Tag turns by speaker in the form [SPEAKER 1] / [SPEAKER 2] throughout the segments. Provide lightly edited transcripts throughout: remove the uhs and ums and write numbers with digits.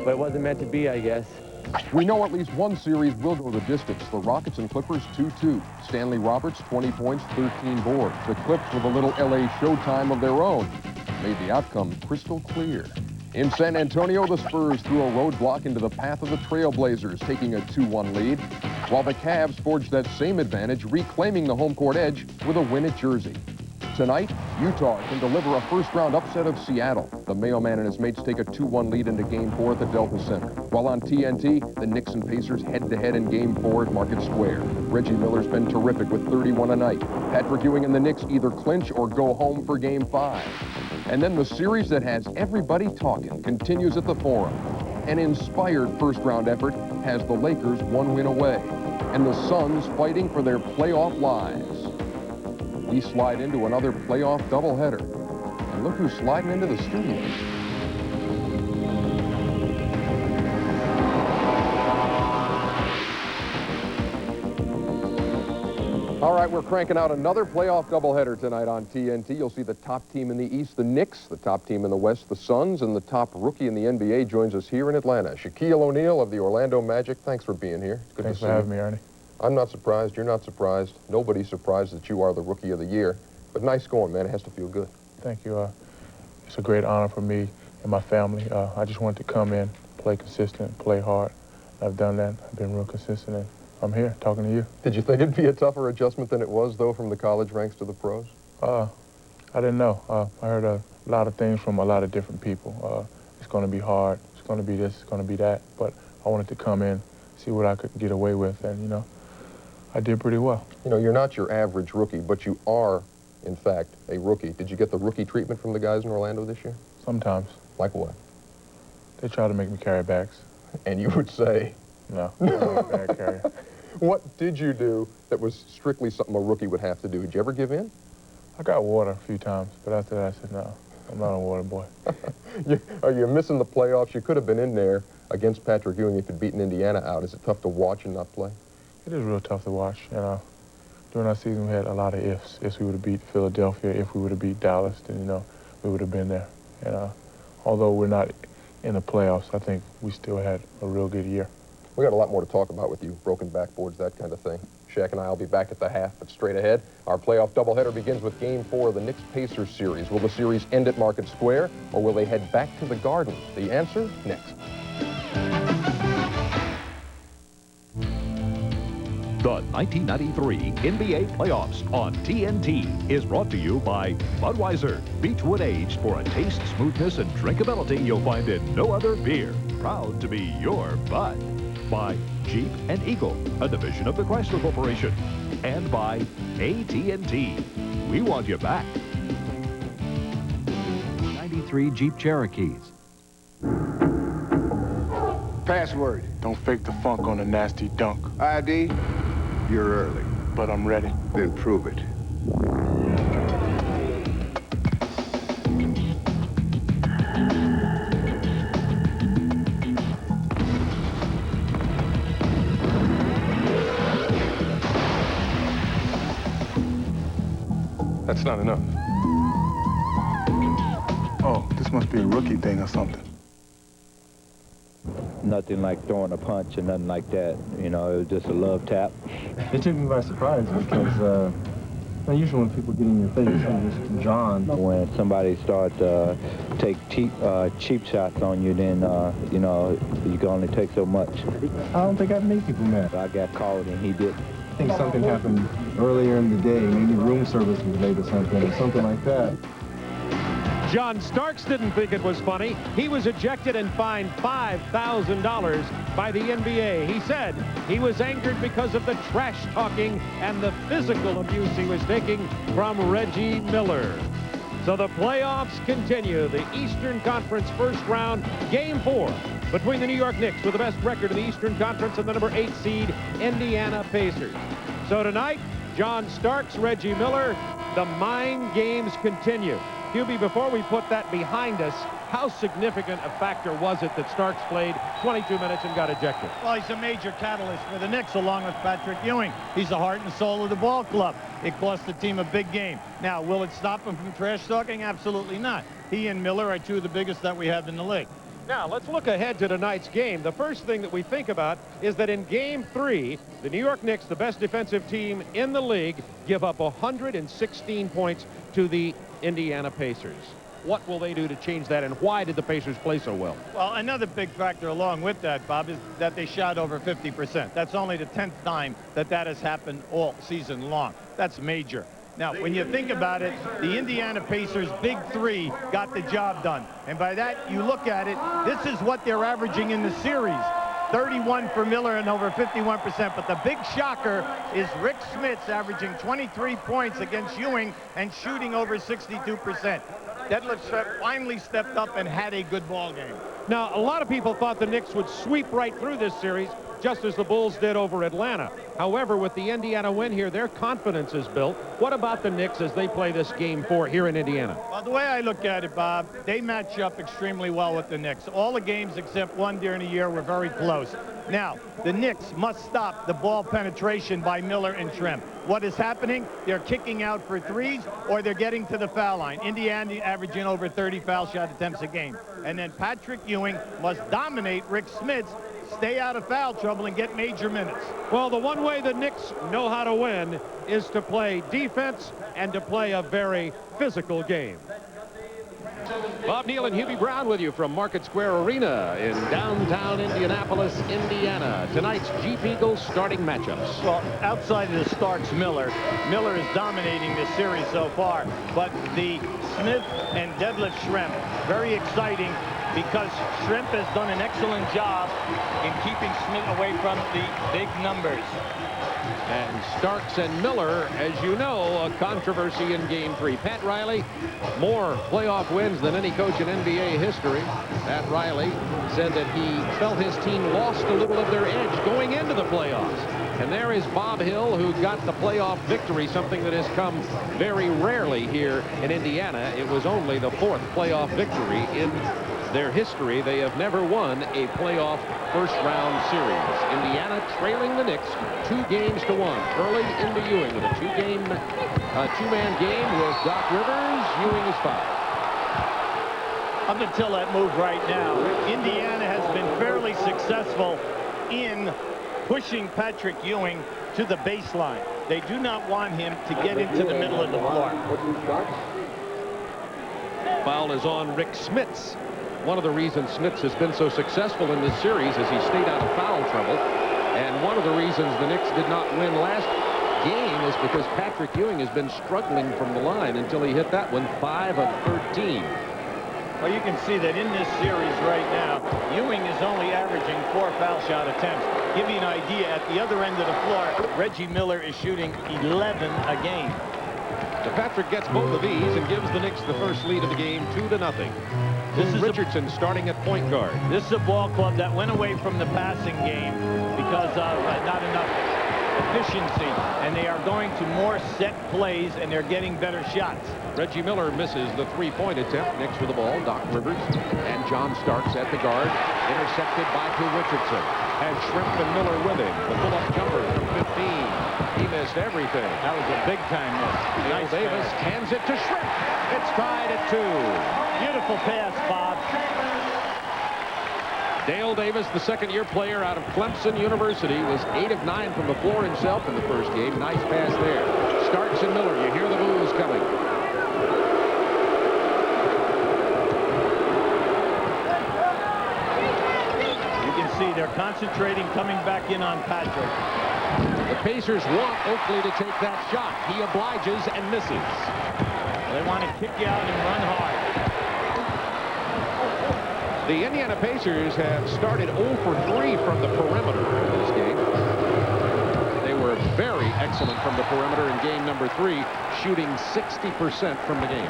[SPEAKER 1] but it wasn't meant to be, I guess.
[SPEAKER 2] We know at least one series will go the distance. The Rockets and Clippers 2-2. Stanley Roberts, 20 points, 13 boards. The Clips with a little LA showtime of their own made the outcome crystal clear. In San Antonio, the Spurs threw a roadblock into the path of the Trailblazers, taking a 2-1 lead, while the Cavs forged that same advantage, reclaiming the home court edge with a win at Jersey. Tonight, Utah can deliver a first-round upset of Seattle. The Mailman and his mates take a 2-1 lead into Game 4 at the Delta Center. While on TNT, the Knicks and Pacers head-to-head in Game 4 at Market Square. Reggie Miller's been terrific with 31 a night. Patrick Ewing and the Knicks either clinch or go home for Game 5. And then the series that has everybody talking continues at the Forum. An inspired first-round effort has the Lakers one win away, and the Suns fighting for their playoff lives. We slide into another playoff doubleheader. And look who's sliding into the studio. All right, we're cranking out another playoff doubleheader tonight on TNT. You'll see the top team in the East, the Knicks, the top team in the West, the Suns, and the top rookie in the NBA joins us here in Atlanta. Shaquille O'Neal of the Orlando Magic, thanks for being here. It's good
[SPEAKER 3] Thanks
[SPEAKER 2] to
[SPEAKER 3] for
[SPEAKER 2] see
[SPEAKER 3] having
[SPEAKER 2] you.
[SPEAKER 3] me, Ernie.
[SPEAKER 2] I'm not surprised. You're not surprised. Nobody's surprised that you are the Rookie of the Year. But nice going, man. It has to feel good.
[SPEAKER 3] Thank you. It's a great honor for me and my family. I just wanted to come in, play consistent, play hard. I've done that. I've been real consistent, and I'm here talking to you.
[SPEAKER 2] Did you think it'd be a tougher adjustment than it was, though, from the college ranks to the pros?
[SPEAKER 3] I didn't know. I heard a lot of things from a lot of different people. It's going to be hard. It's going to be this. It's going to be that. But I wanted to come in, see what I could get away with, and, you know, I did pretty well.
[SPEAKER 2] You know, you're not your average rookie, but you are, in fact, a rookie. Did you get the rookie treatment from the guys in Orlando this year?
[SPEAKER 3] Sometimes.
[SPEAKER 2] Like what?
[SPEAKER 3] They try to make me carry bags.
[SPEAKER 2] And you would say?
[SPEAKER 3] No, I'm not a bag carrier.
[SPEAKER 2] What did you do that was strictly something a rookie would have to do? Did you ever give in?
[SPEAKER 3] I got water a few times, but after that I said, no, I'm not a water boy.
[SPEAKER 2] Are you missing the playoffs? You could have been in there against Patrick Ewing if you'd beaten Indiana out. Is it tough to watch and not play?
[SPEAKER 3] It is real tough to watch. You know, during our season, we had a lot of ifs. If we would have beat Philadelphia, if we would have beat Dallas, then, you know, we would have been there. And although we're not in the playoffs, I think we still had a real good year.
[SPEAKER 2] We got a lot more to talk about with you, broken backboards, that kind of thing. Shaq and I will be back at the half, but straight ahead, our playoff doubleheader begins with Game 4 of the Knicks-Pacers series. Will the series end at Market Square, or will they head back to the Garden? The answer, next.
[SPEAKER 4] The 1993 NBA Playoffs on TNT is brought to you by Budweiser. Beechwood aged for a taste, smoothness, and drinkability you'll find in no other beer. Proud to be your Bud. By Jeep and Eagle, a division of the Chrysler Corporation. And by AT&T. We want you back.
[SPEAKER 5] 93 Jeep Cherokees.
[SPEAKER 6] Password.
[SPEAKER 7] Don't fake the funk on a nasty dunk.
[SPEAKER 6] ID. You're early.
[SPEAKER 7] But I'm ready.
[SPEAKER 6] Then prove it.
[SPEAKER 7] That's not enough. Oh, this must be a rookie thing or something.
[SPEAKER 8] Nothing like throwing a punch or nothing like that. You know, it was just a love tap.
[SPEAKER 9] It took me by surprise because usually when people get in your face, I'm just drawn.
[SPEAKER 8] When somebody starts to take cheap shots on you, then, you know, you can only take so much.
[SPEAKER 9] I don't think I've made people mad.
[SPEAKER 8] I got called and he did.
[SPEAKER 9] I think something happened earlier in the day. Maybe room service was late or something like that.
[SPEAKER 10] John Starks didn't think it was funny. He was ejected and fined $5,000 by the NBA. He said he was angered because of the trash talking and the physical abuse he was taking from Reggie Miller. So the playoffs continue. The Eastern Conference first round, Game 4 between the New York Knicks with the best record in the Eastern Conference and the number 8 seed Indiana Pacers. So tonight, John Starks, Reggie Miller, the mind games continue. Hubie, before we put that behind us, how significant a factor was it that Starks played 22 minutes and got ejected?
[SPEAKER 11] Well, he's a major catalyst for the Knicks along with Patrick Ewing. He's the heart and soul of the ball club. It cost the team a big game. Now, will it stop him from trash talking? Absolutely not. He and Miller are two of the biggest that we have in the league.
[SPEAKER 10] Now, let's look ahead to tonight's game. The first thing that we think about is that in Game 3, the New York Knicks, the best defensive team in the league, give up 116 points to the Indiana Pacers. What will they do to change that, and why did the Pacers play so well?
[SPEAKER 11] Well, another big factor along with that, Bob, is that they shot over 50%. That's only the 10th time that that has happened all season long. That's major. Now, when you think about it, the Indiana Pacers' big three got the job done. And by that, you look at it, this is what they're averaging in the series. 31 for Miller and over 51%. But the big shocker is Rick Smits averaging 23 points against Ewing and shooting over 62%. Detlef Schrempf finally stepped up and had a good ball game.
[SPEAKER 10] Now, a lot of people thought the Knicks would sweep right through this series, just as the Bulls did over Atlanta. However, with the Indiana win here, their confidence is built. What about the Knicks as they play this Game 4 here in Indiana?
[SPEAKER 11] Well, the way I look at it, Bob, they match up extremely well with the Knicks. All the games except one during the year were very close. Now, the Knicks must stop the ball penetration by Miller and Schrempf. What is happening? They're kicking out for threes or they're getting to the foul line. Indiana averaging over 30 foul shot attempts a game. And then Patrick Ewing must dominate Rick Smits, stay out of foul trouble, and get major minutes.
[SPEAKER 10] Well, the one way the Knicks know how to win is to play defense and to play a very physical game. Bob Neal and Hubie Brown with you from Market Square Arena in downtown Indianapolis, Indiana. Tonight's Jeep Eagles starting matchups.
[SPEAKER 11] Well, outside of the Starks Miller is dominating this series so far. But the Smith and Detlef Schrempf, very exciting because Schrempf has done an excellent job in keeping Smith away from the big numbers.
[SPEAKER 10] And Starks and Miller, as you know, a controversy in Game 3. Pat Riley, more playoff wins than any coach in NBA history. Pat Riley said that he felt his team lost a little of their edge going into the playoffs. And there is Bob Hill, who got the playoff victory, something that has come very rarely here in Indiana. It was only the 4th playoff victory in their history. They have never won a playoff first-round series. Indiana trailing the Knicks 2-1 early into Ewing with a two-man game with Doc Rivers. Ewing is fouled.
[SPEAKER 11] Up until that move right now, Indiana has been fairly successful in pushing Patrick Ewing to the baseline. They do not want him to get into the middle of the floor.
[SPEAKER 10] Foul is on Rick Smits. One of the reasons Smits has been so successful in this series is he stayed out of foul trouble. And one of the reasons the Knicks did not win last game is because Patrick Ewing has been struggling from the line until he hit that one, 5 of 13.
[SPEAKER 11] Well, you can see that in this series right now, Ewing is only averaging 4 foul shot attempts. Give you an idea, at the other end of the floor, Reggie Miller is shooting 11 a game.
[SPEAKER 10] So Patrick gets both of these and gives the Knicks the first lead of the game, 2-0. This is Richardson starting at point guard.
[SPEAKER 11] This is a ball club that went away from the passing game because of not enough efficiency, and they are going to more set plays, and they're getting better shots.
[SPEAKER 10] Reggie Miller misses the three-point attempt. Knicks with the ball. Doc Rivers and John Starks at the guard. Intercepted by Richardson. And Schrempf and Miller with him. The pull-up jumper from 15. He missed everything.
[SPEAKER 11] That was a big-time miss.
[SPEAKER 10] Nice Davis hands it to Schrempf. It's tied at 2.
[SPEAKER 11] Beautiful pass, Bob.
[SPEAKER 10] Dale Davis, the second-year player out of Clemson University, was 8 of 9 from the floor himself in the first game. Nice pass there. Starks and Miller, you hear the boos coming.
[SPEAKER 11] You can see they're concentrating, coming back in on Patrick.
[SPEAKER 10] The Pacers want Oakley to take that shot. He obliges and misses.
[SPEAKER 11] They want to kick you out and run hard.
[SPEAKER 10] The Indiana Pacers have started 0 for 3 from the perimeter in this game. They were very excellent from the perimeter in game number 3, shooting 60% from the game.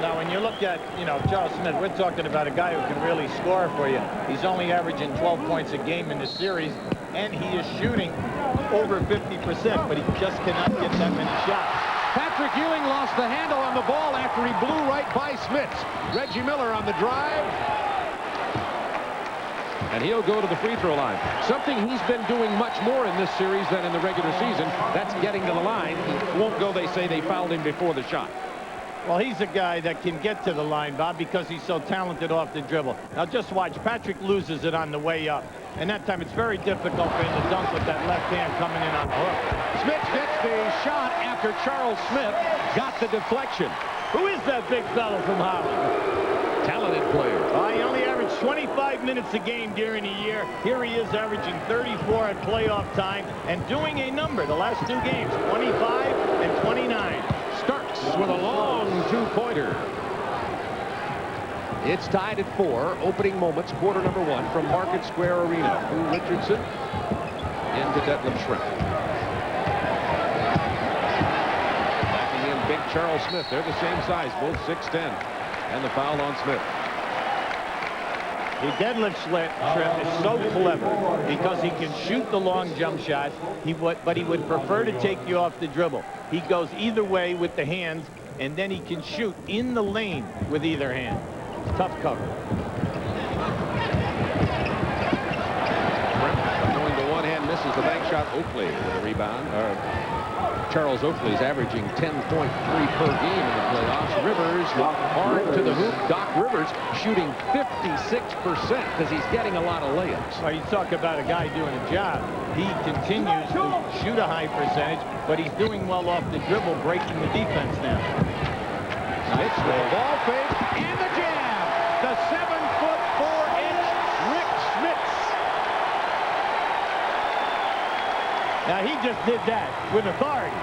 [SPEAKER 11] Now, when you look at, Charles Smith, we're talking about a guy who can really score for you. He's only averaging 12 points a game in this series, and he is shooting over 50%, but he just cannot get that many shots.
[SPEAKER 10] Patrick Ewing lost the handle on the ball after he blew right by Smits. Reggie Miller on the drive. And he'll go to the free throw line. Something he's been doing much more in this series than in the regular season. That's getting to the line. He won't go, they say they fouled him before the shot.
[SPEAKER 11] Well, he's a guy that can get to the line, Bob, because he's so talented off the dribble. Now just watch. Patrick loses it on the way up. And that time it's very difficult for him to dunk with that left hand coming in on the hook.
[SPEAKER 10] Smith gets the shot after Charles Smith got the deflection.
[SPEAKER 11] Who is that big fellow from Holland?
[SPEAKER 10] Talented player.
[SPEAKER 11] He only averaged 25 minutes a game during the year. Here he is averaging 34 at playoff time and doing a number the last 2 games, 25 and 29.
[SPEAKER 10] Starks with a long 2-pointer. It's tied at 4. Opening moments, quarter number 1 from Market Square Arena. Lou Richardson into Detlef Schrempf. Backing in big Charles Smith. They're the same size, both 6'10". And the foul on Smith.
[SPEAKER 11] The Detlef Schrempf is so clever because he can shoot the long jump shot, but he would prefer to take you off the dribble. He goes either way with the hands, and then he can shoot in the lane with either hand. Tough cover.
[SPEAKER 10] Going to one hand, misses the bank shot. Oakley with a rebound. Charles Oakley's averaging 10.3 per game in the playoffs. Rivers hard to the hoop. Doc Rivers shooting 56% because he's getting a lot of layups.
[SPEAKER 11] Well, you talk about a guy doing a job. He continues to shoot a high percentage, but he's doing well off the dribble, breaking the defense now.
[SPEAKER 10] Smith with the ball fake and the jam. The 7'4" Rick Smits.
[SPEAKER 11] Now he just did that with authority.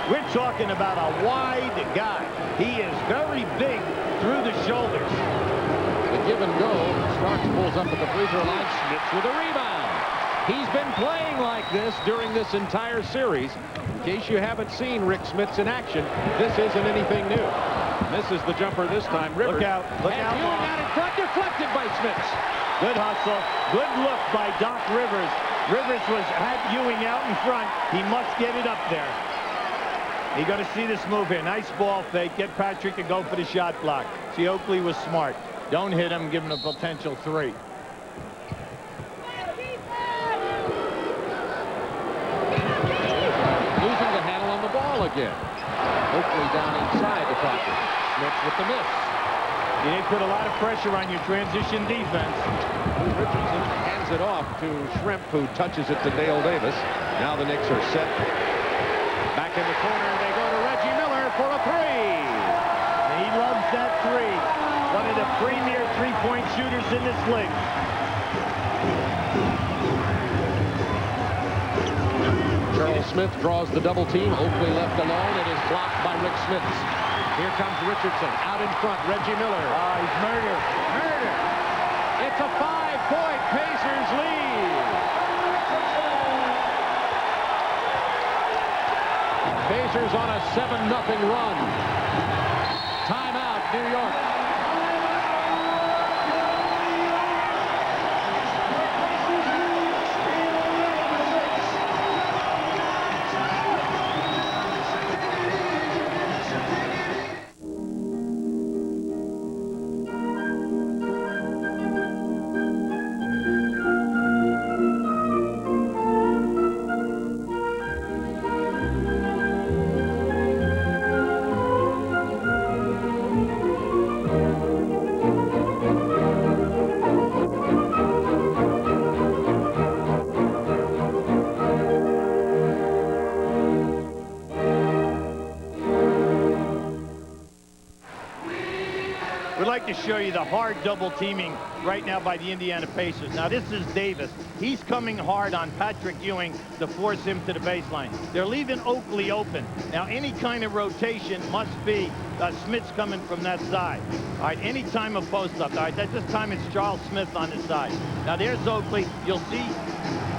[SPEAKER 11] We're talking about a wide guy. He is very big through the shoulders.
[SPEAKER 10] The give and go. Starks pulls up at the free throw line. Smits with a rebound. He's been playing like this during this entire series. In case you haven't seen Rick Smits in action, this isn't anything new. Misses the jumper this time. Rivers.
[SPEAKER 11] Look out. Look
[SPEAKER 10] and
[SPEAKER 11] out.
[SPEAKER 10] Ewing out in front, deflected by Smits.
[SPEAKER 11] Good hustle. Good look by Doc Rivers. Rivers had Ewing out in front. He must get it up there. You got to see this move here. Nice ball fake. Get Patrick to go for the shot block. See, Oakley was smart. Don't hit him. Give him a potential 3.
[SPEAKER 10] Losing the handle on the ball again. Oakley down inside the pocket. Smits with the miss.
[SPEAKER 11] You didn't put a lot of pressure on your transition defense.
[SPEAKER 10] Richardson hands it off to Schrempf, who touches it to Dale Davis. Now the Knicks are set. Back in the corner, they go to Reggie Miller for a 3.
[SPEAKER 11] He loves that 3. One of the premier three-point shooters in this league.
[SPEAKER 10] Charles Smith draws the double team. Oakley left alone. It is blocked by Rick Smits. Here comes Richardson out in front. Reggie Miller.
[SPEAKER 11] He's murdered. Murdered.
[SPEAKER 10] It's a 5-point Pacers lead. Pacers on a 7-0 run. Timeout, New York.
[SPEAKER 11] To show you the hard double teaming right now by the Indiana Pacers. Now this is Davis. He's coming hard on Patrick Ewing to force him to the baseline. They're leaving Oakley open. Now any kind of rotation must be Smits coming from that side. All right, any time of post-up. All right, at this time it's Charles Smith on the side. Now there's Oakley. You'll see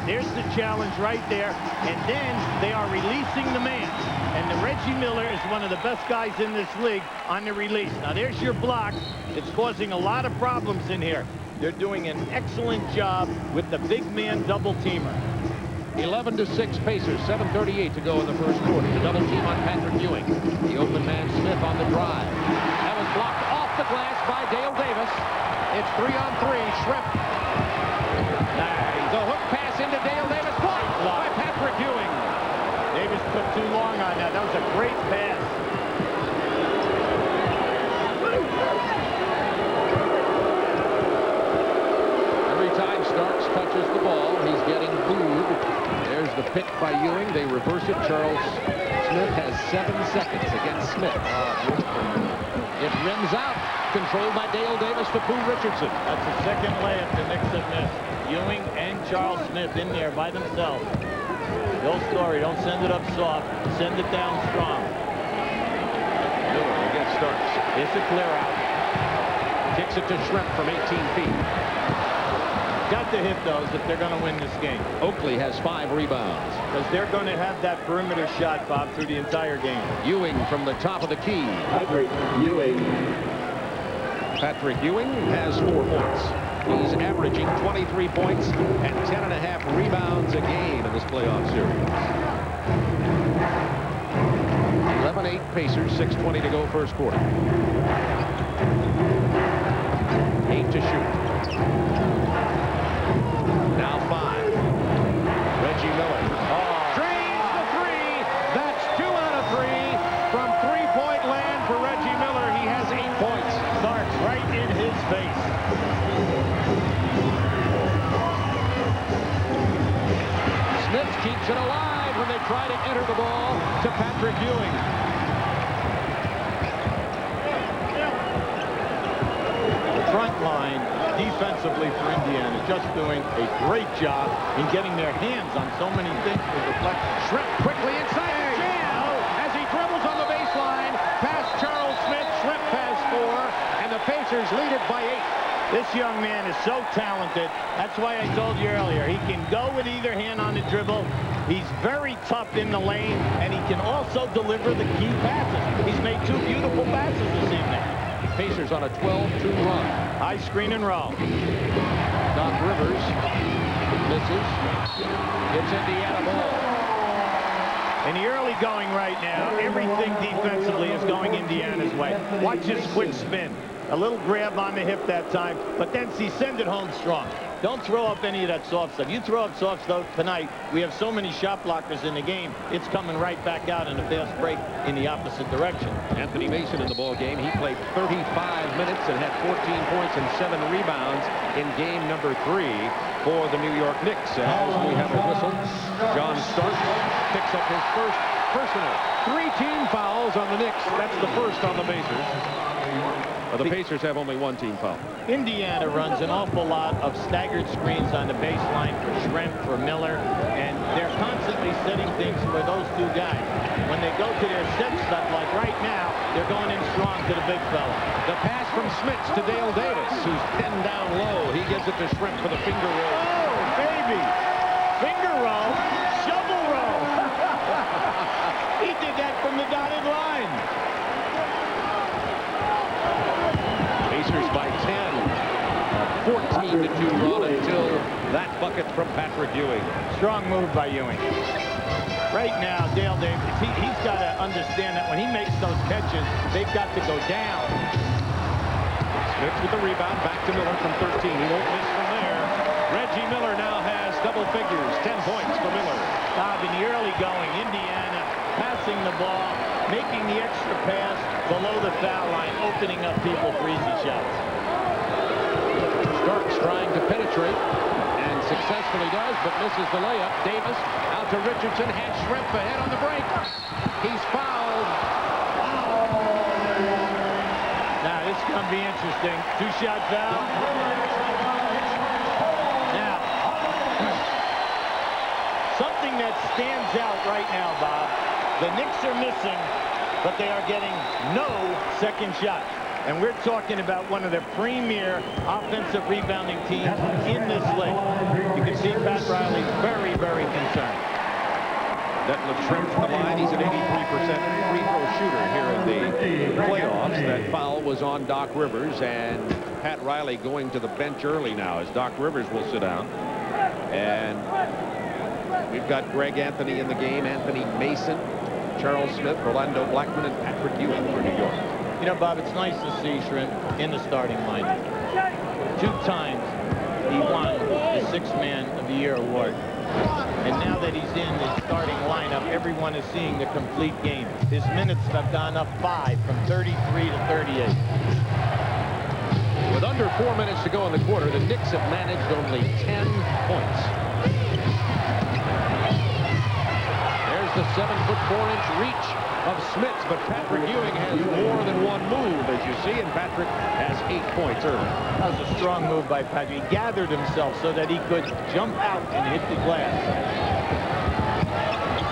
[SPEAKER 11] there's the challenge right there. And then they are releasing the man. And the Reggie Miller is one of the best guys in this league on the release. Now there's your block. It's causing a lot of problems in here. They're doing an excellent job with the big man double teamer.
[SPEAKER 10] 11-6 Pacers, 7:38 to go in the first quarter. The double team on Patrick Ewing. The open man Smith on the drive. That was blocked off the glass by Dale Davis. It's 3-on-3. Schrempf. The hook pass into Dale Davis. Blocked by Patrick Ewing.
[SPEAKER 11] Davis took too long on that. That was a great pass.
[SPEAKER 1] pick by Ewing. They reverse it. Charles Smith has 7 seconds against Smith. It rims out. Controlled by Dale Davis to Pooh Richardson.
[SPEAKER 11] That's the second layup the Knicks have missed. Ewing and Charles Smith in there by themselves. The old story, don't send it up soft. Send it down strong.
[SPEAKER 1] Miller against Starks.
[SPEAKER 11] It's a clear out.
[SPEAKER 1] Kicks it to Shrimp from 18 feet.
[SPEAKER 11] Got to hit those if they're going to win this game.
[SPEAKER 1] Oakley has 5 rebounds.
[SPEAKER 11] Because they're going to have that perimeter shot, Bob, through the entire game.
[SPEAKER 1] Ewing from the top of the key. Patrick Ewing has 4 points. He's averaging 23 points and 10.5 rebounds a game in this playoff series. 11-8 Pacers, 6:20 to go first quarter. 8 to shoot. Now 5. Reggie Miller.
[SPEAKER 10] Drains the 3. That's 2 out of 3 from three-point land for Reggie Miller. He has 8 points.
[SPEAKER 11] Starks right in his face.
[SPEAKER 1] Smith keeps it alive when they try to enter the ball to Patrick Ewing.
[SPEAKER 11] The front line defensively for Indiana just doing a great job in getting their hands on so many things with deflection.
[SPEAKER 10] Shrimp quickly inside the jam as he dribbles on the baseline past Charles Smith. Shrimp has 4 and the Pacers lead it by 8.
[SPEAKER 11] This young man is so talented. That's why I told you earlier. He can go with either hand on the dribble. He's very tough in the lane, and he can also deliver the key passes. He's made 2 beautiful passes this evening.
[SPEAKER 1] Pacers on a 12-2 run.
[SPEAKER 11] High screen and roll.
[SPEAKER 1] Doc Rivers misses. It's Indiana ball.
[SPEAKER 11] In the early going right now, everything defensively is going Indiana's way. Watch his quick spin. A little grab on the hip that time, but then see, send it home strong. Don't throw up any of that soft stuff. You throw up soft stuff tonight, we have so many shot blockers in the game, it's coming right back out in a fast break in the opposite direction.
[SPEAKER 1] Anthony Mason in the ball game. He played 35 minutes and had 14 points and 7 rebounds in game number 3 for the New York Knicks. As we have a whistle, John Starks picks up his first personal.
[SPEAKER 10] 3 team fouls on the Knicks. That's the first on the Pacers.
[SPEAKER 1] Well, the Pacers have only 1 team foul.
[SPEAKER 11] Indiana runs an awful lot of staggered screens on the baseline for Shrimp, for Miller, and they're constantly setting things for those 2 guys. When they go to their set stuff, like right now, they're going in strong to the big fella.
[SPEAKER 1] The pass from Smits to Dale Davis, who's pinned down low. He gives it to Shrimp for the finger roll.
[SPEAKER 11] Oh, baby! Finger roll, shovel roll. He did that from the dotted line.
[SPEAKER 1] Pacers by 10. 14-2 run until that bucket from Patrick Ewing.
[SPEAKER 11] Strong move by Ewing. Right now, Dale Davis, he's got to understand that when he makes those catches, they've got to go down.
[SPEAKER 1] Smith with the rebound, back to Miller from 13. He won't miss from there. Reggie Miller now has double figures, 10 points for Miller.
[SPEAKER 11] Bob, in the early going, Indiana passing the ball, making the extra pass below the foul line, opening up people for easy shots.
[SPEAKER 1] Starks trying to penetrate, and successfully does, but misses the layup. Davis out to Richardson, has Shrimp ahead on the break. He's fouled.
[SPEAKER 11] Now, this is going to be interesting. 2-shot foul. Now, something that stands out right now, Bob. The Knicks are missing, but they are getting no second shots. And we're talking about one of the premier offensive rebounding teams in this league. You can see Pat Riley very, very concerned.
[SPEAKER 1] Detlef Shrimp from the line. He's an 83% free throw shooter here in the playoffs. That foul was on Doc Rivers, and Pat Riley going to the bench early now as Doc Rivers will sit down. And we've got Greg Anthony in the game, Anthony Mason, Charles Smith, Orlando Blackman, and Patrick Ewing for New York.
[SPEAKER 11] You know, Bob, it's nice to see Shrimp in the starting lineup. 2 times he won the 6th Man of the Year award. And now that he's in the starting lineup, everyone is seeing the complete game. His minutes have gone up 5 from 33 to 38.
[SPEAKER 1] With under 4 minutes to go in the quarter, the Knicks have managed only 10 points. 4-inch reach of Smits, but Patrick Ewing has more than one move, as you see, and Patrick has 8 points early.
[SPEAKER 11] That was a strong move by Patrick. He gathered himself so that he could jump out and hit the glass.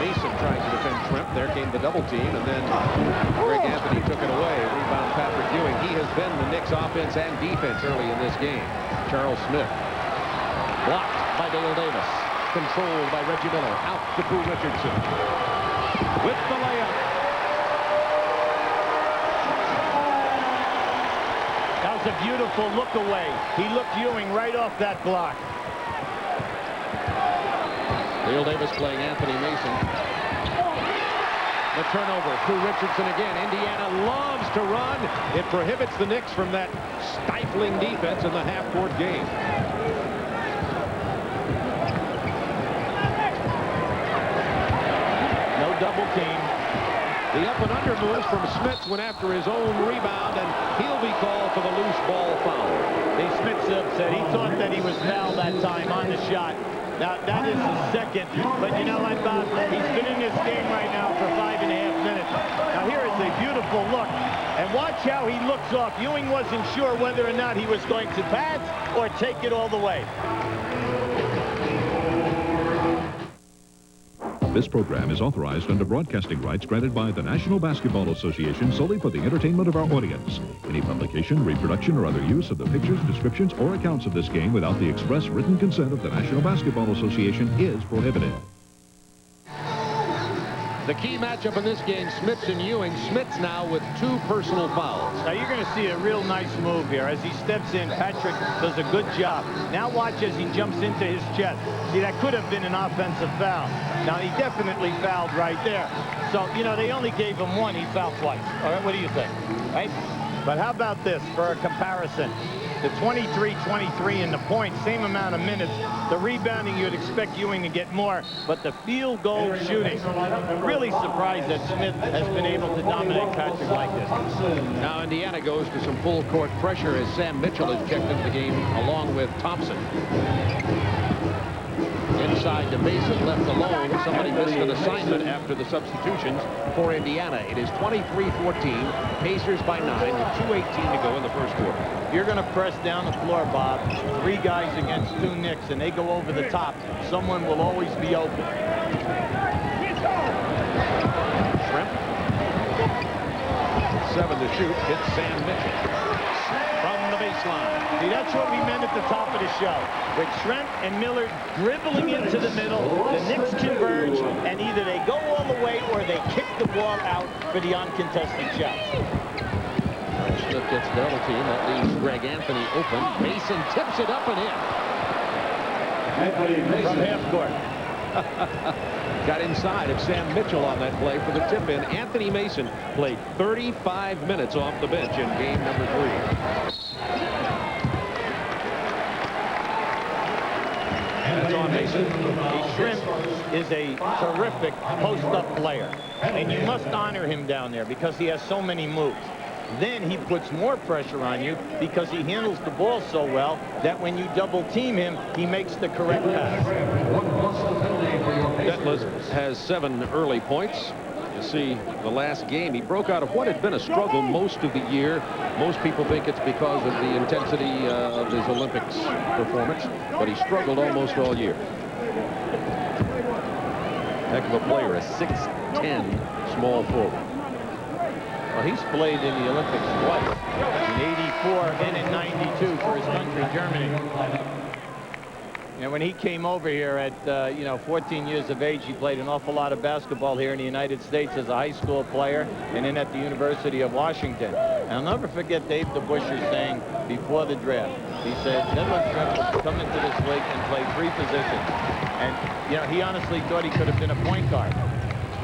[SPEAKER 1] Mason trying to defend Shrimp. There came the double team, and then Greg Anthony took it away. Rebound Patrick Ewing. He has been the Knicks offense and defense early in this game. Charles Smith. Blocked by Dale Davis. Controlled by Reggie Miller. Out to Pooh Richardson. With the layup.
[SPEAKER 11] That was a beautiful look away. He looked Ewing right off that block.
[SPEAKER 1] Dale Davis playing Anthony Mason. The turnover. Pooh Richardson again. Indiana loves to run. It prohibits the Knicks from that stifling defense in the half-court game.
[SPEAKER 11] Double team.
[SPEAKER 1] The up and under moves from Smits went after his own rebound, and he'll be called for the loose ball foul.
[SPEAKER 11] Smits said he thought that he was fouled that time on the shot. Now, that is the second, but you know what, Bob? He's been in this game right now for 5.5 minutes. Now, here is a beautiful look, and watch how he looks off. Ewing wasn't sure whether or not he was going to pass or take it all the way.
[SPEAKER 4] This program is authorized under broadcasting rights granted by the National Basketball Association solely for the entertainment of our audience. Any publication, reproduction, or other use of the pictures, descriptions, or accounts of this game without the express written consent of the National Basketball Association is prohibited.
[SPEAKER 1] The key matchup in this game, Smits and Ewing. Smits now with 2 personal fouls.
[SPEAKER 11] Now you're going to see a real nice move here. As he steps in, Patrick does a good job. Now watch as he jumps into his chest. See, that could have been an offensive foul. Now he definitely fouled right there. So, you know, they only gave him 1. He fouled twice. All right, what do you think? Right? But how about this for a comparison? The 23-23 in the points, same amount of minutes. The rebounding, you'd expect Ewing to get more, but the field goal shooting, I'm really surprised that Smith has been able to dominate Patrick like this.
[SPEAKER 1] Now Indiana goes to some full court pressure as Sam Mitchell is checked into the game along with Thompson. Inside to Mason, left alone. Somebody missed an assignment after the substitutions for Indiana. It is 23-14. Pacers by 9 with 2:18 to go in the first quarter.
[SPEAKER 11] If you're going to press down the floor, Bob, 3 guys against 2 Knicks, and they go over the top, someone will always be open.
[SPEAKER 1] Shrimp. 7 to shoot. Hits Sam Mitchell. From the baseline.
[SPEAKER 11] See, that's what we meant at the top of the show. With Shrimp and Miller dribbling into the middle, the Knicks converge, and either they go all the way or they kick the ball out for the uncontested shots.
[SPEAKER 1] Smith gets double team. That leaves Greg Anthony open. Mason tips it up and in.
[SPEAKER 11] From half court.
[SPEAKER 1] Got inside of Sam Mitchell on that play for the tip-in. Anthony Mason played 35 minutes off the bench in game number 3. And it's on Mason.
[SPEAKER 11] Shrimp is a terrific post-up player, and you must honor him down there because he has so many moves. Then he puts more pressure on you because he handles the ball so well that when you double team him, he makes the correct pass.
[SPEAKER 1] Detlef has 7 early points. You see, the last game, he broke out of what had been a struggle most of the year. Most people think it's because of the intensity of his Olympics performance, but he struggled almost all year. Heck of a player, a 6'10" small forward.
[SPEAKER 11] Well, he's played in the Olympics twice, in '84 and in '92 for his country, Germany. And when he came over here at, 14 years of age, he played an awful lot of basketball here in the United States as a high school player and then at the University of Washington. And I'll never forget Dave DeBusschere saying before the draft, he said, Detlef Shrimp will come into this league and play 3 positions. And, he honestly thought he could have been a point guard.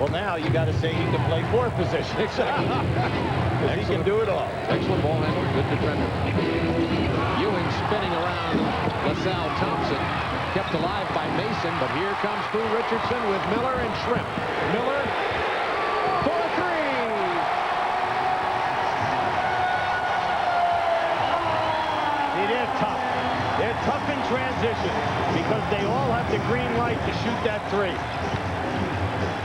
[SPEAKER 11] Well, now you got to say he can play 4 positions. Because he can do it all.
[SPEAKER 1] Excellent ball handler, good defender. Ewing spinning around LaSalle Thompson. Kept alive by Mason, but here comes Pooh Richardson with Miller and Shrimp. Miller for 3.
[SPEAKER 11] See, they're tough. They're tough in transition because they all have the green light to shoot that 3.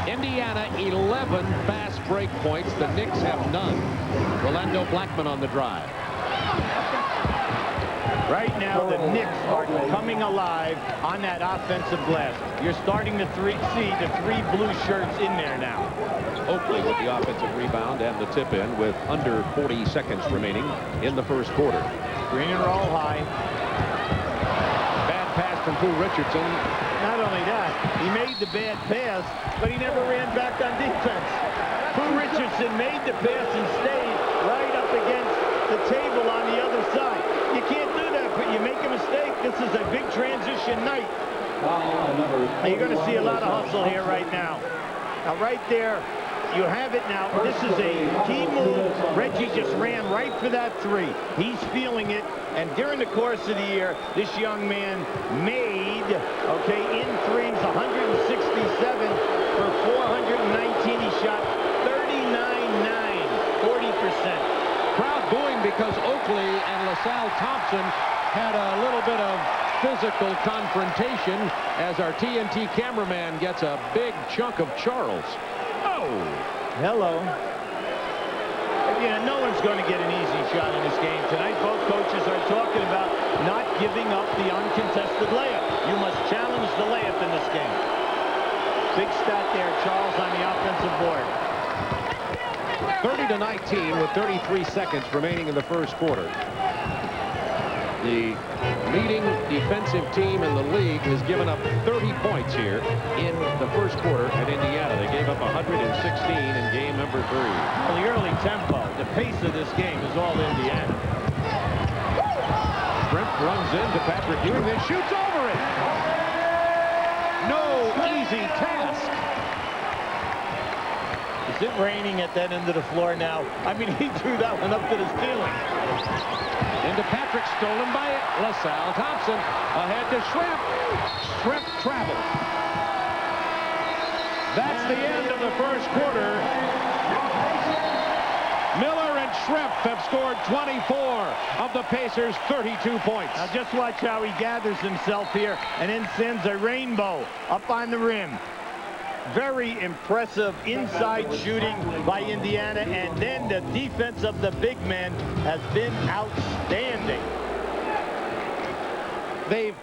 [SPEAKER 1] Indiana 11 fast break points. The Knicks have none. Rolando Blackman on the drive.
[SPEAKER 11] Right now, the Knicks are coming alive on that offensive glass. You're starting to see the three blue shirts in there now.
[SPEAKER 1] Oakley with the offensive rebound and the tip in with under 40 seconds remaining in the first quarter.
[SPEAKER 11] Green and roll high.
[SPEAKER 1] Bad pass from Pooh Richardson.
[SPEAKER 11] Not only that, he made the bad pass, but he never ran back on defense. Pooh Richardson made the pass and stayed right up against the table on the other side. You can't do that, but you make a mistake. This is a big transition night. You're going to see a lot of hustle here right now. Now, right there, you have it now. This is a key move. Reggie just ran right for that three. He's feeling it. And during the course of the year, this young man made, in threes, 167 for 419. He shot 39.9, 40%.
[SPEAKER 1] Crowd booing because Oakley and LaSalle Thompson had a little bit of physical confrontation as our TNT cameraman gets a big chunk of Charles. Oh!
[SPEAKER 11] Hello. No one's going to get an easy shot in this game tonight. Both coaches are talking about not giving up the uncontested layup. You must challenge the layup in this game. Big stat there, Charles, on the offensive board.
[SPEAKER 1] 30-19 with 33 seconds remaining in the first quarter. The leading defensive team in the league has given up 30 points here in the first quarter at Indiana. They gave up 116 in game number 3.
[SPEAKER 11] Well, the early tempo, the pace of this game is all Indiana.
[SPEAKER 1] Shrimp runs into Patrick Ewing, then shoots over it. No easy task.
[SPEAKER 11] Is it raining at that end of the floor now? I mean, he threw that one up to the ceiling.
[SPEAKER 1] Into Patrick, stolen by LaSalle Thompson. Ahead to Shrimp. Shrimp travels. That's the end of the first quarter. Miller and Shrimp have scored 24 of the Pacers' 32 points.
[SPEAKER 11] Now just watch how he gathers himself here and then sends a rainbow up on the rim. Very impressive inside shooting by Indiana, and then the defense of the big men has been outstanding.
[SPEAKER 1] They've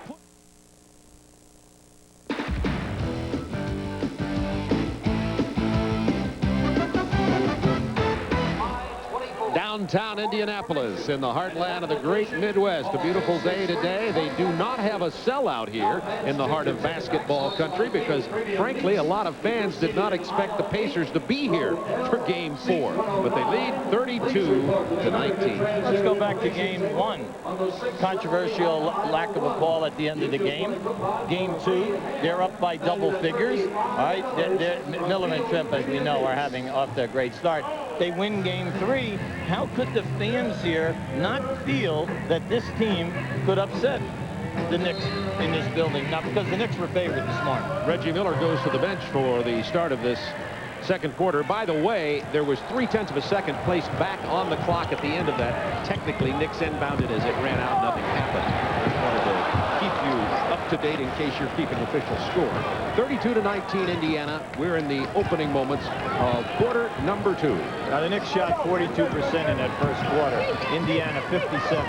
[SPEAKER 1] downtown Indianapolis in the heartland of the great Midwest. A beautiful day today. They do not have a sellout here in the heart of basketball country because, frankly, a lot of fans did not expect the Pacers to be here for Game 4. But they lead 32-19.
[SPEAKER 11] Let's go back to Game 1. Controversial lack of a call at the end of the game. Game 2, they're up by double figures. All right, Miller and Shrimp, as we know, are having off to a great start. They win Game 3. How could the fans here not feel that this team could upset the Knicks in this building? Now, because the Knicks were favored this morning.
[SPEAKER 1] Reggie Miller goes to the bench for the start of this second quarter. By the way, there was 0.3 of a second placed back on the clock at the end of that. Technically, Knicks inbounded as it ran out. Nothing happened. Just wanted to keep you up to date in case you're keeping official score. 32-19 Indiana. We're in the opening moments of quarter number 2.
[SPEAKER 11] Now, the Knicks shot 42% in that first quarter. Indiana 57.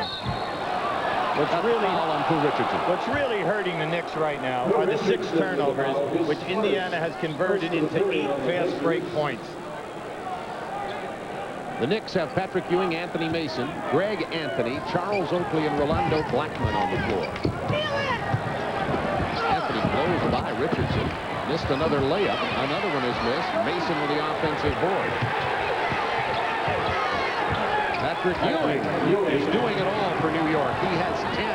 [SPEAKER 11] What's really hurting the Knicks right now are the 6 turnovers, which Indiana has converted into 8 fast break points.
[SPEAKER 1] The Knicks have Patrick Ewing, Anthony Mason, Greg Anthony, Charles Oakley, and Rolando Blackman on the floor. Anthony blows by Richardson. Missed another layup. Another one is missed. Mason with the offensive board. Patrick Ewing is doing it all for New York. He has 10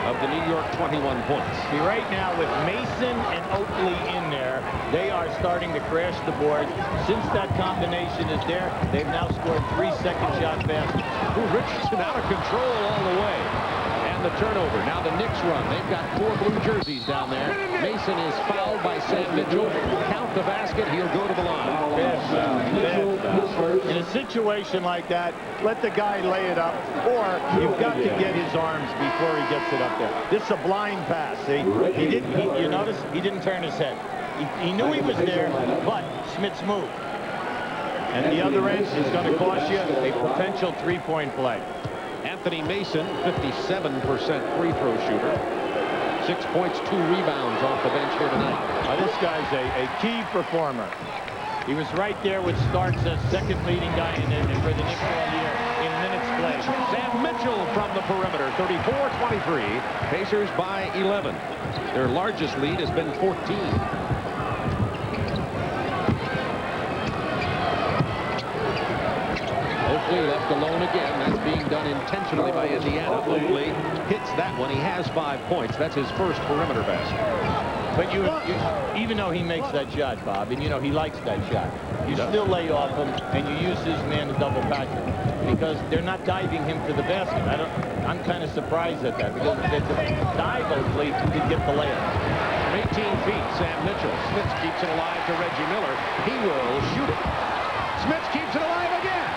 [SPEAKER 1] of the New York 21 points.
[SPEAKER 11] See, right now with Mason and Oakley in there, they are starting to crash the board. Since that combination is there, they've now scored 3 second-shot baskets.
[SPEAKER 1] Richardson out of control all the way. And the turnover. Now the Knicks run. They've got 4 blue jerseys down there. Mason is fouled by Sam Mitchell. Count the basket. He'll go to the line.
[SPEAKER 11] In a situation like that, let the guy lay it up, or you've got to get his arms before he gets it up there. This is a blind pass. See, you notice he didn't turn his head. He knew he was there, but Smith's moved. And the other end is going to cost you a potential three-point play.
[SPEAKER 1] Anthony Mason, 57% free throw shooter. 6 points, 2 rebounds off the bench here tonight.
[SPEAKER 11] This guy's a key performer. He was right there with Starks as second leading guy for the Knicks all year in minutes played.
[SPEAKER 1] Sam Mitchell from the perimeter, 34-23. Pacers by 11. Their largest lead has been 14. Oakley left alone again. That's being done intentionally by Indiana. Oakley hits that one. He has 5 points. That's his first perimeter basket.
[SPEAKER 11] But even though he makes that shot, Bob, and you know he likes that shot, you still lay off him and you use his man to double patch him because they're not diving him to the basket. I'm kind of surprised at that because if it's a dive, Oakley could get the layup.
[SPEAKER 1] From 18 feet, Sam Mitchell. Smith keeps it alive to Reggie Miller. He will shoot it. Smith keeps it alive again.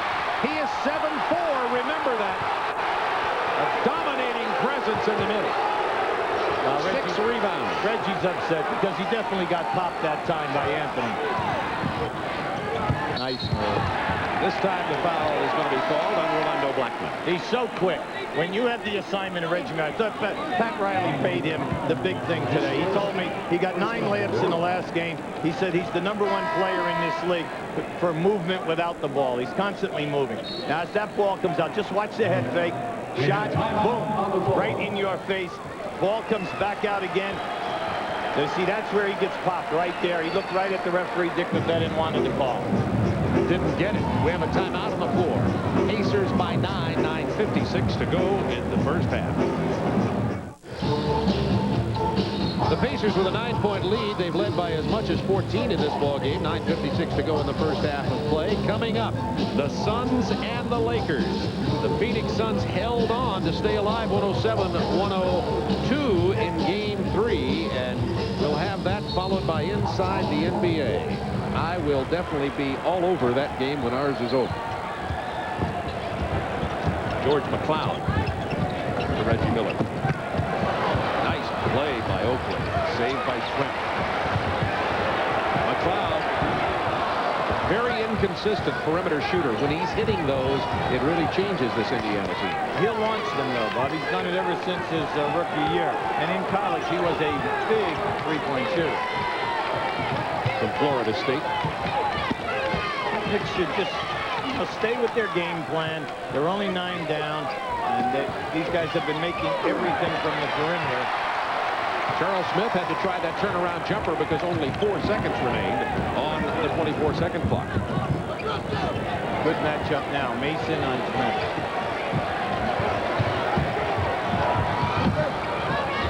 [SPEAKER 1] He is 7-4. Remember that. A dominating presence in the middle. 6 rebounds.
[SPEAKER 11] Reggie's upset because he definitely got popped that time by Anthony. Nice move.
[SPEAKER 1] This time the foul is going to be called on Rolando Blackman.
[SPEAKER 11] He's so quick. When you have the assignment of Reggie Miller, Pat Riley paid him the big thing today. He told me he got 9 layups in the last game. He said he's the #1 player in this league for movement without the ball. He's constantly moving. Now, as that ball comes out, just watch the head fake. Shot, boom, right in your face. Ball comes back out again. You see, that's where he gets popped, right there. He looked right at the referee, Dick McBeth, and wanted the call.
[SPEAKER 1] Didn't get it. We have a timeout on the floor. Pacers by 9, 9:56 to go in the first half. The Pacers with a 9-point lead. They've led by as much as 14 in this ball game. 9:56 to go in the first half of play. Coming up, the Suns and the Lakers. The Phoenix Suns held on to stay alive 107-102 in Game 3, and we'll have that followed by Inside the NBA. I will definitely be all over that game when ours is over. George McLeod to Reggie Miller. Nice play by Oakley. Saved by Sprint. McLeod, very inconsistent perimeter shooter. When he's hitting those, it really changes this Indiana team.
[SPEAKER 11] He'll launch them, though, Bob. He's done it ever since his rookie year. And in college, he was a big three-point shooter.
[SPEAKER 1] From Florida State.
[SPEAKER 11] Knicks should just stay with their game plan. They're only 9 down, and these guys have been making everything from the perimeter.
[SPEAKER 1] Charles Smith had to try that turnaround jumper because only 4 seconds remained on the 24-second clock.
[SPEAKER 11] Good matchup now. Mason on Smith.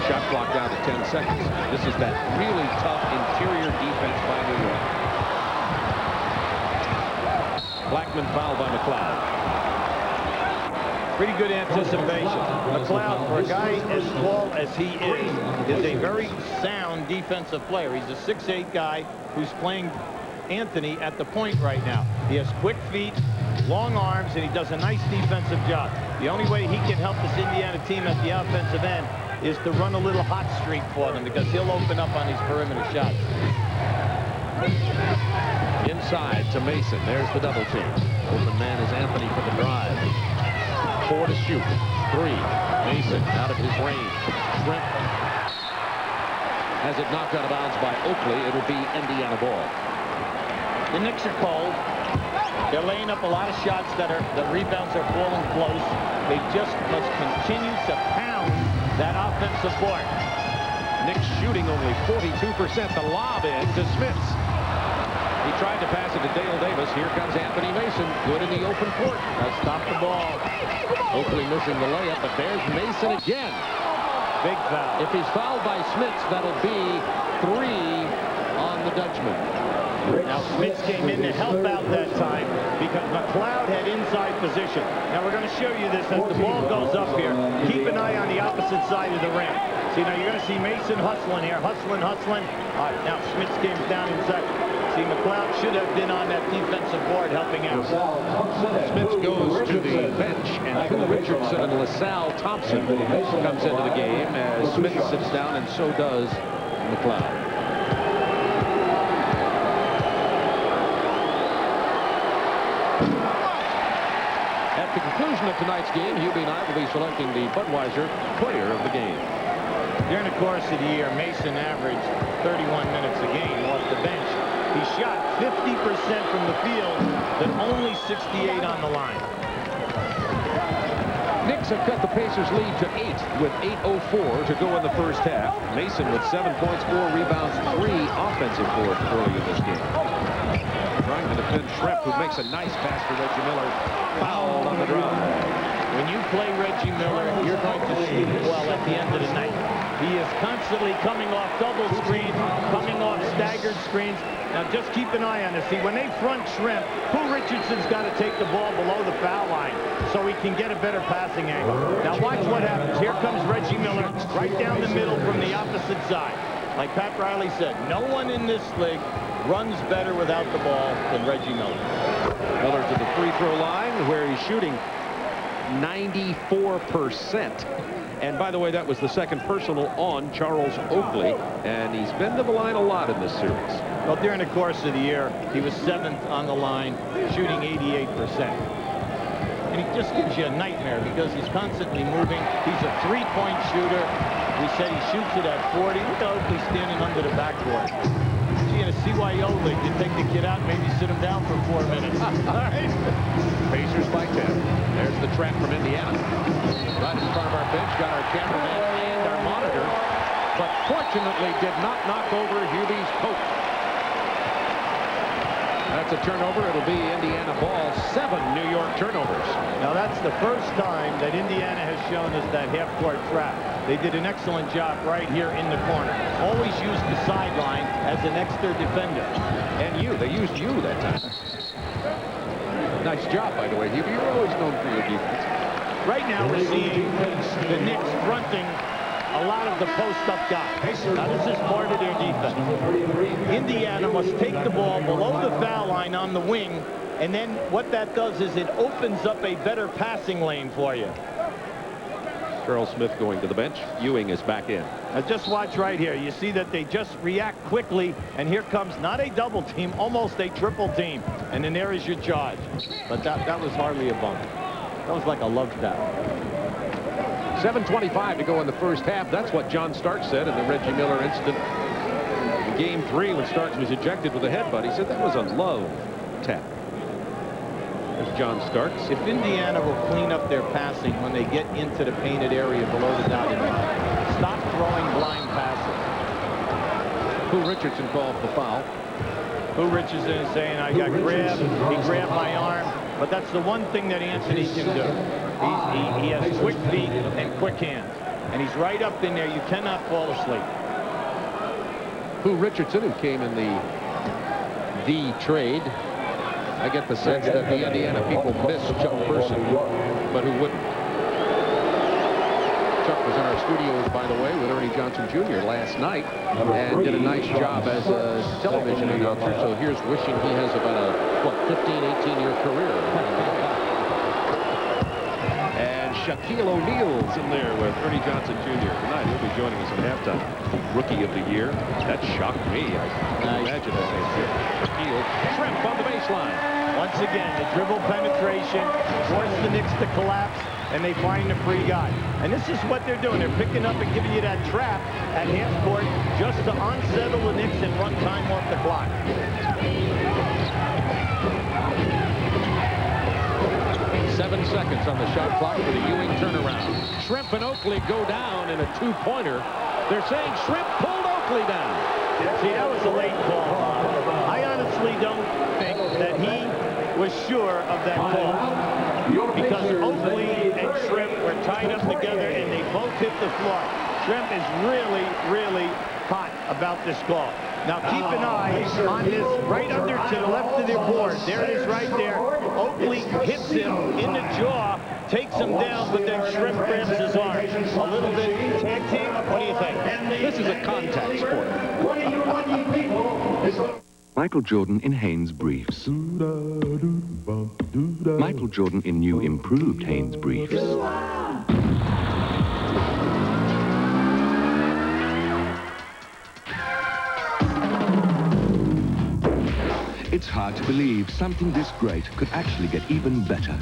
[SPEAKER 1] Shot clock down to 10 seconds. This is that really tough interior defense by New York. Blackman fouled by McLeod.
[SPEAKER 11] Pretty good anticipation. McLeod, for a guy as tall as he is a very sound defensive player. He's a 6'8" guy who's playing Anthony at the point right now. He has quick feet, long arms, and he does a nice defensive job. The only way he can help this Indiana team at the offensive end is to run a little hot streak for them because he'll open up on these perimeter shots.
[SPEAKER 1] Inside to Mason. There's the double team. Open man is Anthony for the drive. 4 to shoot. 3. Mason out of his range. Trent has it knocked out of bounds by Oakley. It'll be Indiana ball.
[SPEAKER 11] The Knicks are cold. They're laying up a lot of shots that the rebounds are falling close. They just must continue to pound that offensive board.
[SPEAKER 1] Knicks shooting only 42%. The lob in to Smits. He tried to pass it to Dale Davis. Here comes Anthony Mason. Good in the open court.
[SPEAKER 11] Stop the ball.
[SPEAKER 1] Oakley missing the layup, but there's Mason again.
[SPEAKER 11] Big foul.
[SPEAKER 1] If he's fouled by Smits, that'll be 3 on the Dutchman.
[SPEAKER 11] Now Smits came in to help out that time because McLeod had inside position. Now we're going to show you this as the ball goes up here. Keep an eye on the opposite side of the rim. See, now you're going to see Mason hustling here. Hustling. All right, now Smits came down inside. See, McLeod should have been on that defensive board helping out.
[SPEAKER 1] Smits goes to the bench, and Phil Richardson and LaSalle Thompson comes into the game as Smits sits down, and so does McLeod. the conclusion of tonight's game, Hubie and I will be selecting the Budweiser player of the game.
[SPEAKER 11] During the course of the year, Mason averaged 31 minutes a game off the bench. He shot 50% from the field, but only 68 on the line.
[SPEAKER 1] Knicks have cut the Pacers' lead to 8 with 8:04 to go in the first half. Mason with 7 points, 4 rebounds, 3 offensive boards early in this game. Trying to defend Shrimp, who makes a nice pass to Reggie Miller. Fouled on the drive.
[SPEAKER 11] When you play Reggie Miller, you're going to shoot well at the end of the night. He is constantly coming off double screens, coming off staggered screens. Now just keep an eye on this. See, when they front Shrimp, Richardson's got to take the ball below the foul line so he can get a better passing angle. Now watch what happens. Here comes Reggie Miller right down the middle from the opposite side. Like Pat Riley said, no one in this league runs better without the ball than Reggie Miller.
[SPEAKER 1] Miller to the free throw line where he's shooting 94%. And by the way, that was the second personal on Charles Oakley, and he's been to the line a lot in this series.
[SPEAKER 11] Well, during the course of the year, he was 7th on the line, shooting 88%. And he just gives you a nightmare because he's constantly moving. He's a three-point shooter. We said he shoots it at 40. Look at Oakley standing under the backboard. Gee, in a CYO league, you take the kid out and maybe sit him down for 4 minutes. All right.
[SPEAKER 1] Pacers by 10. There's the trap from Indiana. Right in front of our bench, got our cameraman and our monitor, but fortunately did not knock over Hubie's coat. That's a turnover. It'll be Indiana ball. 7 New York turnovers.
[SPEAKER 11] Now that's the first time that Indiana has shown us that half-court trap. They did an excellent job right here in the corner. Always use the sideline as an extra defender.
[SPEAKER 1] And they used you that time. Nice job, by the way, Hubie. You're always known for your defense.
[SPEAKER 11] Right now we're seeing the Knicks fronting a lot of the post-up guys. Now this is part of their defense. Indiana must take the ball below the foul line on the wing, and then what that does is it opens up a better passing lane for you.
[SPEAKER 1] Earl Smith going to the bench. Ewing is back in.
[SPEAKER 11] Now just watch right here. You see that they just react quickly, and here comes not a double team, almost a triple team. And then there is your charge. But that was hardly a bump. That was like a love tap.
[SPEAKER 1] 7:25 to go in the first half. That's what John Starks said in the Reggie Miller incident in Game 3 when Starks was ejected with a headbutt. He said that was a love tap. There's John Starks.
[SPEAKER 11] If Indiana will clean up their passing when they get into the painted area below the dotted line, stop throwing blind passes.
[SPEAKER 1] Who Richardson called the foul.
[SPEAKER 11] Who Richardson is saying, I got grabbed, he grabbed my arm. But that's the one thing that Anthony can do. He has quick feet and quick hands. And he's right up in there. You cannot fall asleep.
[SPEAKER 1] Who Richardson, who came in the trade. I get the sense that the Indiana people miss Chuck Person, but who wouldn't? Chuck was in our studios, by the way, with Ernie Johnson Jr. last night and did a nice job as a television announcer. So here's wishing he has about a, 15, 18-year career. And Shaquille O'Neal's in there with Ernie Johnson Jr. Tonight, he'll be joining us at halftime. Rookie of the year. That shocked me. I can imagine that. Shaquille. Shrimp on the baseline.
[SPEAKER 11] Once again, the dribble penetration forced the Knicks to collapse, and they find a free guy. And this is what they're doing. They're picking up and giving you that trap at half court just to unsettle the Knicks and run time off the clock.
[SPEAKER 1] 7 seconds on the shot clock for the Ewing turnaround. Shrimp and Oakley go down in a two-pointer. They're saying Shrimp pulled Oakley down.
[SPEAKER 11] See, that was a late call. I honestly don't think that he was sure of that call because Oakley and Shrimp were tied up together and they both hit the floor. Shrimp is really, really hot about this call. Now keep an eye on this right under to the left of their board. There it is right there. Oakley hits him in the jaw, takes him down, but then Shrimp grabs his arm. A little bit tag team. What do you think?
[SPEAKER 1] This is a contact sport.
[SPEAKER 12] Michael Jordan in Hanes briefs. Michael Jordan in new improved Hanes briefs. It's hard to believe something this great could actually get even better.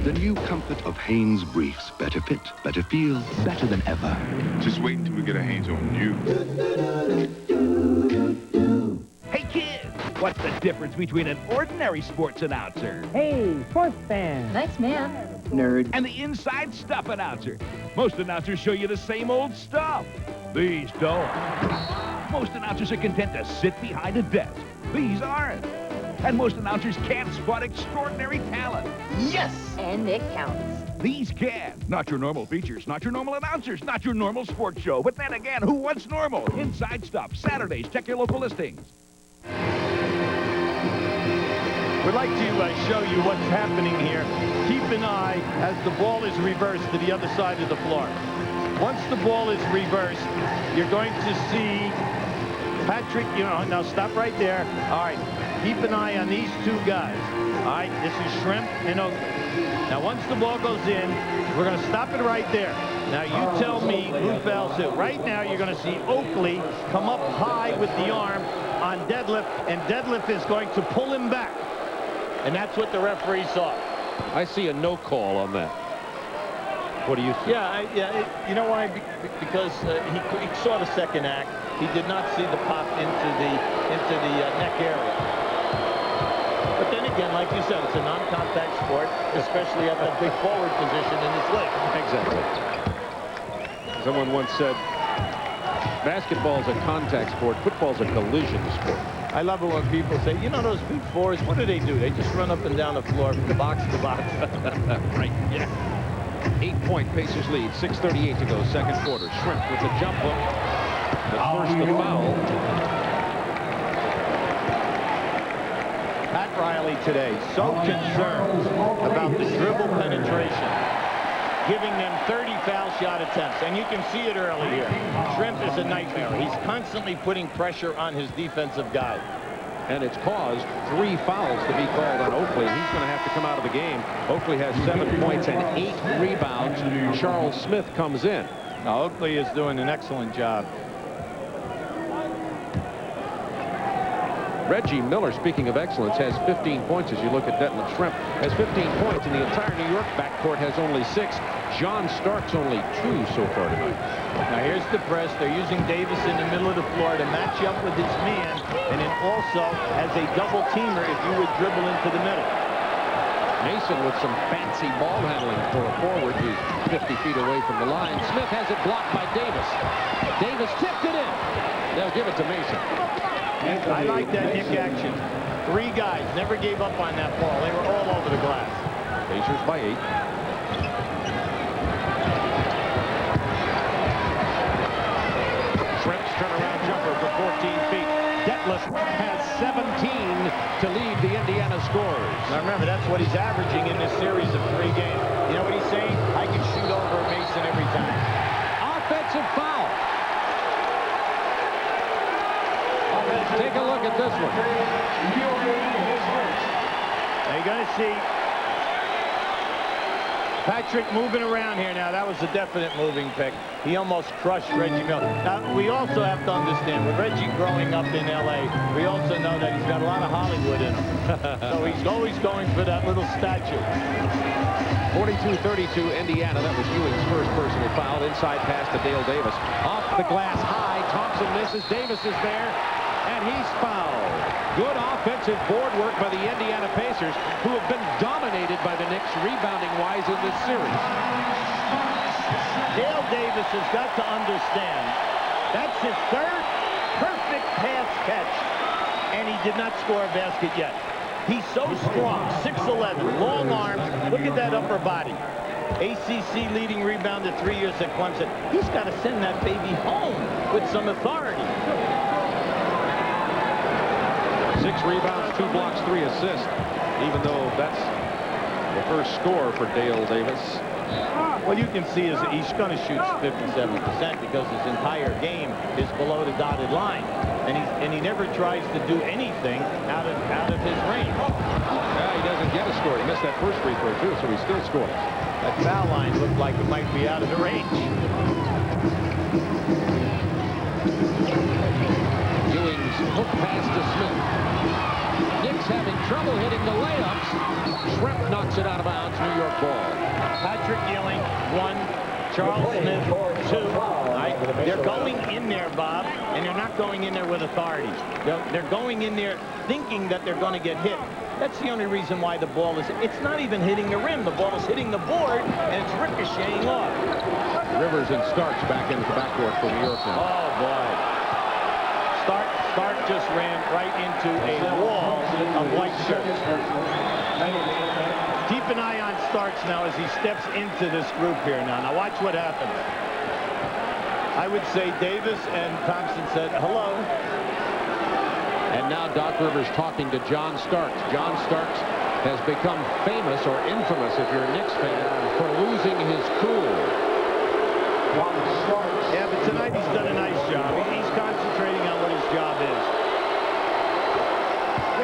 [SPEAKER 12] The new comfort of Hanes briefs. Better fit, better feel, better than ever.
[SPEAKER 7] Just wait until we get our hands on you.
[SPEAKER 13] Hey, kids, what's the difference between an ordinary sports announcer?
[SPEAKER 14] Hey, sports fan.
[SPEAKER 15] Nice man.
[SPEAKER 14] Nerd.
[SPEAKER 13] And the inside stuff announcer. Most announcers show you the same old stuff. These don't. Most announcers are content to sit behind a desk. These aren't. And most announcers can't spot extraordinary talent.
[SPEAKER 15] Yes! And it counts.
[SPEAKER 13] These can. Not your normal features, not your normal announcers, not your normal sports show. But then again, who wants normal? Inside stuff. Saturdays. Check your local listings.
[SPEAKER 11] We'd like to show you what's happening here. Keep an eye as the ball is reversed to the other side of the floor. Once the ball is reversed, you're going to see Patrick, now stop right there. All right, keep an eye on these two guys. All right, this is Shrimp and Oakley. Now, once the ball goes in, we're going to stop it right there. Now, you tell me who fouls who. Right now, you're going to see Oakley come up high with the arm on Deadlift, and Deadlift is going to pull him back. And that's what the referee saw.
[SPEAKER 1] I see a no call on that. What do you see?
[SPEAKER 11] Yeah, you know why? Because he saw the second act. He did not see the pop into the neck area. But then again, like you said, it's a non-contact sport, especially at that big forward position in his leg.
[SPEAKER 1] Exactly. Someone once said, basketball's a contact sport, football's a collision sport.
[SPEAKER 11] I love it when people say, you know those big fours, what do? They just run up and down the floor from box to box.
[SPEAKER 1] Right, yeah. 8-point Pacers lead, 6:38 to go, second quarter. Shrimp with the jump hook. The first to foul.
[SPEAKER 11] Pat Riley today so concerned about the dribble penetration, giving them 30 foul shot attempts. And you can see it early here. Shrimp is a nightmare. He's constantly putting pressure on his defensive guy.
[SPEAKER 1] And it's caused 3 fouls to be called on Oakley. He's going to have to come out of the game. Oakley has 7 points and 8 rebounds. Charles Smith comes in.
[SPEAKER 11] Now, Oakley is doing an excellent job.
[SPEAKER 1] Reggie Miller, speaking of excellence, has 15 points. As you look at Detlef Shrimp, has 15 points, and the entire New York backcourt has only 6. John Starks only 2 so far tonight.
[SPEAKER 11] Now here's the press. They're using Davis in the middle of the floor to match up with his man, and then also as a double teamer if you would dribble into the middle.
[SPEAKER 1] Mason with some fancy ball handling for a forward who's 50 feet away from the line. Smith has it blocked by Davis. Davis tipped it in. They'll give it to Mason.
[SPEAKER 11] I like that Nick action. 3 guys never gave up on that ball. They were all over the glass.
[SPEAKER 1] Pacers by 8. Shrimp's turnaround jumper for 14 feet. Detlef has 17 to lead the Indiana scorers.
[SPEAKER 11] Now remember, that's what he's averaging in this series of 3 games. You know what he's saying? I can shoot over Mason every time.
[SPEAKER 1] Offensive foul. Take a look at this one.
[SPEAKER 11] Now you're going to see Patrick moving around here. Now that was a definite moving pick. He almost crushed Reggie Miller. Now we also have to understand, with Reggie growing up in LA, we also know that he's got a lot of Hollywood in him. So he's always going for that little statue.
[SPEAKER 1] 42-32 Indiana. That was Ewing's first personal foul. Inside pass to Dale Davis. Off the glass high. Thompson misses. Davis is there. And he's fouled. Good offensive board work by the Indiana Pacers, who have been dominated by the Knicks rebounding-wise in this series.
[SPEAKER 11] Dale Davis has got to understand that's his 3rd perfect pass catch, and he did not score a basket yet. He's so strong, 6'11", long arms. Look at that upper body. ACC leading rebounder 3 years at Clemson. He's got to send that baby home with some authority.
[SPEAKER 1] 6 rebounds, 2 blocks, 3 assists, even though that's the first score for Dale Davis.
[SPEAKER 11] Well, you can see he's going to shoot 57% because his entire game is below the dotted line, and he never tries to do anything out of his range.
[SPEAKER 1] Yeah, he doesn't get a score. He missed that first free throw too, so he still scores.
[SPEAKER 11] That foul line looked like it might be out of the range.
[SPEAKER 1] Ewing's hook pass to Smith. Knicks having trouble hitting the layups. Shrimp knocks it out of bounds. New York ball.
[SPEAKER 11] Patrick Ewing, 1. Charles Smith, 2. They're going in there, Bob, and they're not going in there with authority. They're going in there thinking that they're going to get hit. That's the only reason why the ball is... It's not even hitting the rim. The ball is hitting the board, and it's ricocheting off.
[SPEAKER 1] Rivers and Starks back into the backcourt for New York now.
[SPEAKER 11] Oh, boy. Stark just ran right into a wall of white shirts. Keep an eye on Starks now as he steps into this group here now. Now watch what happens. I would say Davis and Thompson said hello.
[SPEAKER 1] And now Doc Rivers talking to John Starks. John Starks has become famous or infamous, if you're a Knicks fan, for losing his cool.
[SPEAKER 11] Yeah, but tonight he's done a nice job. He's concentrating on what his job is.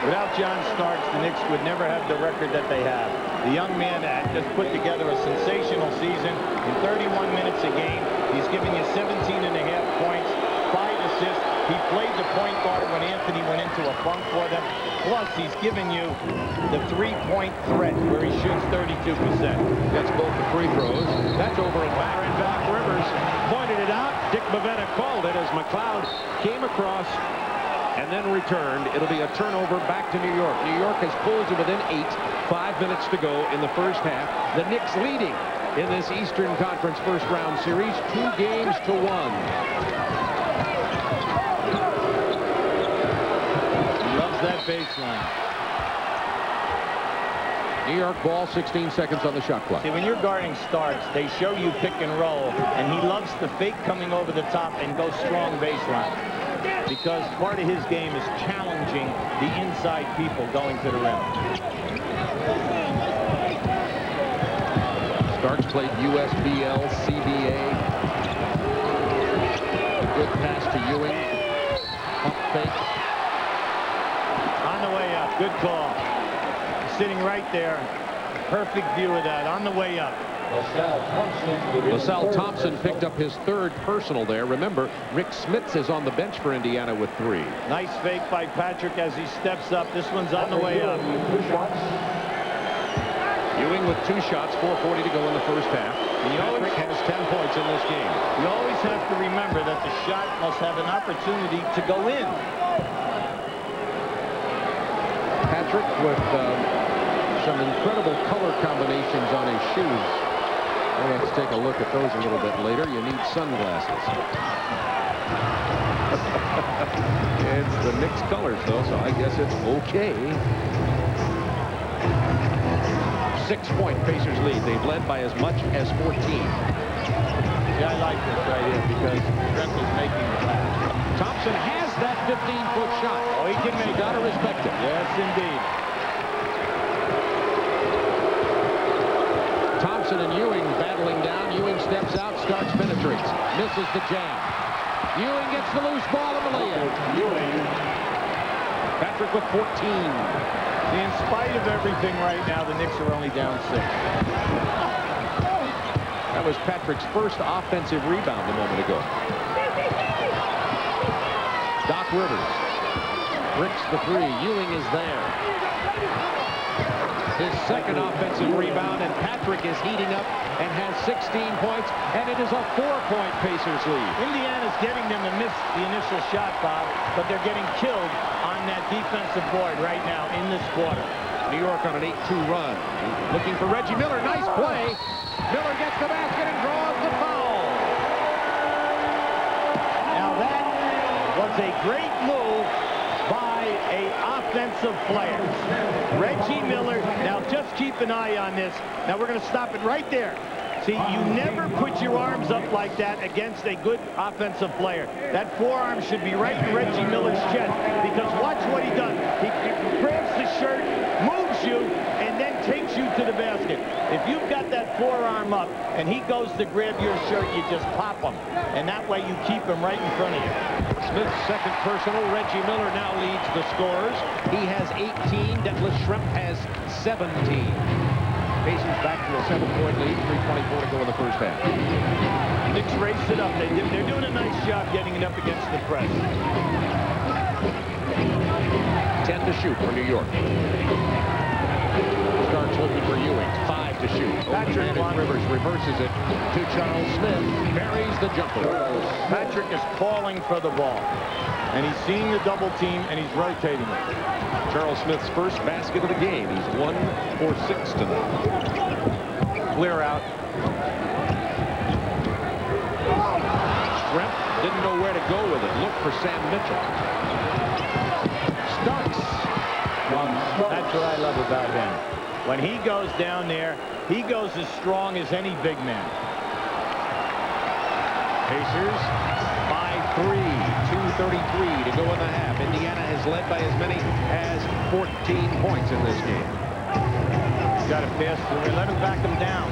[SPEAKER 11] Without John Starks, the Knicks would never have the record that they have. The young man had just put together a sensational season. In 31 minutes a game, he's giving you 17.5 points, 5 assists. He played the point guard when Anthony went into a funk for them. Plus, he's given you the three-point threat where he shoots 32%.
[SPEAKER 1] That's both the free throws. That's over and back. Rivers pointed it out. Dick Bavetta called it as McLeod came across and then returned. It'll be a turnover back to New York. New York has pulled to within 8. 5 minutes to go in the first half. The Knicks leading in this Eastern Conference first-round series, 2 games to 1.
[SPEAKER 11] That baseline.
[SPEAKER 1] New York ball, 16 seconds on the shot clock.
[SPEAKER 11] See, when you're guarding Starks, they show you pick and roll, and he loves the fake coming over the top and go strong baseline. Because part of his game is challenging the inside people going to the rim.
[SPEAKER 1] Starks played USBL, CBA. Good pass to Ewing. Pump fake.
[SPEAKER 11] On the way up, good call. Sitting right there. Perfect view of that on the way up.
[SPEAKER 1] LaSalle Thompson picked up his 3rd personal there. Remember, Rick Smits is on the bench for Indiana with 3.
[SPEAKER 11] Nice fake by Patrick as he steps up. This one's on the way up.
[SPEAKER 1] Ewing with 2 shots, 4:40 to go in the first half. And Patrick has 10 points in this game.
[SPEAKER 11] You always have to remember that the shot must have an opportunity to go in.
[SPEAKER 1] Patrick with some incredible color combinations on his shoes. We'll have to take a look at those a little bit later. You need sunglasses. It's the Knicks colors, though, so I guess it's okay. 6-point Pacers lead. They've led by as much as 14.
[SPEAKER 11] Yeah, I like this right here because Trent is making the pass.
[SPEAKER 1] Thompson has that 15-foot shot.
[SPEAKER 11] Oh, he can make it.
[SPEAKER 1] Gotta respect it.
[SPEAKER 11] Yes, indeed.
[SPEAKER 1] Thompson and Ewing battling down. Ewing steps out. Starks penetrates. Misses the jam. Ewing gets the loose ball in the layup. Patrick with 14.
[SPEAKER 11] In spite of everything right now, the Knicks are only down 6.
[SPEAKER 1] That was Patrick's first offensive rebound a moment ago. Doc Rivers bricks the 3. Ewing is there. His 2nd offensive rebound, and Patrick is heating up and has 16 points, and it is a 4-point Pacers lead.
[SPEAKER 11] Indiana's getting them to miss the initial shot, Bob, but they're getting killed on that defensive board right now in this quarter.
[SPEAKER 1] New York on an 8-2 run. Looking for Reggie Miller. Nice play. Miller gets the basket and draws the foul.
[SPEAKER 11] Now that was a great move by an offensive player. Reggie Miller. Now just keep an eye on this. Now we're going to stop it right there. See, you never put your arms up like that against a good offensive player. That forearm should be right in Reggie Miller's chest, because watch what he does. He grabs the shirt, moves you, and then takes you to the basket. If you've got that forearm up and he goes to grab your shirt, you just pop him. And that way you keep him right in front of you.
[SPEAKER 1] Smith's 2nd personal. Reggie Miller now leads the scorers. He has 18. Detlef Schrempf has 17. Pacers back to a 7-point lead. 3:24 to go in the first half.
[SPEAKER 11] Knicks raced it up. They're doing a nice job getting it up against the press.
[SPEAKER 1] 10 to shoot for New York. Starks looking for Ewing. 5 to shoot.
[SPEAKER 11] Patrick
[SPEAKER 1] Rivers reverses it to Charles Smith. Buries the jumper.
[SPEAKER 11] Patrick is calling for the ball. And he's seeing the double team, and he's rotating it.
[SPEAKER 1] Charles Smith's first basket of the game. He's 1 for 6 tonight.
[SPEAKER 11] Clear out.
[SPEAKER 1] Schrempf didn't know where to go with it. Look for Sam Mitchell. Starks.
[SPEAKER 11] That's what I love about him. When he goes down there, he goes as strong as any big man.
[SPEAKER 1] Pacers by 3. 2:33 to go in the half. Indiana has led by as many as 14 points in this game.
[SPEAKER 11] Got to pass through. Let him back him down.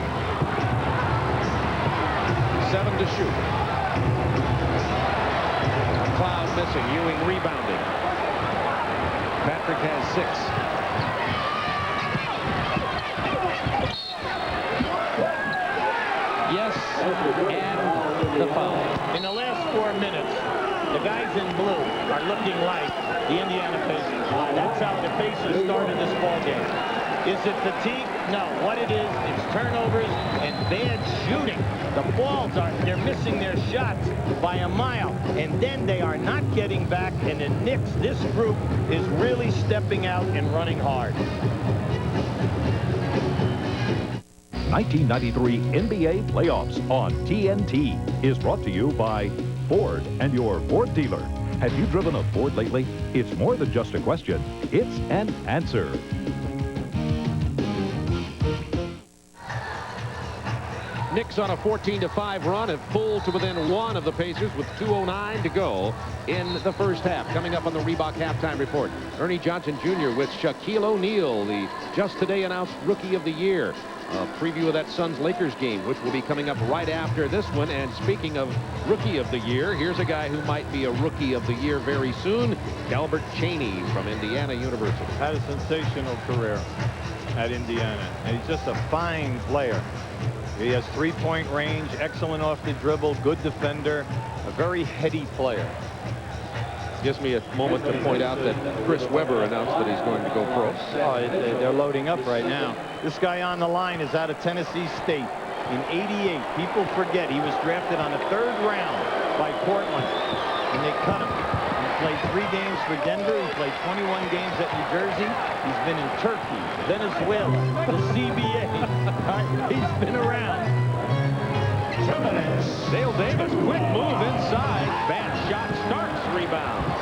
[SPEAKER 1] 7 to shoot. McLeod missing. Ewing rebounding. Patrick has 6. Yes, and the foul.
[SPEAKER 11] In the last 4 minutes, the guys in blue are looking like the Indiana Pacers. That's how the Pacers started this ball game. Is it fatigue? No. What it is, it's turnovers and bad shooting. The balls they're missing their shots by a mile, and then they are not getting back, and the Knicks, this group, is really stepping out and running hard.
[SPEAKER 4] 1993 NBA Playoffs on TNT is brought to you by Ford and your Ford dealer. Have you driven a Ford lately? It's more than just a question. It's an answer.
[SPEAKER 1] Knicks on a 14-5 run have pulled to within 1 of the Pacers with 2:09 to go in the first half. Coming up on the Reebok halftime report, Ernie Johnson Jr. with Shaquille O'Neal, the just today announced Rookie of the Year. A preview of that Suns-Lakers game, which will be coming up right after this one. And speaking of Rookie of the Year, here's a guy who might be a Rookie of the Year very soon, Galbert Cheney from Indiana University.
[SPEAKER 11] Had a sensational career at Indiana, and he's just a fine player. He has three-point range, excellent off the dribble, good defender, a very heady player.
[SPEAKER 1] Gives me a moment to point out that Chris Webber announced that he's going to go pro.
[SPEAKER 11] Oh, they're loading up right now. This guy on the line is out of Tennessee State. In '88, people forget he was drafted on the 3rd round by Portland, and they cut him. He played 3 games for Denver. He played 21 games at New Jersey. He's been in Turkey, Venezuela, the CBA. He's been around.
[SPEAKER 1] Dale Davis, quick move inside. Bad shot. Starks rebounds.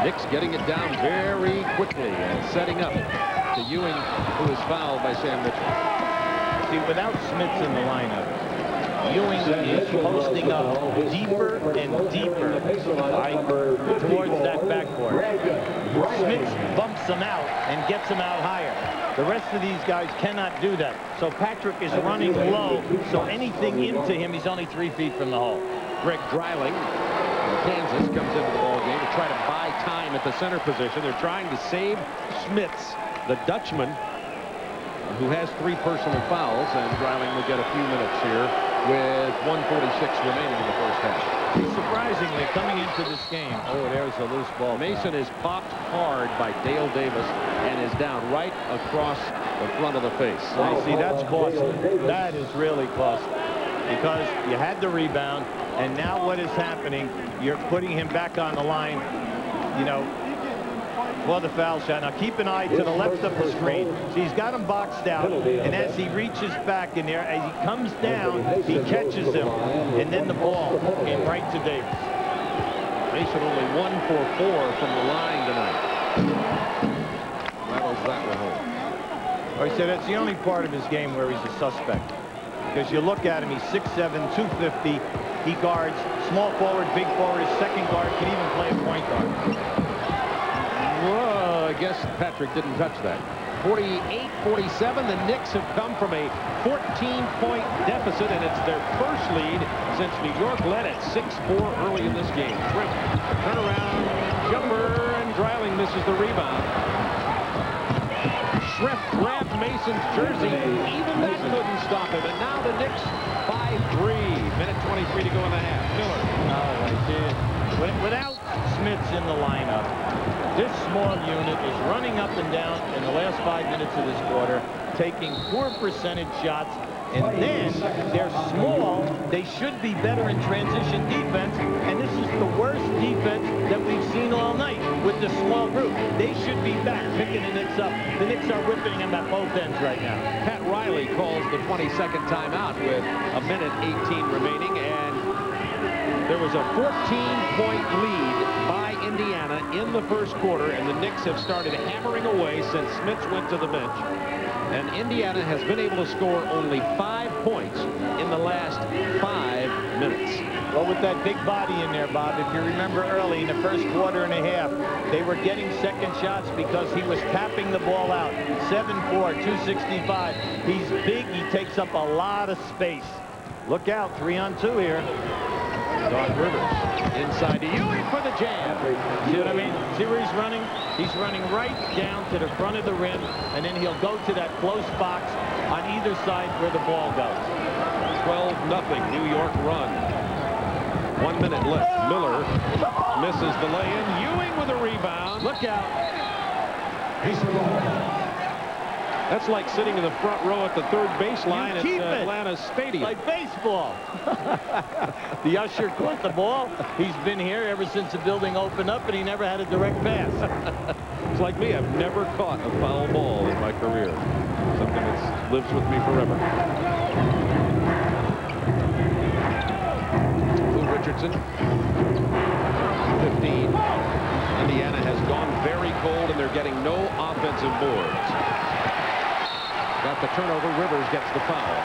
[SPEAKER 1] Knicks getting it down very quickly and setting up to Ewing, who is fouled by Sam Mitchell.
[SPEAKER 11] See, without Smits in the lineup, Ewing is posting up deeper and deeper towards that backboard. Smits bumps him out and gets him out higher. The rest of these guys cannot do that. So Patrick is running low, so anything into him, he's only 3 feet from the hole.
[SPEAKER 1] Greg Dreiling from Kansas comes into the ball game to try to buy time at the center position. They're trying to save Smits, the Dutchman, who has 3 personal fouls, and Dreiling will get a few minutes here with 1:46 remaining in the first half.
[SPEAKER 11] Surprisingly, coming into this game, oh, there's a loose ball.
[SPEAKER 1] Mason is popped hard by Dale Davis and is down right across the front of the face.
[SPEAKER 11] See, that's costly. That is really costly, because you had the rebound, and now what is happening, you're putting him back on the line, you know, for the foul shot. Now keep an eye to the left of the screen. So he's got him boxed out, and as he reaches back in there, as he comes down, he catches him, and then the ball came right to Davis.
[SPEAKER 1] Mason only 1 for 4 from the line tonight. Rattles that one home.
[SPEAKER 11] I said that's the only part of his game where he's a suspect, because you look at him, he's 6'7", 250. He guards small forward, big forward, second guard, can even play a point guard.
[SPEAKER 1] Whoa, I guess Patrick didn't touch that. 48-47, the Knicks have come from a 14-point deficit, and it's their first lead since New York led at 6-4 early in this game. Shrimp, turnaround, jumper, and Dreiling misses the rebound. Shrimp grabbed Mason's jersey. Even that couldn't stop him, and now the Knicks by 3. Minute 23 to go in the half. Miller.
[SPEAKER 11] Oh, I did. Without Smits in the lineup, This small unit is running up and down in the last 5 minutes of this quarter, taking poor percentage shots, and then they're small. They should be better in transition defense, and this is the worst defense that we've seen all night with the small group. They should be back picking the Knicks up. The Knicks are whipping them at both ends right now.
[SPEAKER 1] Pat Riley calls the 22nd timeout with a minute 18 remaining, and there was a 14-point lead by Indiana in the first quarter, and the Knicks have started hammering away since Smith went to the bench. And Indiana has been able to score only 5 points in the last 5 minutes.
[SPEAKER 11] Well, with that big body in there, Bob, if you remember early in the first quarter and a half, they were getting second shots because he was tapping the ball out. 7'4", 265. He's big. He takes up a lot of space. Look out, 3-on-2 here.
[SPEAKER 1] Doc Rivers inside to Ewing for the jam.
[SPEAKER 11] See what I mean? See where he's running? He's running right down to the front of the rim, and then he'll go to that close box on either side where the ball goes.
[SPEAKER 1] 12-0 New York run. 1 minute left. Miller misses the lay-in. Ewing with a rebound.
[SPEAKER 11] Look out.
[SPEAKER 1] That's like sitting in the front row at the third baseline at Atlanta Stadium.
[SPEAKER 11] Like baseball. The usher caught the ball. He's been here ever since the building opened up, and he never had a direct pass.
[SPEAKER 1] It's like me. I've never caught a foul ball in my career. Something that lives with me forever. Lou Richardson. 15. Indiana has gone very cold, and they're getting no offensive boards. Got the turnover. Rivers gets the foul.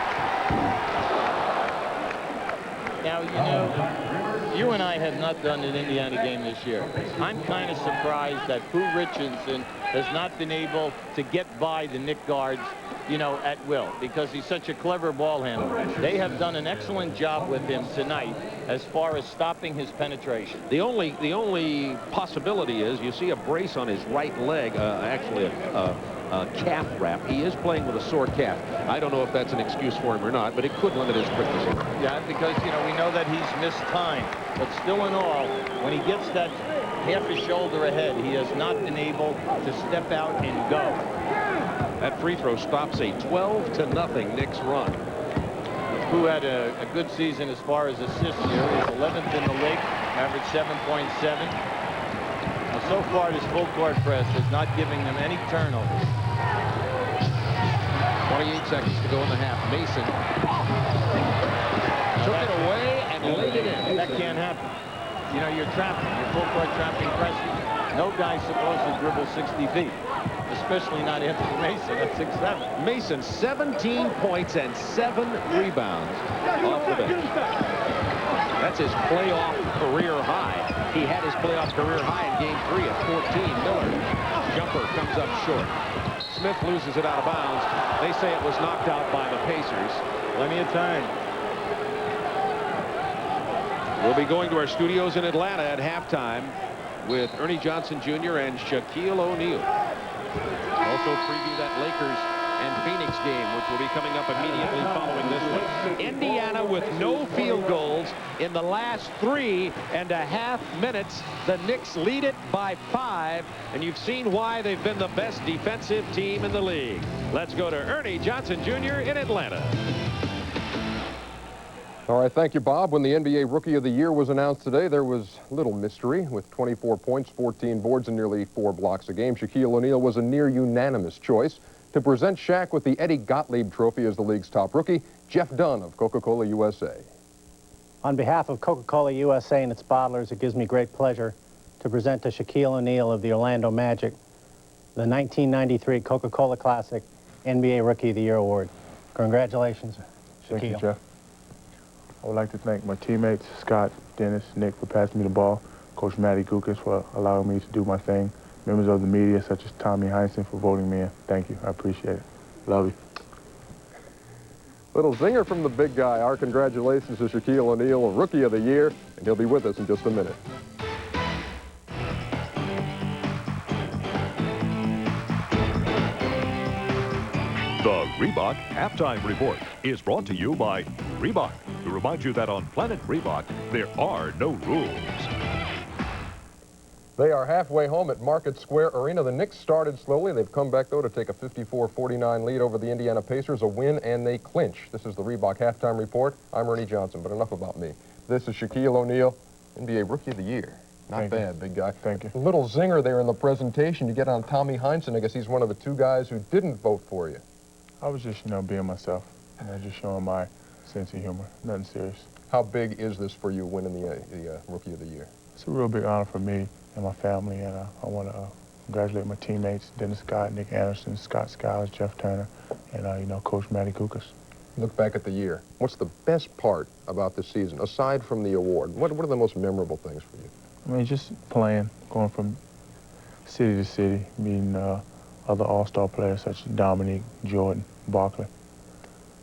[SPEAKER 11] Now, you know, you and I have not done an Indiana game this year. I'm kind of surprised that Lou Richardson has not been able to get by the Knick guards, you know, at will, because he's such a clever ball handler. They have done an excellent job with him tonight as far as stopping his penetration.
[SPEAKER 1] The only possibility is you see a brace on his right leg, actually a calf wrap. He is playing with a sore calf. I don't know if that's an excuse for him or not, but it could limit his quickness.
[SPEAKER 11] Yeah, because, you know, we know that he's missed time. But still in all, when he gets that half a shoulder ahead, he has not been able to step out and go.
[SPEAKER 1] That free throw stops a 12-0 Knicks run.
[SPEAKER 11] Who had a good season as far as assists here. He's 11th in the league, averaged 7.7. So far, this full court press is not giving them any turnovers.
[SPEAKER 1] 28 seconds to go in the half. Mason took it away and laid it in.
[SPEAKER 11] That can't happen. You know, you're trapping. You're full court trapping pressure. No guy's supposed to dribble 60 feet, especially not Anthony Mason at 6'7".
[SPEAKER 1] Mason, 17 points and 7 rebounds off the bench. That's his playoff career high. He had his playoff career high in Game 3 at 14. Miller, jumper comes up short. Smith loses it out of bounds. They say it was knocked out by the Pacers.
[SPEAKER 11] Plenty of time.
[SPEAKER 1] We'll be going to our studios in Atlanta at halftime with Ernie Johnson Jr. and Shaquille O'Neal. Also preview that Lakers and Phoenix game, which will be coming up immediately following this one. Indiana with no field goals in the last 3.5 minutes. The Knicks lead it by 5, and you've seen why they've been the best defensive team in the league. Let's go to Ernie Johnson Jr. in Atlanta.
[SPEAKER 2] All right, thank you, Bob. When the NBA Rookie of the Year was announced today, there was little mystery. With 24 points, 14 boards, and nearly 4 blocks a game, Shaquille O'Neal was a near-unanimous choice. To present Shaq with the Eddie Gottlieb Trophy as the league's top rookie, Jeff Dunn of Coca-Cola USA.
[SPEAKER 16] On behalf of Coca-Cola USA and its bottlers, it gives me great pleasure to present to Shaquille O'Neal of the Orlando Magic the 1993 Coca-Cola Classic NBA Rookie of the Year Award. Congratulations, Shaquille.
[SPEAKER 3] Thank you, Jeff. I would like to thank my teammates, Scott, Dennis, Nick, for passing me the ball, Coach Matty Gukas for allowing me to do my thing, members of the media such as Tommy Heinsohn for voting me in. Thank you. I appreciate it. Love you.
[SPEAKER 2] Little zinger from the big guy. Our congratulations to Shaquille O'Neal, Rookie of the Year, and he'll be with us in just a minute.
[SPEAKER 4] The Reebok Halftime Report is brought to you by Reebok, to remind you that on Planet Reebok, there are no rules.
[SPEAKER 2] They are halfway home at Market Square Arena. The Knicks started slowly. They've come back, though, to take a 54-49 lead over the Indiana Pacers, a win, and they clinch. This is the Reebok Halftime Report. I'm Ernie Johnson, but enough about me. This is Shaquille O'Neal, NBA Rookie of the Year. Not bad, big guy.
[SPEAKER 3] Thank you.
[SPEAKER 2] A little zinger there in the presentation. You get on Tommy Heinsohn. I guess he's one of the two guys who didn't vote for you.
[SPEAKER 3] I was just, being myself, just showing my sense of humor. Nothing serious.
[SPEAKER 2] How big is this for you, winning the Rookie of the Year?
[SPEAKER 3] It's a real big honor for me and my family, and I want to congratulate my teammates, Dennis Scott, Nick Anderson, Scott Skiles, Jeff Turner, and, Coach Matty Kukas.
[SPEAKER 2] Look back at the year. What's the best part about this season, aside from the award? What are the most memorable things for you?
[SPEAKER 3] Just playing, going from city to city, meeting other all-star players such as Dominique, Jordan, Barkley.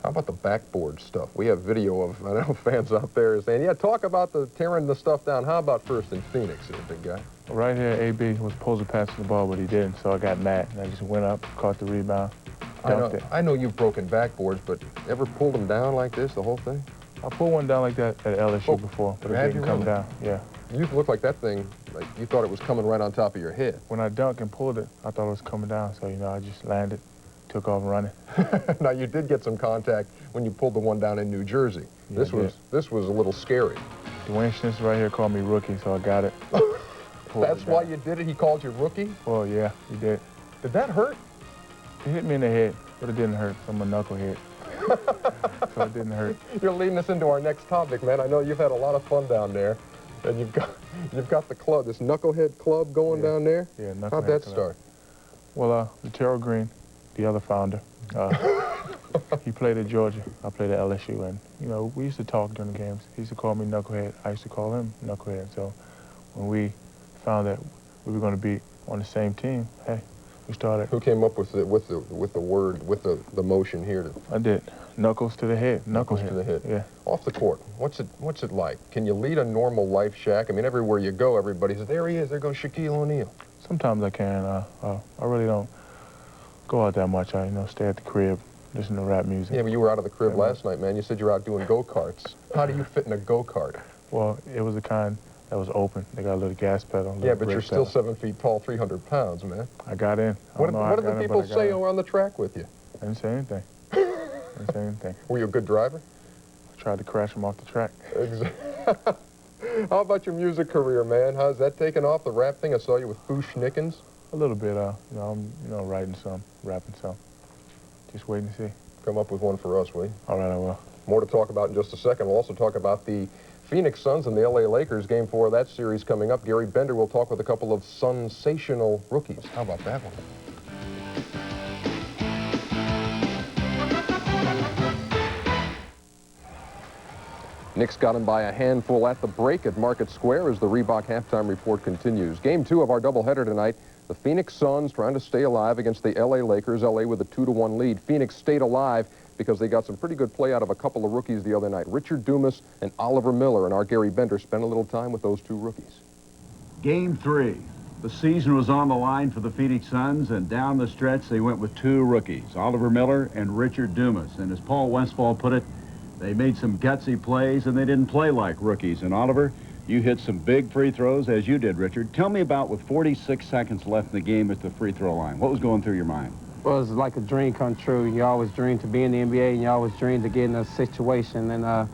[SPEAKER 2] How about the backboard stuff? We have video of, I know fans out there saying, yeah, talk about the tearing the stuff down. How about first in Phoenix, big guy?
[SPEAKER 3] Right here, AB was supposed to pass the ball, but he didn't, so I got mad. And I just went up, caught the rebound, dunked it.
[SPEAKER 2] I know you've broken backboards, but ever pulled them down like this, the whole thing?
[SPEAKER 3] I pulled one down like that at LSU before, but it didn't come down, yeah.
[SPEAKER 2] You looked like that thing, like you thought it was coming right on top of your head.
[SPEAKER 3] When I dunked and pulled it, I thought it was coming down, so, I just landed, took off running.
[SPEAKER 2] Now, you did get some contact when you pulled the one down in New Jersey.
[SPEAKER 3] Yeah,
[SPEAKER 2] this was a little scary.
[SPEAKER 3] Dwayne Schnitzler right here called me rookie, so I got it.
[SPEAKER 2] That's why you did it? He called you rookie?
[SPEAKER 3] Well, yeah, he did.
[SPEAKER 2] Did that hurt?
[SPEAKER 3] He hit me in the head, but it didn't hurt. I'm a knucklehead. So it didn't hurt.
[SPEAKER 2] You're leading us into our next topic, man. I know you've had a lot of fun down there. And you've got the club, this knucklehead club going down there?
[SPEAKER 3] Yeah, knucklehead.
[SPEAKER 2] How'd that start?
[SPEAKER 3] Well, Terrell Green, the other founder, he played at Georgia. I played at LSU, and, we used to talk during the games. He used to call me knucklehead. I used to call him knucklehead. So when we found that we were going to be on the same team, hey, we started.
[SPEAKER 2] Who came up with the word, with the motion here?
[SPEAKER 3] I did. Knuckles to the head.
[SPEAKER 2] Knuckles to the head.
[SPEAKER 3] Yeah.
[SPEAKER 2] Off the court, what's it like? Can you lead a normal life, Shaq? I mean, everywhere you go, everybody says, there he is, there goes Shaquille O'Neal.
[SPEAKER 3] Sometimes I can. I really don't go out that much. I, stay at the crib, listen to rap music.
[SPEAKER 2] Yeah, but you were out of the crib last night, man. You said you were out doing go-karts. How do you fit in a go-kart?
[SPEAKER 3] Well, it was the kind that was open. They got a little gas pedal.
[SPEAKER 2] Yeah, but you're still 7 feet tall, 300 pounds, man.
[SPEAKER 3] I got in.
[SPEAKER 2] What did the people say on the track with you?
[SPEAKER 3] I didn't say anything. I didn't say anything.
[SPEAKER 2] Were you a good driver?
[SPEAKER 3] I tried to crash him off the track.
[SPEAKER 2] How about your music career, man? How's that taken off, the rap thing? I saw you with Foo Schnickens.
[SPEAKER 3] A little bit, I'm, writing some, rapping some. Just waiting to see.
[SPEAKER 2] Come up with one for us, will you?
[SPEAKER 3] All right, I will.
[SPEAKER 2] More to talk about in just a second. We'll also talk about the Phoenix Suns and the LA Lakers. Game 4 of that series coming up. Gary Bender will talk with a couple of sensational rookies. How about that one? Knicks got him by a handful at the break at Market Square as the Reebok Halftime Report continues. Game 2 of our doubleheader tonight. The Phoenix Suns trying to stay alive against the LA Lakers. LA with a 2-1 lead. Phoenix stayed alive because they got some pretty good play out of a couple of rookies the other night. Richard Dumas and Oliver Miller, and our Gary Bender spent a little time with those two rookies.
[SPEAKER 17] Game 3. The season was on the line for the Phoenix Suns, and down the stretch they went with two rookies, Oliver Miller and Richard Dumas. And as Paul Westphal put it, they made some gutsy plays, and they didn't play like rookies. And Oliver, you hit some big free throws, as you did, Richard. Tell me about, with 46 seconds left in the game at the free throw line, what was going through your mind?
[SPEAKER 14] Well, it's like a dream come true. You always dream to be in the NBA, and you always dream to get in a situation. And I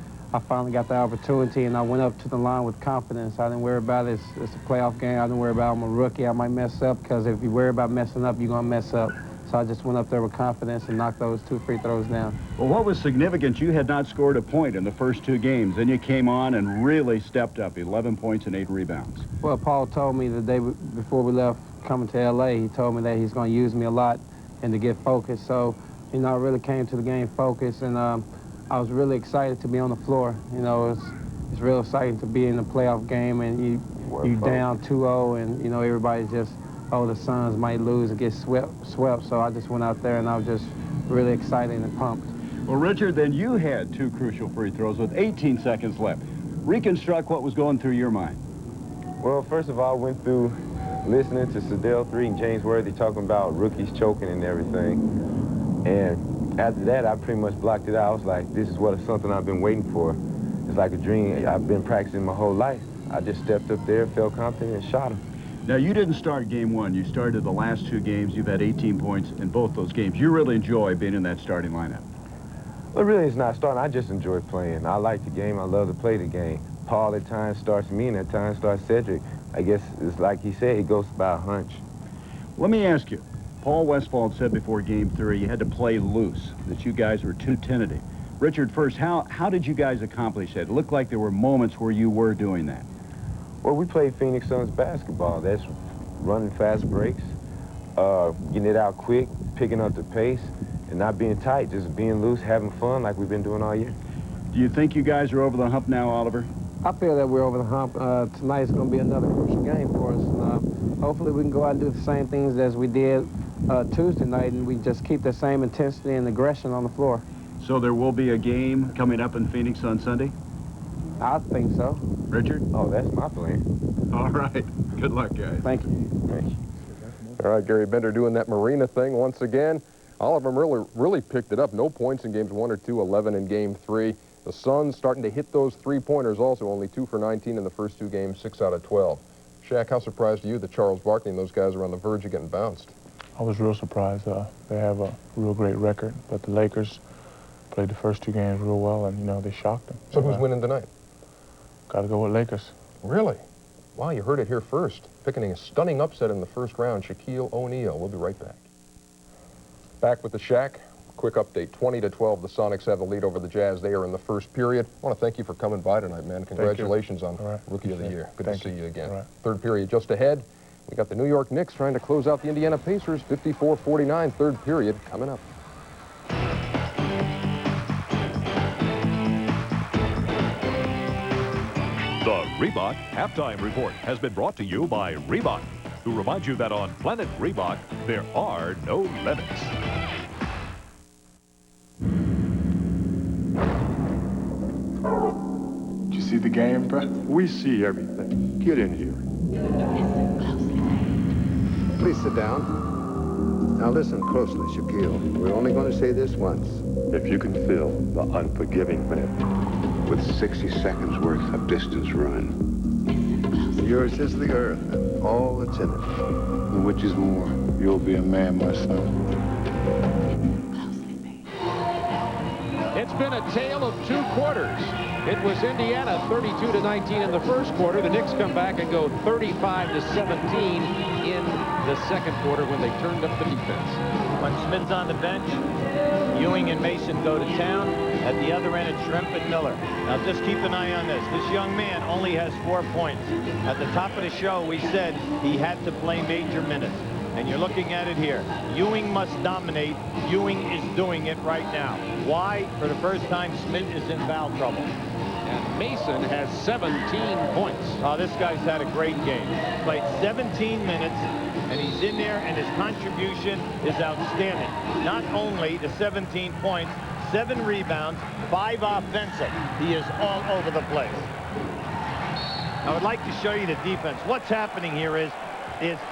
[SPEAKER 14] finally got the opportunity, and I went up to the line with confidence. I didn't worry about it. It's a playoff game. I didn't worry about I'm a rookie. I might mess up, because if you worry about messing up, you're going to mess up. So I just went up there with confidence and knocked those two free throws down.
[SPEAKER 17] Well, what was significant, you had not scored a point in the first 2 games. Then you came on and really stepped up, 11 points and 8 rebounds.
[SPEAKER 14] Well, Paul told me the day before we left coming to L.A., he told me that he's going to use me a lot and to get focused. So, I really came to the game focused, and I was really excited to be on the floor. It's real exciting to be in a playoff game, and you down 2-0, and, everybody's just, oh, the Suns might lose and get swept. So I just went out there, and I was just really excited and pumped.
[SPEAKER 17] Well, Richard, then you had 2 crucial free throws with 18 seconds left. Reconstruct what was going through your mind.
[SPEAKER 18] Well, first of all, I went through listening to Sadell 3 and James Worthy talking about rookies choking and everything. And after that, I pretty much blocked it out. I was like, this is something I've been waiting for. It's like a dream I've been practicing my whole life. I just stepped up there, felt confident, and shot him.
[SPEAKER 17] Now, you didn't start game one. You started the last two games. You've had 18 points in both those games. You really enjoy being in that starting lineup.
[SPEAKER 18] Well, really, it's not starting. I just enjoy playing. I like the game. I love to play the game. Paul at times starts me, and at times starts Cedric. I guess it's like he said, he goes by a hunch.
[SPEAKER 17] Let me ask you. Paul Westphal said before game 3 you had to play loose, that you guys were too tentative. Richard, first, how did you guys accomplish that? It looked like there were moments where you were doing that.
[SPEAKER 18] Well, we played Phoenix Suns basketball. That's running fast breaks, getting it out quick, picking up the pace, and not being tight, just being loose, having fun like we've been doing all year.
[SPEAKER 17] Do you think you guys are over the hump now, Oliver?
[SPEAKER 14] I feel that we're over the hump. Tonight's going to be another crucial game for us. Hopefully we can go out and do the same things as we did Tuesday night, and we just keep the same intensity and aggression on the floor.
[SPEAKER 17] So there will be a game coming up in Phoenix on Sunday?
[SPEAKER 14] I think so.
[SPEAKER 17] Richard?
[SPEAKER 18] Oh, that's my plan.
[SPEAKER 17] All right. Good luck, guys.
[SPEAKER 14] Thank you.
[SPEAKER 18] Thank you.
[SPEAKER 2] All right, Gary Bender doing that Marina thing once again. All of them really picked it up. No points in games 1 or 2, 11 in game 3. The Suns starting to hit those three-pointers also, only 2 for 19 in the first 2 games, 6 out of 12. Shaq, how surprised are you that Charles Barkley and those guys are on the verge of getting bounced?
[SPEAKER 3] I was real surprised. They have a real great record, but the Lakers played the first 2 games real well, and, you know, they shocked them.
[SPEAKER 2] So who's winning tonight?
[SPEAKER 3] Got to go with Lakers.
[SPEAKER 2] Really? Wow, you heard it here first. Picking a stunning upset in the first round, Shaquille O'Neal. We'll be right back. Back with the Shaq. Quick update, 20-12, the Sonics have the lead over the Jazz. They are in the first period. I want to thank you for coming by tonight, man. Congratulations on Rookie of the Year. Good to see you again. Third period just ahead. We got the New York Knicks trying to close out the Indiana Pacers, 54-49, third period coming up.
[SPEAKER 4] The Reebok Halftime Report has been brought to you by Reebok, who remind you that on Planet Reebok, there are no limits.
[SPEAKER 7] Did you see the game, bro? We see everything. Get in here.
[SPEAKER 6] Please sit down. Now listen closely, Shaquille. We're only going to say this once.
[SPEAKER 7] If you can fill the unforgiving minute
[SPEAKER 6] With 60 seconds worth of distance run. Yours is the earth and all that's in it.
[SPEAKER 7] which is more, you'll be a man, my son.
[SPEAKER 10] It's been a tale of 2 quarters. It was Indiana 32-19 in the first quarter. The Knicks come back and go 35-17 in the second quarter when they turned up the defense.
[SPEAKER 11] When Smith's on the bench, Ewing and Mason go to town. At the other end, it's Schrempf and Miller. Now just keep an eye on this. This young man only has 4 points. At the top of the show, we said he had to play major minutes. And you're looking at it here. Ewing must dominate. Ewing is doing it right now. Why? For the first time, Smith is in foul trouble.
[SPEAKER 10] And Mason has 17 points.
[SPEAKER 11] Oh, this guy's had a great game. Played 17 minutes, and he's in there, and his contribution is outstanding. Not only the 17 points, 7 rebounds, 5 offensive. He is all over the place. I would like to show you the defense. What's happening here is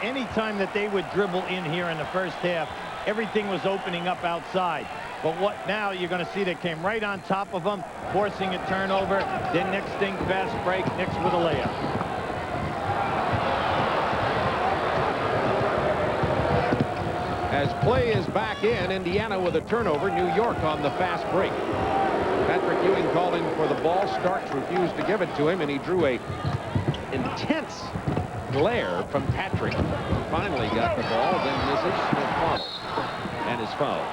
[SPEAKER 11] any time that they would dribble in here in the first half, everything was opening up outside. But what now you're going to see, they came right on top of them, forcing a turnover. Then next thing, fast break, Knicks with a layup.
[SPEAKER 10] As play is back in, Indiana with a turnover, New York on the fast break. Patrick Ewing calling for the ball. Starks refused to give it to him, and he drew a intense glare from Patrick. Finally got the ball, then misses, Smith follows, and is fouled.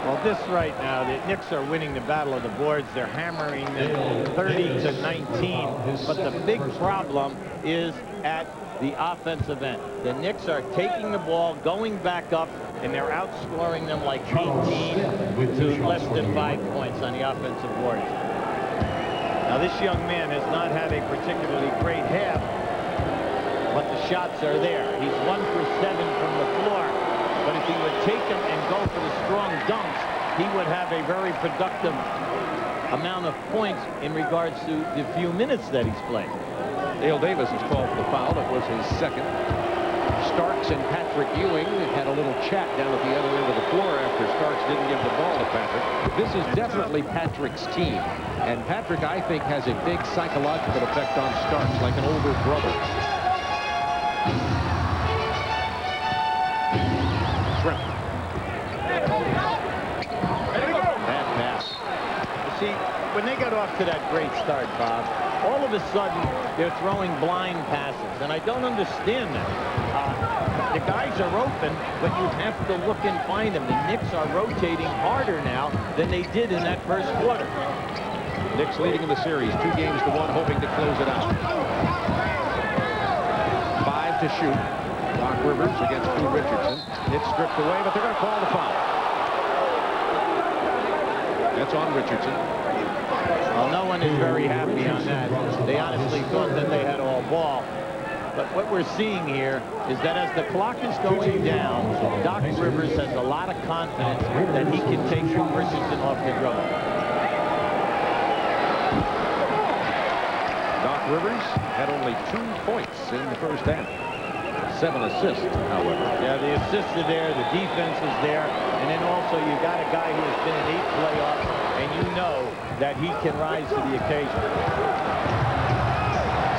[SPEAKER 11] Well, this right now, the Knicks are winning the battle of the boards. They're hammering them 30-19. But the big problem is at the offensive end. The Knicks are taking the ball, going back up, and they're outscoring them like 18 to less than 5 points on the offensive boards. Now, this young man has not had a particularly great half, but the shots are there. He's 1 for 7 from the floor. But if he would take them and go for the strong dunks, he would have a very productive amount of points in regards to the few minutes that he's played.
[SPEAKER 10] Dale Davis is called for the foul. It was his second. Starks and Patrick Ewing had a little chat down at the other end of the floor after Starks didn't give the ball to Patrick. This is definitely Patrick's team. And Patrick, I think, has a big psychological effect on Starks, like an older brother.
[SPEAKER 1] Shrimp. Bad pass.
[SPEAKER 11] See, when they got off to that great start, Bob, all of a sudden they're throwing blind passes, and I don't understand that. The guys are open, but you have to look and find them. The Knicks are rotating harder now than they did in that first quarter.
[SPEAKER 1] Knicks leading in the series, 2-1, hoping to close it out. 5 to shoot. Doc Rivers against Stu Richardson. It's stripped away, but they're going to call the foul. That's on Richardson.
[SPEAKER 11] Well, no one is very happy on that. They honestly thought that they had all ball. But what we're seeing here is that as the clock is going down, Doc Rivers has a lot of confidence that he can take Richardson off the dribble.
[SPEAKER 1] Doc Rivers had only 2 points in the first half. 7 assists, however.
[SPEAKER 11] Yeah, the assists are there, the defense is there, and then also you got a guy who has been in 8 playoffs, and you know that he can rise to the occasion.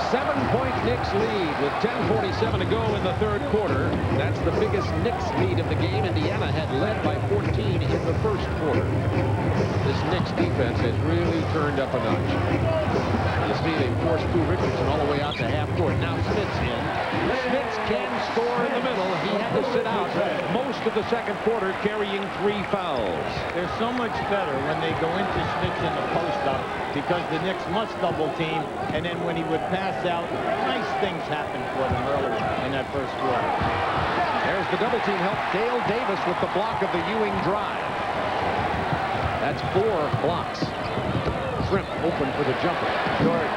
[SPEAKER 1] 7-point Knicks lead with 10:47 to go in the third quarter. That's the biggest Knicks lead of the game. Indiana had led by 14 in the first quarter. This Knicks defense has really turned up a notch. You see they forced Stu Richardson all the way out to half court. Now Smith's in. Smith can score in the middle. He had to sit out most of the second quarter carrying 3 fouls.
[SPEAKER 11] They're so much better when they go into Smith in the post-up because the Knicks must double team, and then when he would pass out, nice things happened for them early in that first quarter.
[SPEAKER 1] There's the double team help. Dale Davis with the block of the Ewing drive. That's 4 blocks. Shrimp open for the jumper. Short.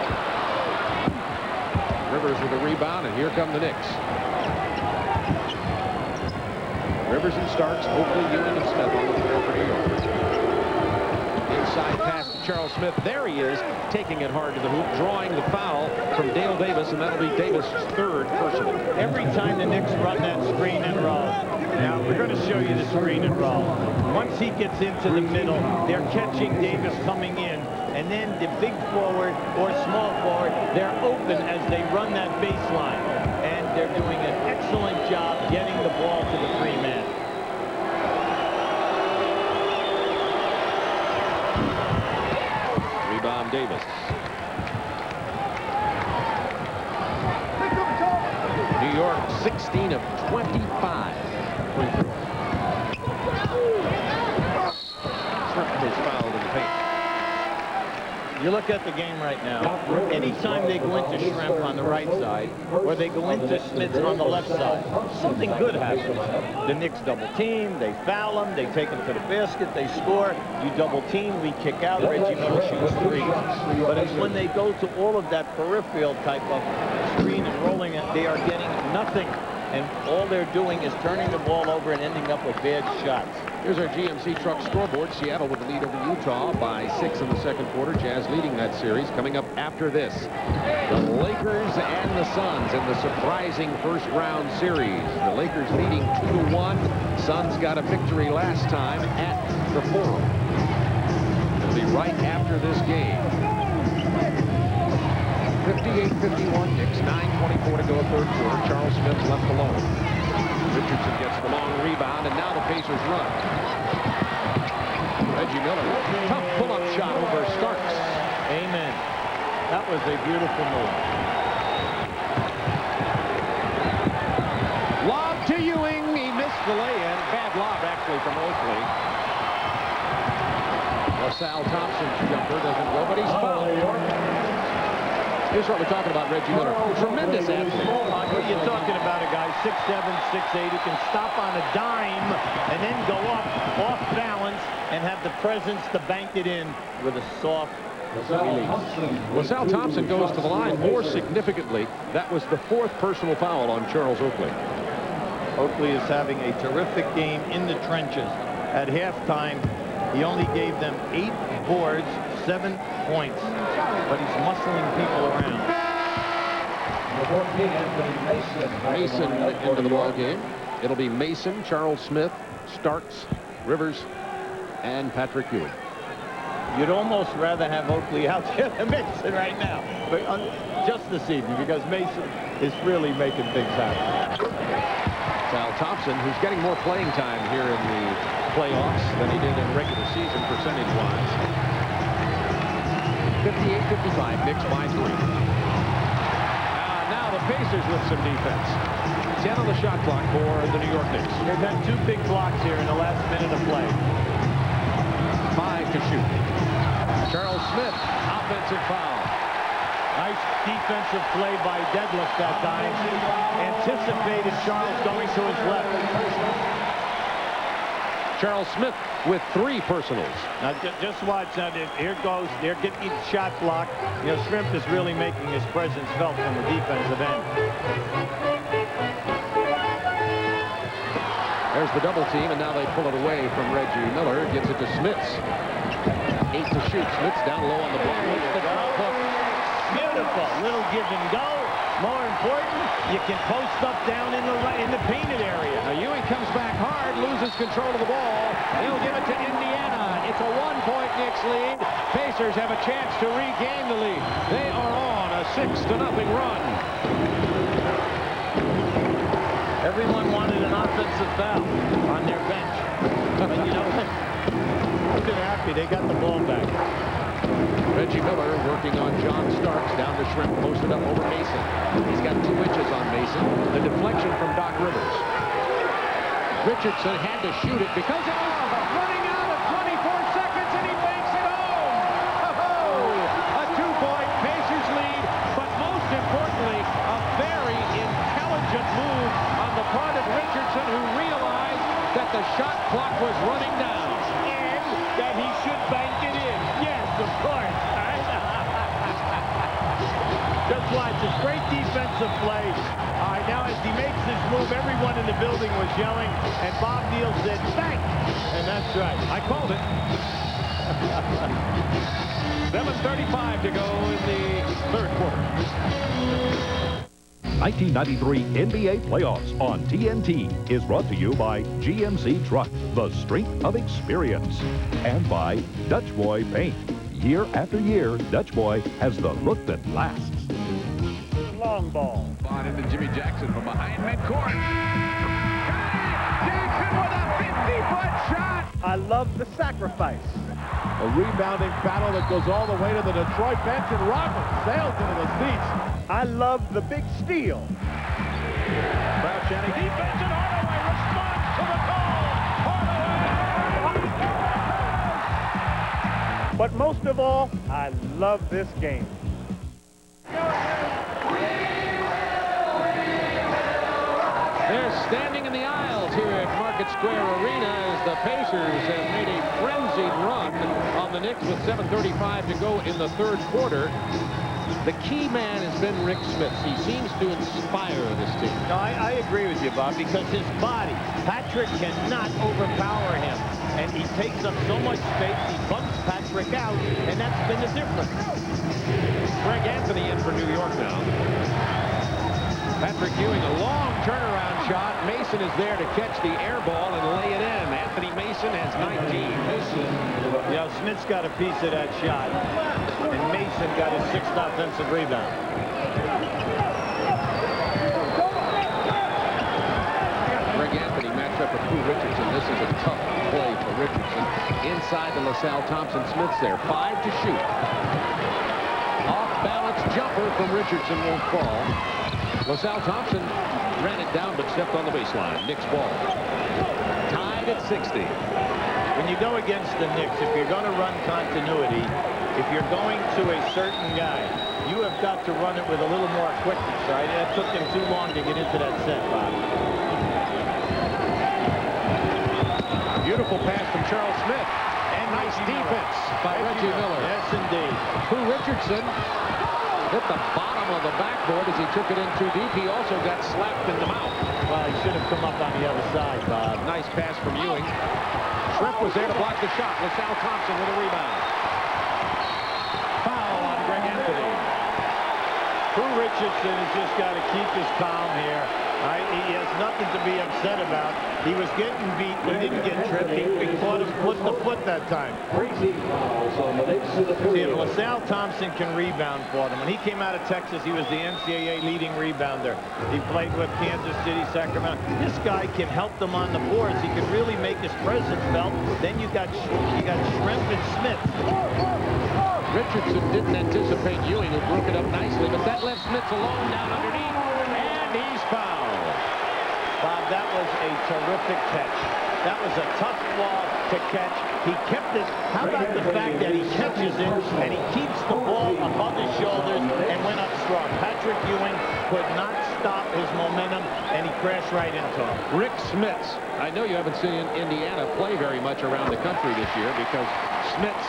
[SPEAKER 1] Rivers with a rebound, and here come the Knicks. Rivers and Starks, Oakley, Ewing, and Smith on the floor for New York. Inside pass to Charles Smith. There he is, taking it hard to the hoop, drawing the foul from Dale Davis, and that'll be Davis' 3rd personal.
[SPEAKER 11] Every time the Knicks run that screen and roll. Now, we're going to show you the screen and roll. Once he gets into the middle, they're catching Davis coming in, and then the big forward or small forward, they're open as they run that baseline. And they're doing an excellent job getting the ball to the 3-man.
[SPEAKER 1] Rebound Davis. New York 16 of 25. Shrimp is fouled in the paint.
[SPEAKER 11] You look at the game right now. Anytime they go into Shrimp on the right side, or they go into Smith on the left side, something good happens. The Knicks double team, they foul him, they take him to the basket, they score. You double team, we kick out, Reggie Miller shoots 3. But it's when they go to all of that peripheral type of screen and rolling it, they are getting nothing. And all they're doing is turning the ball over and ending up with bad shots.
[SPEAKER 1] Here's our GMC Truck scoreboard. Seattle with the lead over Utah by 6 in the second quarter. Jazz leading that series. Coming up after this, the Lakers and the Suns in the surprising first-round series. The Lakers leading 2-1. Suns got a victory last time at the Forum. It'll be right after this game. 58-51 Knicks, 9:24 to go third quarter. Charles Smith left alone. Richardson gets the long rebound, and now the Pacers run. Reggie Miller, tough pull-up shot over Starks.
[SPEAKER 11] Amen. That was a beautiful move.
[SPEAKER 1] Lob to Ewing. He missed the lay-in. Bad lob, actually, from Oakley. LaSalle Thompson's jumper doesn't go, but he's fouled. Here's what we're talking about, Reggie Miller. Tremendous athlete.
[SPEAKER 11] You're talking about a guy 6'7", 6'8", who can stop on a dime and then go up off balance and have the presence to bank it in with a soft release.
[SPEAKER 1] LaSalle Thompson goes to the line. More significantly, that was the 4th personal foul on Charles Oakley.
[SPEAKER 11] Oakley is having a terrific game in the trenches. At halftime, he only gave them 8 boards, 7 points, but he's muscling people around.
[SPEAKER 1] Mason into the ball game. It'll be Mason, Charles Smith, Starks, Rivers, and Patrick Ewing.
[SPEAKER 11] You'd almost rather have Oakley out there than Mason right now. But just this evening because Mason is really making things happen.
[SPEAKER 1] Sal Thompson, who's getting more playing time here in the playoffs than he did in regular season percentage-wise. 58-55, Knicks by 3. Now the Pacers with some defense. 10 on the shot clock for the New York Knicks.
[SPEAKER 11] They've had 2 big blocks here in the last minute of play.
[SPEAKER 1] 5 to shoot. Charles Smith, offensive foul.
[SPEAKER 11] Nice defensive play by Deadlift that time. Anticipated Charles going to his left.
[SPEAKER 1] Charles Smith with 3 personals.
[SPEAKER 11] Now just watch that. Here goes. They're getting the shot block. You know, Shrimp is really making his presence felt from the defensive end.
[SPEAKER 1] There's the double team, and now they pull it away from Reggie Miller. Gives it to Smits. 8 to shoot. Smits down low on the block. The drop hook.
[SPEAKER 11] Beautiful. Little give and go. More important, you can post up down in the painted area.
[SPEAKER 1] Now Ewing comes back hard, loses control of the ball. He'll give it to Indiana. It's a 1-point Knicks lead. Pacers have a chance to regain the lead. They are on a 6-0 run.
[SPEAKER 11] Everyone wanted an offensive foul on their bench. But you know what? They're happy they got the ball back.
[SPEAKER 1] Reggie Miller working on John Starks down to Shrimp, posted up over Mason. He's got 2 inches on Mason. The deflection from Doc Rivers. Richardson had to shoot it because of running out of 24 seconds, and he banks it home. A 2-point Pacers lead, but most importantly, a very intelligent move on the part of Richardson, who realized that the shot clock was running down.
[SPEAKER 11] And that he should bank it in. Yes, of course. Just watch. It's great defensive play. All right, now as he makes his move, everyone in the building was yelling, and Bob Neal said, bank! And that's right.
[SPEAKER 1] I called it. 7:35 to go in the 3rd quarter.
[SPEAKER 4] 1993 NBA Playoffs on TNT is brought to you by GMC Truck, the strength of experience, and by Dutch Boy Paint. Year after year, Dutch Boy has the look that lasts.
[SPEAKER 11] Long ball.
[SPEAKER 13] On into Jimmy Jackson from behind midcourt. Jackson with a 50-foot shot.
[SPEAKER 11] I love the sacrifice.
[SPEAKER 10] A rebounding battle that goes all the way to the Detroit bench, and Roberts sails into the seats.
[SPEAKER 11] I love the big steal.
[SPEAKER 10] Proud Channing defense, and Hardaway responds to the call. Hardaway!
[SPEAKER 11] But most of all, I love this game.
[SPEAKER 1] They're standing in the aisles here at Market Square Arena as the Pacers have made a frenzied run on the Knicks with 7:35 to go in the 3rd quarter. The key man has been Rick Smith. He seems to inspire this team.
[SPEAKER 11] No, I agree with you, Bob, because his body, Patrick cannot overpower him. And he takes up so much space, he bumps Patrick out, and that's been the difference.
[SPEAKER 1] Greg Anthony in for New York now. Patrick Ewing, a long turnaround shot. Mason is there to catch the air ball and lay it in. Anthony Mason has 19.
[SPEAKER 11] Yeah, Smith's got a piece of that shot, and Mason got his 6th offensive rebound.
[SPEAKER 1] Greg Anthony matched up with Pooh Richardson. This is a tough play for Richardson. Inside the LaSalle Thompson. Smith's there. 5 to shoot. Off-balance jumper from Richardson won't fall. LaSalle Thompson ran it down but stepped on the baseline. Knicks ball. Tied at 60.
[SPEAKER 11] When you go against the Knicks, if you're going to run continuity, if you're going to a certain guy, you have got to run it with a little more quickness, right? That took him too long to get into that set, Bob.
[SPEAKER 1] Beautiful pass from Charles Smith.
[SPEAKER 11] And
[SPEAKER 1] nice defense by Reggie Miller.
[SPEAKER 11] Yes, indeed.
[SPEAKER 1] Pooh Richardson hit the bottom of the backboard as he took it in too deep. He also got slapped in the mouth.
[SPEAKER 11] Well, he should have come up on the other side, Bob.
[SPEAKER 1] Nice pass from Ewing. Shrimp was there to block the shot. LaSalle Thompson with a rebound. Foul on Greg Anthony.
[SPEAKER 11] Pooh Richardson has just got to keep his calm here. He has nothing to be upset about. He was getting beat. He didn't get tripped. He caught him foot to foot that time. See, if LaSalle Thompson can rebound for them. When he came out of Texas, he was the NCAA leading rebounder. He played with Kansas City, Sacramento. This guy can help them on the boards. He can really make his presence felt. Then you got Shrimp and Smith.
[SPEAKER 1] Richardson didn't anticipate Ewing, who broke it up nicely, but that left Smith alone down underneath, and he's fouled.
[SPEAKER 11] Bob, that was a terrific catch. That was a tough ball to catch. He kept it. How about the fact that he catches it and he keeps the ball above his shoulders and went up strong? Patrick Ewing could not stop his momentum, and he crashed right into him.
[SPEAKER 1] Rick Smits. I know you haven't seen Indiana play very much around the country this year because Smits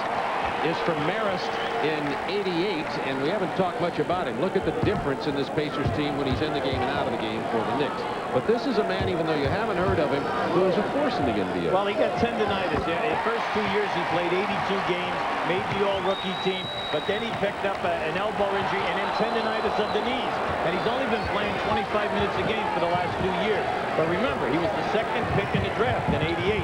[SPEAKER 1] is from Marist in '88, and we haven't talked much about him. Look at the difference in this Pacers team when he's in the game and out of the game for the Knicks. But this is a man, even though you haven't heard of him, who is a force in the NBA.
[SPEAKER 11] Well, he got tendonitis. Yeah, the first 2 years he played 82 games, made the all-rookie team, but then he picked up an elbow injury and then tendonitis of the knees. And he's only been playing 25 minutes a game for the last 2 years. But remember, he was the second pick in the draft in '88.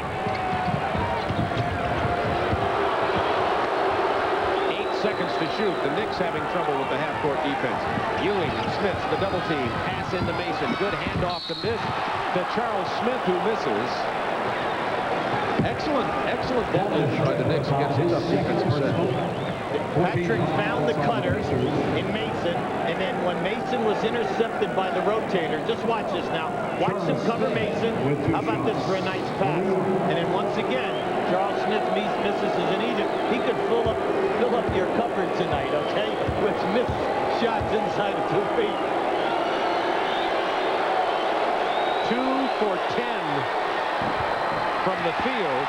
[SPEAKER 1] 8 seconds to shoot. The Knicks having trouble with the half-court defense. Ewing and Smith, the double team. Pass into Mason. Good handoff to Charles Smith, who misses. Excellent voltage by the Knicks against his defensive set.
[SPEAKER 11] Patrick found the cutter in Mason, and then when Mason was intercepted by the rotator, just watch this now. Watch him cover Mason. How about this for a nice pass? And then once again, Charles Smith misses as an Egypt. He could fill up your cupboard tonight, okay? With missed shots inside of 2 feet.
[SPEAKER 1] 2 for 10 from the field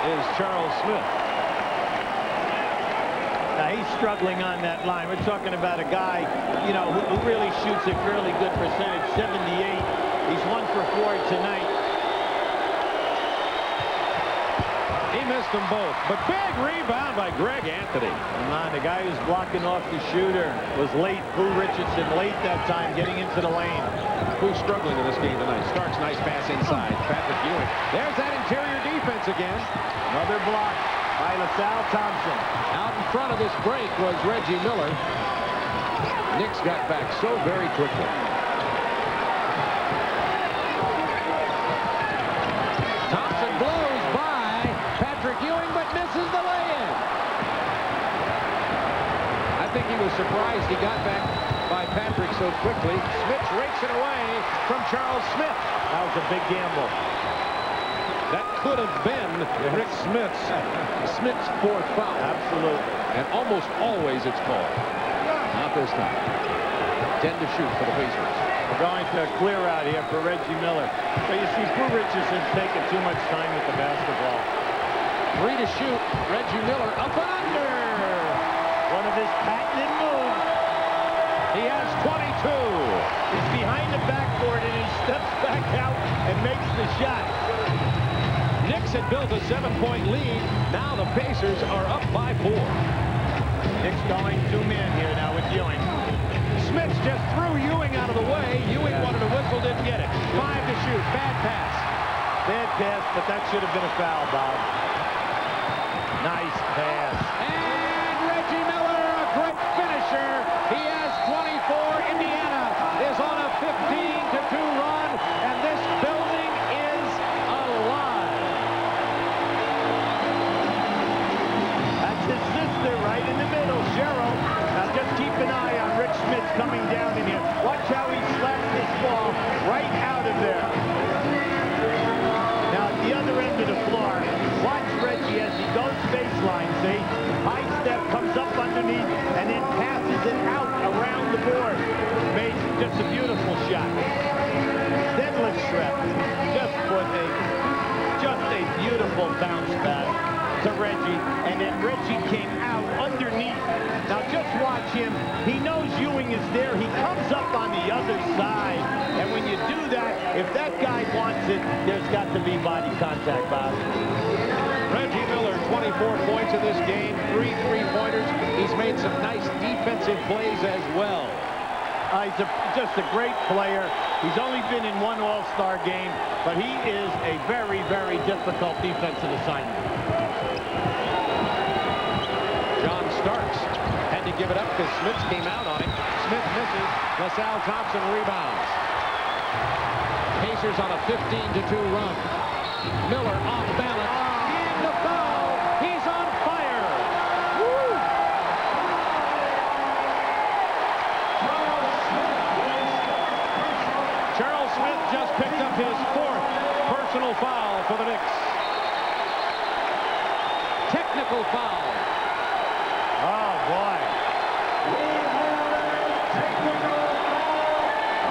[SPEAKER 1] is Charles Smith.
[SPEAKER 11] Now, he's struggling on that line. We're talking about a guy, you know, who really shoots a fairly good percentage, 78. He's 1 for 4 tonight.
[SPEAKER 1] He missed them both, but big rebound by Greg Anthony.
[SPEAKER 11] Come on, the guy who's blocking off the shooter was late. Boo Richardson late that time getting into the lane.
[SPEAKER 1] Who's struggling in this game tonight? Starks, nice pass inside. Patrick Ewing. There's that interior defense again.
[SPEAKER 11] Another block by LaSalle Thompson.
[SPEAKER 1] Out in front of this break was Reggie Miller. Knicks got back so very quickly. Thompson blows by Patrick Ewing, but misses the lay-in. I think he was surprised he got back by Patrick so quickly. Smith rakes it away from Charles Smith.
[SPEAKER 11] That was a big gamble.
[SPEAKER 1] That could have been Rick Smith's 4th foul.
[SPEAKER 11] Absolutely.
[SPEAKER 1] And almost always it's called. Not this time. 10 to shoot for the Pacers.
[SPEAKER 11] We're going to clear out here for Reggie Miller. So you see, Boo Richardson's taking too much time with the basketball.
[SPEAKER 1] 3 to shoot. Reggie Miller up and under.
[SPEAKER 11] One of his patented moves.
[SPEAKER 1] He has 22.
[SPEAKER 11] He's behind the backboard and he steps back out and makes the shot.
[SPEAKER 1] Knicks had built a 7-point lead. Now the Pacers are up by 4.
[SPEAKER 11] Knicks going 2-man here now with Ewing.
[SPEAKER 1] Smith just threw Ewing out of the way. Ewing wanted a whistle, didn't get it. 5 to shoot. Bad pass.
[SPEAKER 11] Bad pass, but that should have been a foul, Bob. Nice pass.
[SPEAKER 1] And Reggie Miller, a great finisher. He has 24. Indiana is on a 15-2 run, and this building is alive.
[SPEAKER 11] That's his sister right in the middle, Cheryl. Now just keep an eye on Rick Smith coming down in here. Watch how he slaps this ball right out of there. Now at the other end of the floor, watch Reggie as he goes baseline, see? High step, comes up underneath, and then passes it out around the board. Made just a beautiful shot. Deadlift strap. Just a beautiful bounce back to Reggie, and then Reggie came out underneath. Now just watch him. He knows Ewing is there. He comes up on the other side, and when you do that, if that guy wants it, there's got to be body contact, Bob.
[SPEAKER 1] Reggie Miller, 24 points in this game, 3 3-pointers. He's made some nice defensive plays as well.
[SPEAKER 11] just a great player. He's only been in one All-Star game, but he is a very, very difficult defensive assignment.
[SPEAKER 1] John Starks had to give it up because Smith came out on him. Smith misses. LaSalle Thompson rebounds. Pacers on a 15-2 run. Miller off balance. And the foul. He's on fire. Woo! Charles Smith just picked up his 4th personal foul for the Knicks. Technical foul.
[SPEAKER 11] Oh, boy.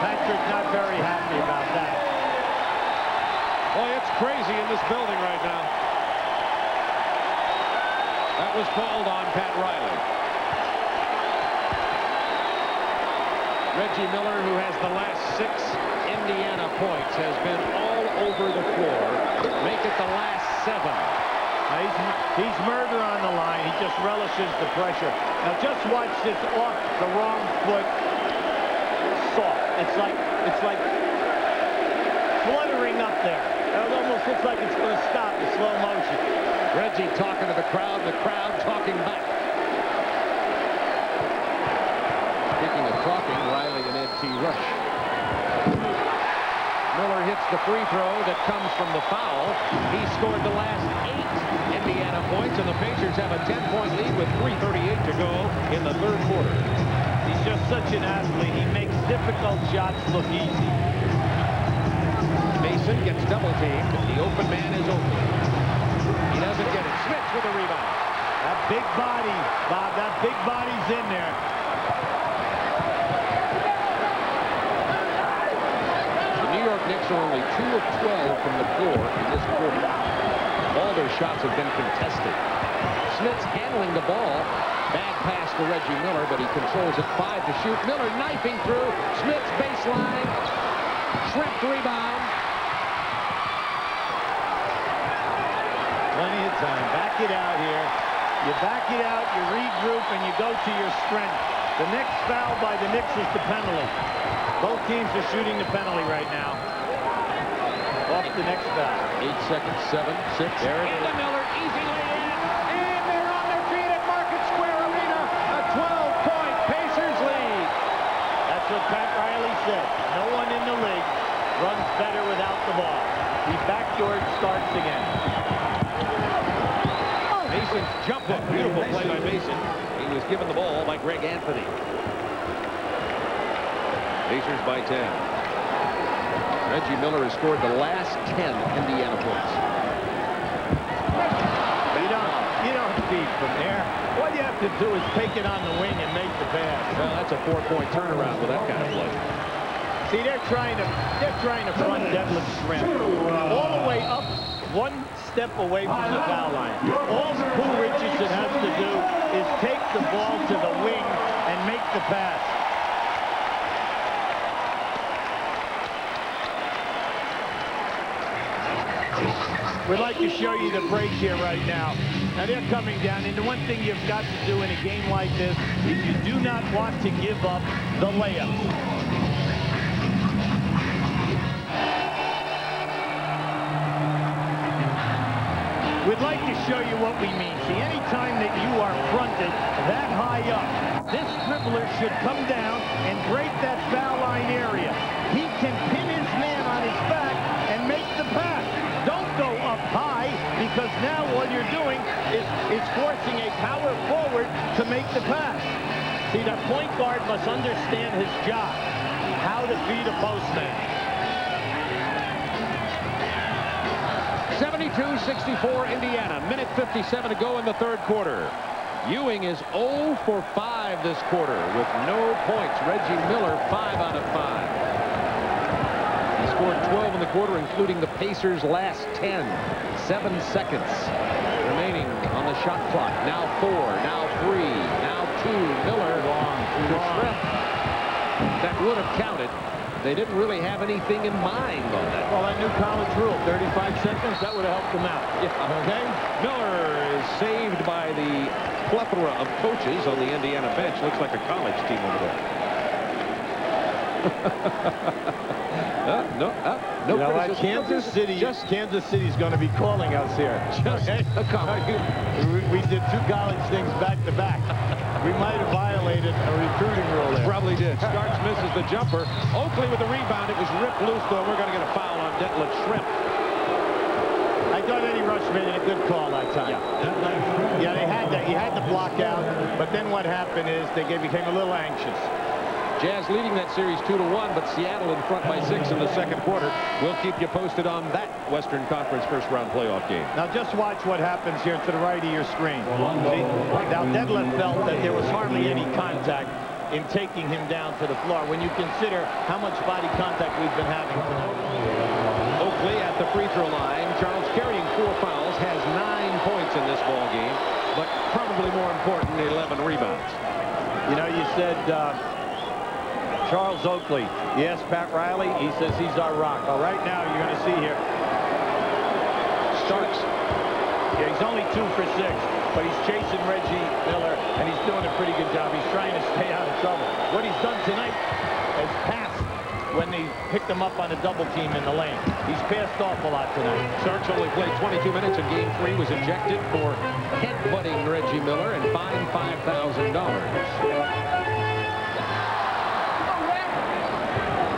[SPEAKER 11] Patrick's not very happy about that.
[SPEAKER 1] Boy, it's crazy in this building right now. That was called on Pat Riley. Reggie Miller, who has the last 6 Indiana points, has been all over the floor. Make it the last 7.
[SPEAKER 11] He's murder on the line. He just relishes the pressure. Now just watch this off the wrong foot. Soft. It's like fluttering up there. It almost looks like it's going to stop in slow motion.
[SPEAKER 1] Reggie talking to the crowd talking back. Speaking of talking, Riley and Ed T. Rush. Miller hits the free throw that comes from the foul. He scored the last 8 Indiana points, and the Pacers have a 10-point lead with 3:38 to go in the 3rd quarter.
[SPEAKER 11] He's just such an athlete. He makes difficult shots look easy.
[SPEAKER 1] Mason gets double-teamed. The open man is open. He doesn't get it. Smith with a rebound.
[SPEAKER 11] That big body, Bob, that big body's in there.
[SPEAKER 1] The New York Knicks are only 2 of 12 from the floor in this quarter. All their shots have been contested. Smith's handling the ball. Bad pass to Reggie Miller, but he controls it. 5 to shoot. Miller knifing through. Smith's baseline. Shrimp rebound.
[SPEAKER 11] Plenty of time. Back it out here. You back it out, you regroup, and you go to your strength. The next foul by the Knicks is the penalty. Both teams are shooting the penalty right now. Off the next foul.
[SPEAKER 1] 8 seconds, 7, 6.
[SPEAKER 11] There it is.
[SPEAKER 1] Into Miller, easy lay-in, and they're on their feet at Market Square Arena. A 12-point Pacers lead.
[SPEAKER 11] That's what Pat Riley said. No one in the league runs better without the ball. He backdoored Starks again.
[SPEAKER 1] Mason's jump hook. Beautiful play by Mason. He was given the ball by Greg Anthony. Pacers by 10. Reggie Miller has scored the last 10 Indiana points.
[SPEAKER 11] You don't feed from there. What you have to do is take it on the wing and make the pass.
[SPEAKER 1] Well, that's a 4-point turnaround with that kind of play.
[SPEAKER 11] See, they're trying to front Devlin Shrimp all the way up, 1 step away from the foul line. All Pooh Richardson has to do is take the ball to the wing and make the pass. We'd like to show you the break here right now. Now they're coming down, and the one thing you've got to do in a game like this is you do not want to give up the layups. We'd like to show you what we mean. See, any time that you are fronted that high up, this dribbler should come down and break that foul line area. He can pin his man on his back and make the pass. Don't go up high, because now all you're doing is forcing a power forward to make the pass. See, the point guard must understand his job, how to beat a postman.
[SPEAKER 1] 72-64 Indiana. Minute 57 to go in the 3rd quarter. Ewing is 0 for 5 this quarter with no points. Reggie Miller 5 out of 5. He scored 12 in the quarter, including the Pacers' last 10. 7 seconds remaining on the shot clock. Now 4, now 3, now 2. Miller to Shrimp. That would have counted. They didn't really have anything in mind on that.
[SPEAKER 11] Well, that new college rule, 35 seconds, that would have helped them out.
[SPEAKER 1] Yeah. Okay. Miller is saved by the plethora of coaches on the Indiana bench. Looks like a college team over there. No
[SPEAKER 11] you know what?
[SPEAKER 1] criticism.
[SPEAKER 11] Kansas City's going to be calling us here. We did 2 college things back to back. We might have violated a recruiting rule there.
[SPEAKER 1] Probably did. Starks misses the jumper. Oakley with the rebound. It was ripped loose, though. We're going to get a foul on Detlef Schrempf.
[SPEAKER 11] I thought Eddie Rush made it a good call that time. Yeah, he had to block out, but then what happened is they became a little anxious.
[SPEAKER 1] Jazz leading that series 2-1, but Seattle in front by 6 in the second quarter. We'll keep you posted on that Western Conference first-round playoff game.
[SPEAKER 11] Now just watch what happens here to the right of your screen. See? Now Detlef felt that there was hardly any contact in taking him down to the floor when you consider how much body contact we've been having tonight.
[SPEAKER 1] Oakley at the free throw line. Charles carrying 4 fouls, has 9 points in this ball game, but probably more important, 11 rebounds.
[SPEAKER 11] You know, you said Charles Oakley. Yes, Pat Riley. He says he's our rock. Well, right now you're going to see here. Starks. Yeah, he's only 2 for 6, but he's chasing Reggie Miller, and he's doing a pretty good job. He's trying to stay out of trouble. What he's done tonight is passed when they picked him up on a double team in the lane. He's passed off a lot tonight.
[SPEAKER 1] Starks only played 22 minutes in Game 3, was ejected for headbutting Reggie Miller and fined $5,000.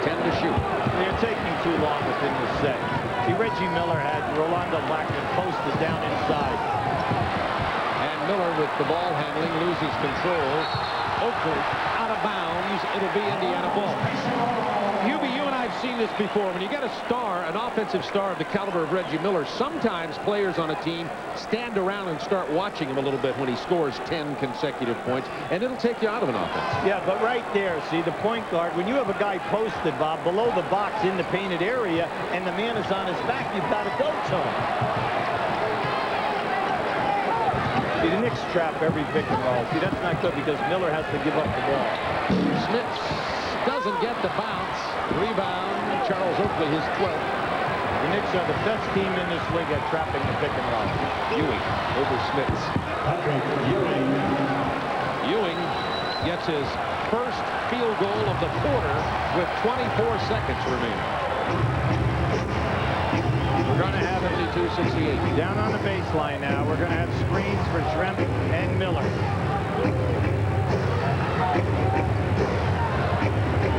[SPEAKER 1] 10 to shoot.
[SPEAKER 11] They're taking too long within the set. See, Reggie Miller had Rolando Blackman posted down inside.
[SPEAKER 1] And Miller with the ball handling loses control. Oakley out of bounds. It'll be Indiana ball. Hubie, you and I have seen this before. When you get a star, an offensive star of the caliber of Reggie Miller, sometimes players on a team stand around and start watching him a little bit when he scores 10 consecutive points, and it'll take you out of an offense.
[SPEAKER 11] Yeah, but right there, see, the point guard, when you have a guy posted, Bob, below the box in the painted area, and the man is on his back, you've got to go to him. See, the Knicks trap every pick and roll. See, that's not good because Miller has to give up the ball.
[SPEAKER 1] Smith doesn't get the bounce. Rebound, Charles Oakley, his 12th.
[SPEAKER 11] The Knicks are the best team in this league at trapping the pick and roll.
[SPEAKER 1] Ewing over Smiths. Ewing gets his first field goal of the quarter with 24 seconds remaining. We're going to have 52-68.
[SPEAKER 11] Down on the baseline now. We're going to have screens for Schrempf and Miller.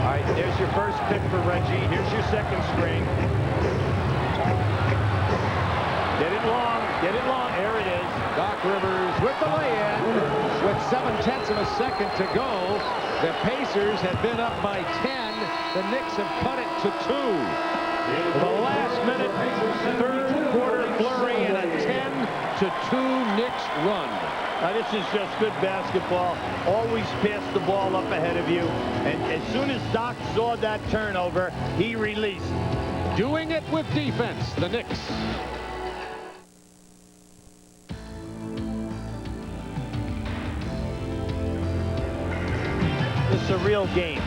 [SPEAKER 11] All right, there's your first pick for Reggie. Here's your second screen. Get it long. Get it long. There it is.
[SPEAKER 1] Doc Rivers with the lay-in with 7/10 of a second to go. The Pacers had been up by 10. The Knicks have cut it to 2. The last minute, third quarter flurry and a 10-2 Knicks run.
[SPEAKER 11] Now, this is just good basketball. Always pass the ball up ahead of you. And as soon as Doc saw that turnover, he released.
[SPEAKER 1] Doing it with defense, the Knicks.
[SPEAKER 11] This is a real game.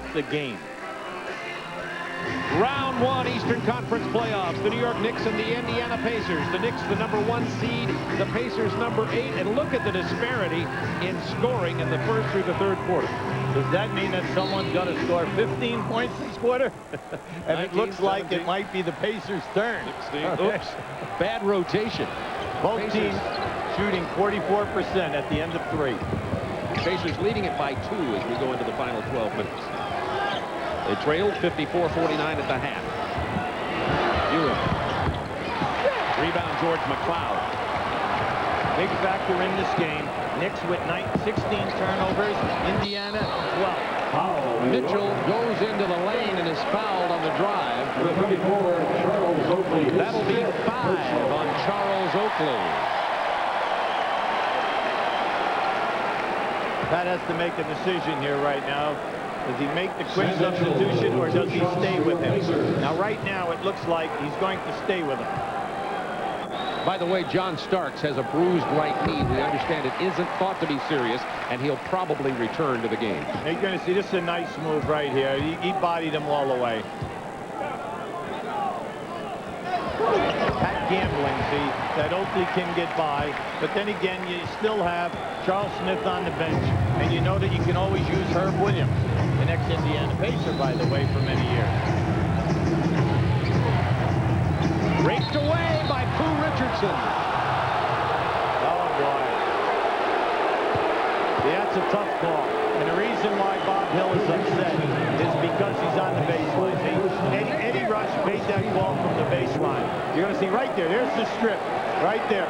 [SPEAKER 11] It's a game.
[SPEAKER 1] Round 1 Eastern Conference playoffs. The New York Knicks and the Indiana Pacers. The Knicks the #1 seed. The Pacers #8. And look at the disparity in scoring in the first through the third quarter.
[SPEAKER 11] Does that mean that someone's going to score 15 points this quarter? And 19, it looks like 17. It might be the Pacers' turn.
[SPEAKER 1] Oops. Bad rotation.
[SPEAKER 11] Both Pacers. Teams shooting 44% at the end of 3.
[SPEAKER 1] Pacers leading it by 2 as we go into the final 12 minutes. They trailed 54-49 at the half. Ewing. Rebound, George McCloud.
[SPEAKER 11] Big factor in this game. Knicks with 16 turnovers. Indiana, 12.
[SPEAKER 1] Mitchell goes into the lane and is fouled on the drive. That'll be 5 on Charles Oakley.
[SPEAKER 11] Pat has to make a decision here right now. Does he make the quick substitution or does he stay with him? Now, right now, it looks like he's going to stay with him.
[SPEAKER 1] By the way, John Starks has a bruised right knee. We understand it isn't thought to be serious, and he'll probably return to the game.
[SPEAKER 11] You're going to see this is a nice move right here. He bodied him all the way. Pat gambling, see, that Oakley can get by, but then again, you still have Charles Smith on the bench, and you know that you can always use Herb Williams. an ex-Indiana Pacer, by the way, for many years.
[SPEAKER 1] Raked away by Pooh Richardson.
[SPEAKER 11] Oh, boy. Yeah, that's a tough call. And the reason why Bob Hill is upset is because he's on the baseline. Eddie Rush made that call from the baseline. You're going to see right there. There's the strip right there.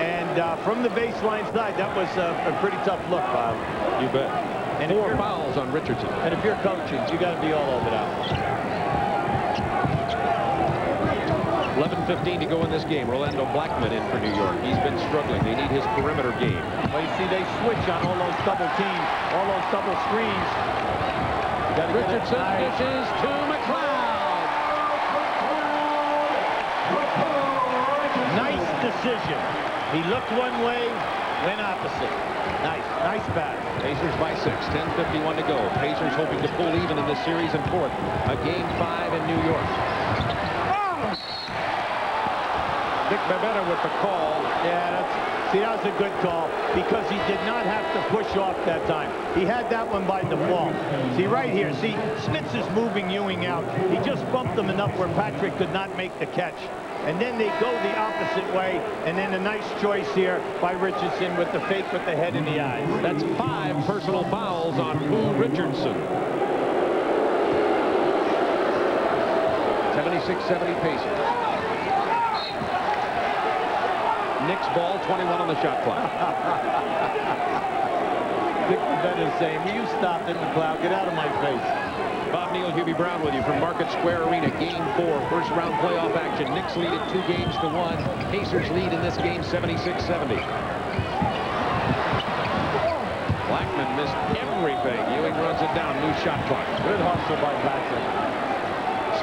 [SPEAKER 11] And from the baseline side, that was a pretty tough look, Bob.
[SPEAKER 1] You bet.
[SPEAKER 11] And
[SPEAKER 1] 4 fouls on Richardson.
[SPEAKER 11] And if you're coaching, you got to be all over that.
[SPEAKER 1] 11:15 to go in this game. Rolando Blackman in for New York. He's been struggling. They need his perimeter game.
[SPEAKER 11] Well, you see, they switch on all those double teams, all those double screens.
[SPEAKER 1] Richardson dishes to McLeod.
[SPEAKER 11] Nice decision. He looked one way, went opposite. Nice pass.
[SPEAKER 1] Pacers by 6, 10:51 to go. Pacers hoping to pull even in this series in 4th. A game 5 in New York. Dick Bebetta with the call.
[SPEAKER 11] Yeah, that was a good call because he did not have to push off that time. He had that one by default. See, right here, see, Smits is moving Ewing out. He just bumped him enough where Patrick could not make the catch. And then they go the opposite way, and then a nice choice here by Richardson with the fake with the head in the eyes.
[SPEAKER 1] That's 5 personal fouls on Pooh Richardson. 76-70 Pacers. Knicks ball, 21 on the shot clock.
[SPEAKER 11] Dick Bebetta is saying, will you stop it, McLeod? Get out of my face.
[SPEAKER 1] Bob Neal, Hubie Brown with you from Market Square Arena. Game 4, first round playoff action. Knicks lead it 2 games to 1. Pacers lead in this game 76-70. Blackman missed everything. Ewing runs it down. New shot clock.
[SPEAKER 11] Good hustle by Patrick.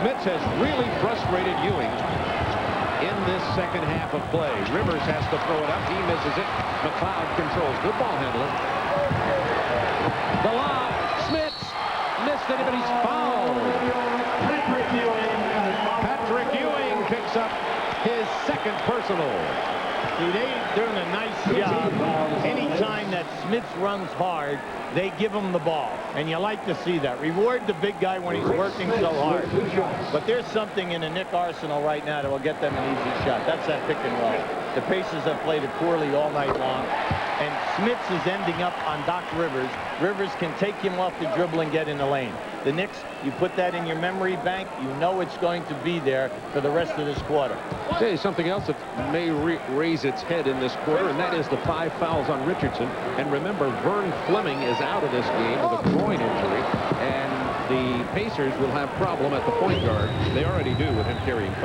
[SPEAKER 1] Smits has really frustrated Ewing in this second half of play. Rivers has to throw it up. He misses it. McLeod controls. Good ball handling. The lob. Smits missed it, but he's fouled. Patrick Ewing picks up his second personal.
[SPEAKER 11] See, they're doing a nice job. Anytime that Smits runs hard, they give him the ball. And you like to see that. Reward the big guy when he's working so hard. But there's something in the Knick arsenal right now that will get them an easy shot. That's that pick and roll. The Pacers have played it poorly all night long. And Smits is ending up on Doc Rivers. Rivers can take him off the dribble and get in the lane. The Knicks, you put that in your memory bank, you know it's going to be there for the rest of this quarter.
[SPEAKER 1] Hey, something else that may raise its head in this quarter, and that is the 5 fouls on Richardson. And remember, Vern Fleming is out of this game with a groin injury, and the Pacers will have problem at the point guard. They already do with him carrying 5.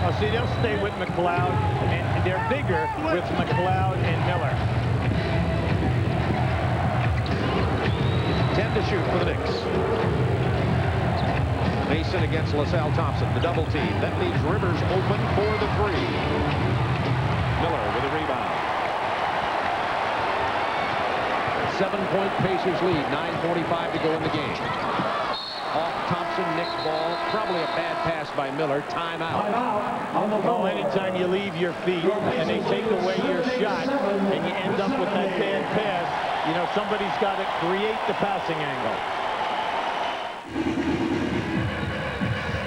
[SPEAKER 11] Oh, see, they'll stay with McLeod, and they're bigger with McLeod and Miller.
[SPEAKER 1] 10 to shoot for the Knicks. Mason against LaSalle Thompson, the double team. That leaves Rivers open for the 3. Miller with a rebound. 7-point Pacers lead, 9:45 to go in the game. Off Thompson, Knicks ball. Probably a bad pass by Miller. Timeout.
[SPEAKER 11] Oh, anytime you leave your feet and they take away your shot and you end up with that bad pass, you know, somebody's got to create the passing angle.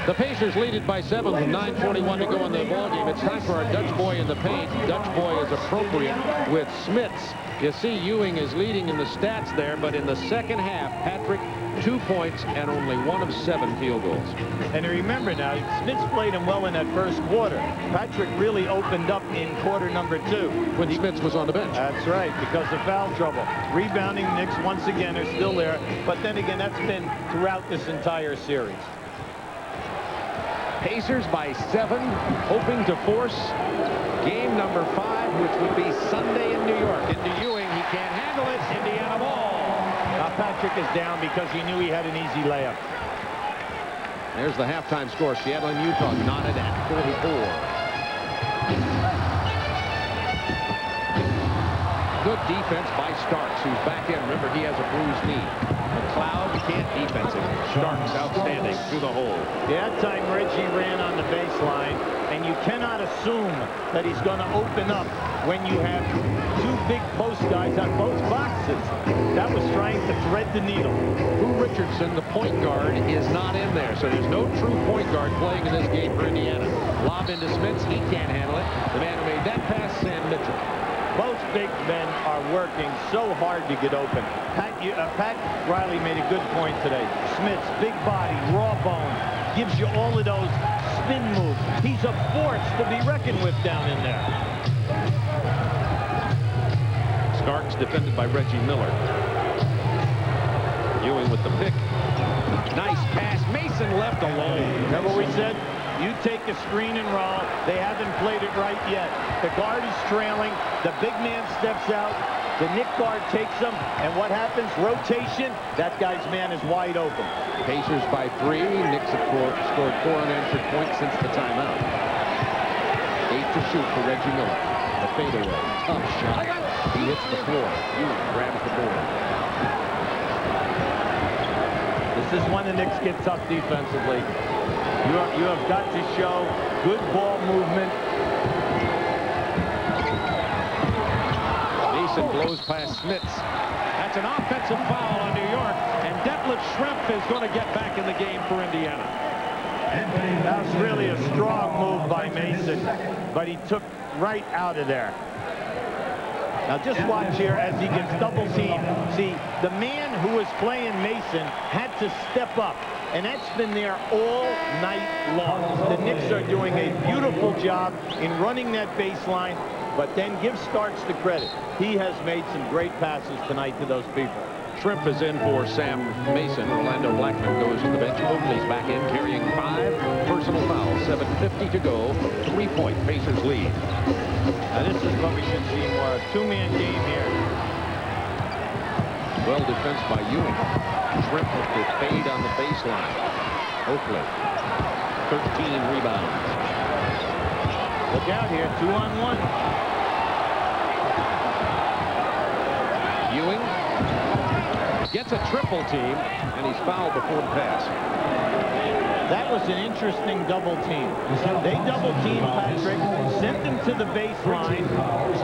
[SPEAKER 1] The Pacers lead it by 7 with 9:41 to go in the ballgame. It's time for our Dutch boy in the paint. Dutch boy is appropriate with Smits. You see Ewing is leading in the stats there, but in the second half, Patrick, 2 points and only 1 of 7 field goals.
[SPEAKER 11] And remember now, Smits played him well in that first quarter. Patrick really opened up in quarter number 2.
[SPEAKER 1] When Smits was on the bench.
[SPEAKER 11] That's right, because of foul trouble. Rebounding Knicks once again are still there, but then again, that's been throughout this entire series.
[SPEAKER 1] Pacers by 7, hoping to force game number 5, which would be Sunday in New York. Into Ewing, he can't handle it. Indiana ball.
[SPEAKER 11] Now Patrick is down because he knew he had an easy layup.
[SPEAKER 1] There's the halftime score. Seattle and Utah knotted at 44. Good defense by Starks, who's back in. Remember, he has a bruised knee. McLeod can't defensive. Starks outstanding through the hole.
[SPEAKER 11] That time Reggie ran on the baseline, and you cannot assume that he's going to open up when you have two big post guys on both boxes. That was trying to thread the needle.
[SPEAKER 1] Lou Richardson, the point guard, is not in there, so there's no true point guard playing in this game for Indiana. Lob into Smits, he can't handle it. The man who made that pass, Sam Mitchell.
[SPEAKER 11] Both big men are working so hard to get open. Pat Riley made a good point today. Smits, big body, raw bone, gives you all of those spin moves. He's a force to be reckoned with down in there.
[SPEAKER 1] Starks defended by Reggie Miller. Ewing with the pick. Nice pass. Mason left alone.
[SPEAKER 11] Remember we said? You take a screen and roll. They haven't played it right yet. The guard is trailing. The big man steps out. The Knick guard takes him. And what happens? Rotation. That guy's man is wide open.
[SPEAKER 1] Pacers by 3. Knicks have scored 4 unanswered points since the timeout. 8 to shoot for Reggie Miller. The fadeaway. Tough shot. He hits the floor. Ewing grabs the board.
[SPEAKER 11] This is when the Knicks get tough defensively. You have got to show good ball movement.
[SPEAKER 1] Mason blows past Smits. That's an offensive foul on New York, and Detlef Schrempf is going to get back in the game for Indiana.
[SPEAKER 11] That was really a strong move by Mason, but he took right out of there. Now just watch here as he gets double teamed. See, the man who was playing Mason had to step up, and that's been there all night long. The Knicks are doing a beautiful job in running that baseline, but then give Starks the credit. He has made some great passes tonight to those people.
[SPEAKER 1] Schrempf is in for Sam Mason. Orlando Blackman goes to the bench. Oakley's back in, carrying 5 personal fouls. 7:50 to go. 3-point Pacers lead.
[SPEAKER 11] Now this is what we should see more. A two-man game here.
[SPEAKER 1] Well defense by Ewing. Schrempf with the fade on the baseline. Oakley. 13 rebounds.
[SPEAKER 11] Look out here. 2-on-1.
[SPEAKER 1] Ewing gets a triple team, and he's fouled before the pass.
[SPEAKER 11] That was an interesting double team. They double teamed Patrick, sent him to the baseline,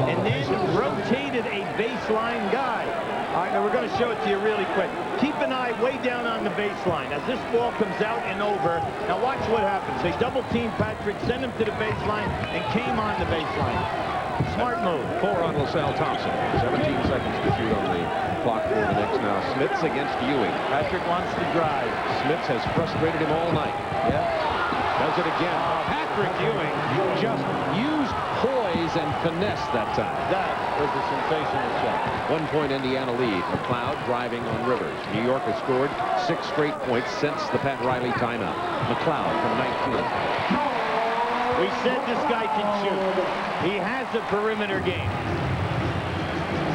[SPEAKER 11] and then rotated a baseline guy. All right, now we're going to show it to you really quick. Keep an eye way down on the baseline as this ball comes out and over. Now watch what happens. They double teamed Patrick, sent him to the baseline, and came on the baseline. Smart move.
[SPEAKER 1] 4 on LaSalle Thompson. 17 seconds to shoot on the clock for the Knicks now. Smits against Ewing.
[SPEAKER 11] Patrick wants to drive.
[SPEAKER 1] Smits has frustrated him all night.
[SPEAKER 11] Yeah.
[SPEAKER 1] Does it again. Patrick Ewing just used poise and finesse that time.
[SPEAKER 11] That was a sensational shot.
[SPEAKER 1] 1-point Indiana lead. McLeod driving on Rivers. New York has scored 6 straight points since the Pat Riley timeout. McLeod from 19.
[SPEAKER 11] We said this guy can shoot. He has a perimeter game.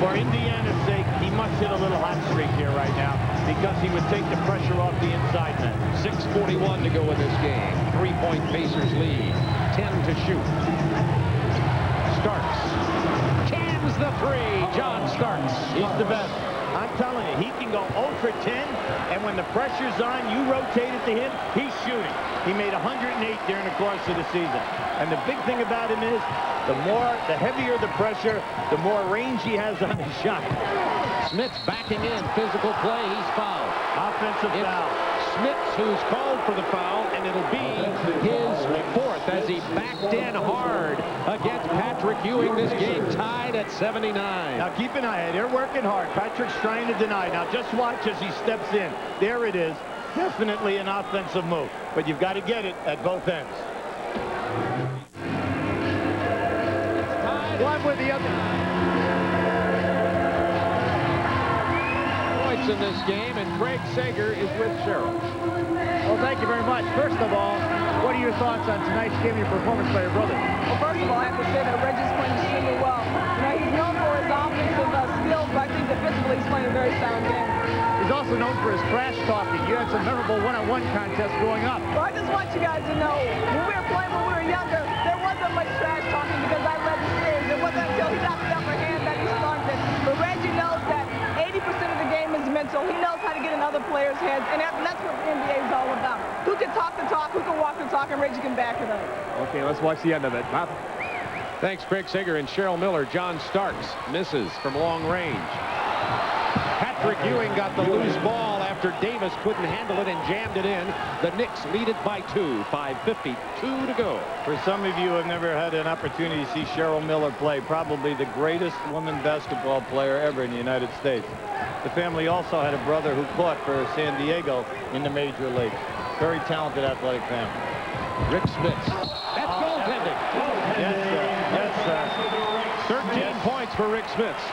[SPEAKER 11] For Indiana's sake, he must hit a little hot streak here right now because he would take the pressure off the inside net.
[SPEAKER 1] 6:41 to go in this game. 3-point Pacers lead. 10 to shoot. Starks cans the 3. John Starks.
[SPEAKER 11] He's the best. I'm telling you, he can go 0 for 10, and when the pressure's on, you rotate it to him, he's shooting. He made 108 during the course of the season. And the big thing about him is, the heavier the pressure, the more range he has on his shot.
[SPEAKER 1] Smits backing in, physical play, he's fouled.
[SPEAKER 11] Offensive foul.
[SPEAKER 1] Smits who's called for the foul, and it'll be his 4th as he backed in hard against Patrick Ewing. This game tied at 79.
[SPEAKER 11] Now keep an eye out. They're working hard. Patrick's trying to deny. Now just watch as he steps in. There it is. Definitely an offensive move, but you've got to get it at both ends. One with the other.
[SPEAKER 1] Points in this game, and Craig Sager is with Cheryl.
[SPEAKER 19] Well, thank you very much. First of all, what are your thoughts on tonight's game and your performance by your brother?
[SPEAKER 20] Well, first of all, I have to say that Reggie's playing extremely well. You know, he's known for his offensive skills, but I think defensively he's playing a very sound game.
[SPEAKER 19] He's also known for his trash talking. You had some memorable one-on-one contests growing up.
[SPEAKER 20] Well, I just want you guys to know, when we were playing when we were younger, there wasn't much trash talking because I led the series. It wasn't until he got the upper hand that he started it. But Reggie knows that 80% of the game is mental. so he knows how to get in other players' heads, and that's what the NBA is all about. Who can talk the talk, who can walk the talk, and Reggie can back it up.
[SPEAKER 10] Okay, let's watch the end of it. Bob. Thanks, Craig Sager and Cheryl Miller. John Starks misses from long range. Patrick Ewing got the loose ball after Davis couldn't handle it and jammed it in. The Knicks lead it by 2, 5:52 to go.
[SPEAKER 11] For some of you who have never had an opportunity to see Cheryl Miller play, probably the greatest woman basketball player ever in the United States. The family also had a brother who caught for San Diego in the major leagues. Very talented athletic family.
[SPEAKER 10] Rick Smits. That's goaltending.
[SPEAKER 11] Yes, sir. Yes, sir.
[SPEAKER 10] 13 points for Rick Smits.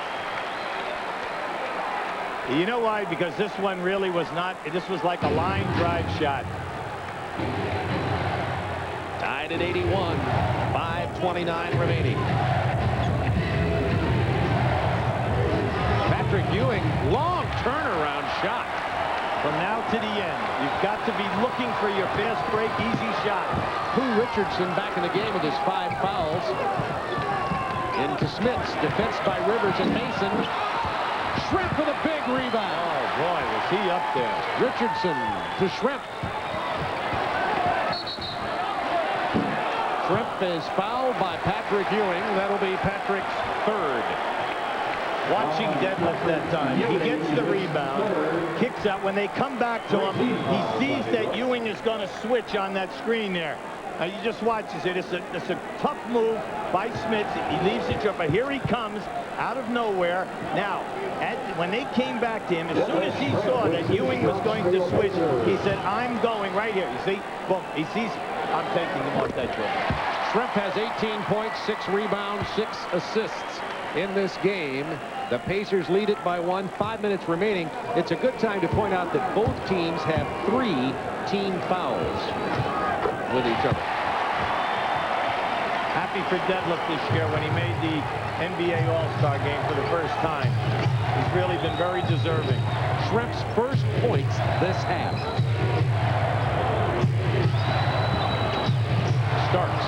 [SPEAKER 11] You know why? Because this one really was not, this was like a line drive shot.
[SPEAKER 10] Tied at 81, 5:29 remaining. Patrick Ewing, long turnaround shot.
[SPEAKER 11] From now to the end, you've got to be looking for your fast break, easy shot.
[SPEAKER 10] Pooh Richardson back in the game with his 5 fouls. Into Smits, defensed by Rivers and Mason. Shrimp with a big rebound.
[SPEAKER 11] Oh, boy, was he up there.
[SPEAKER 10] Richardson to Shrimp. Shrimp is fouled by Patrick Ewing. That'll be Patrick's 3rd.
[SPEAKER 11] Watching deadlift that time. He gets the rebound, kicks out. When they come back to him, he sees that Ewing is going to switch on that screen there. Now, you just watch this. It's a tough move by Smits. He leaves it short, but here he comes out of nowhere. Now, when they came back to him, as soon as he saw that Ewing was going to switch, he said, I'm going right here. You see? Boom. He sees, I'm taking him off that trip.
[SPEAKER 10] Shrimp has 18 points, 6 rebounds, 6 assists in this game. The Pacers lead it by 1, 5 minutes remaining. It's a good time to point out that both teams have 3 team fouls with each other.
[SPEAKER 11] Happy for Deadlift this year when he made the NBA All-Star game for the first time. He's really been very deserving.
[SPEAKER 10] Shrimp's first points this half. Starks.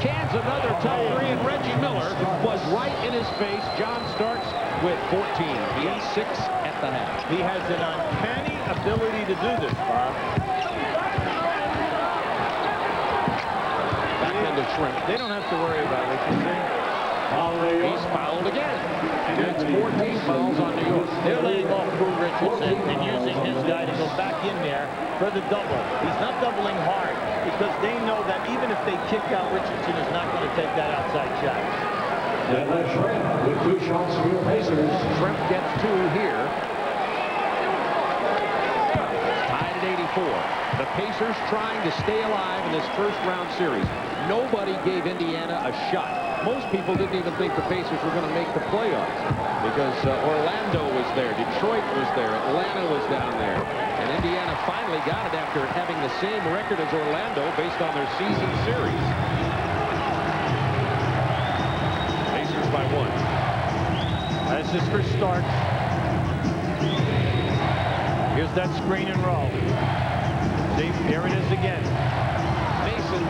[SPEAKER 10] Cans another tough 3, and Reggie Miller was right in his face. John Starks with 14. He had 6 at the half.
[SPEAKER 11] He has an uncanny ability to do this, Bob.
[SPEAKER 10] Shrimp.
[SPEAKER 11] They don't have to worry about it.
[SPEAKER 10] He's fouled again. And it's 14 fouls on New York.
[SPEAKER 11] They're laying off Pooh Richardson and using his guy to go back in there for the double. He's not doubling hard because they know that even if they kick out, Richardson is not going to take that outside shot.
[SPEAKER 10] Shrimp with 2 shots for the Pacers. Shrimp gets 2 here. Tied at 84. The Pacers trying to stay alive in this first-round series. Nobody gave Indiana a shot. Most people didn't even think the Pacers were going to make the playoffs because Orlando was there, Detroit was there, Atlanta was down there. And Indiana finally got it after having the same record as Orlando based on their season series. Pacers by 1.
[SPEAKER 11] This is for Starks. Here's that screen and roll. See, here it is again. Mason.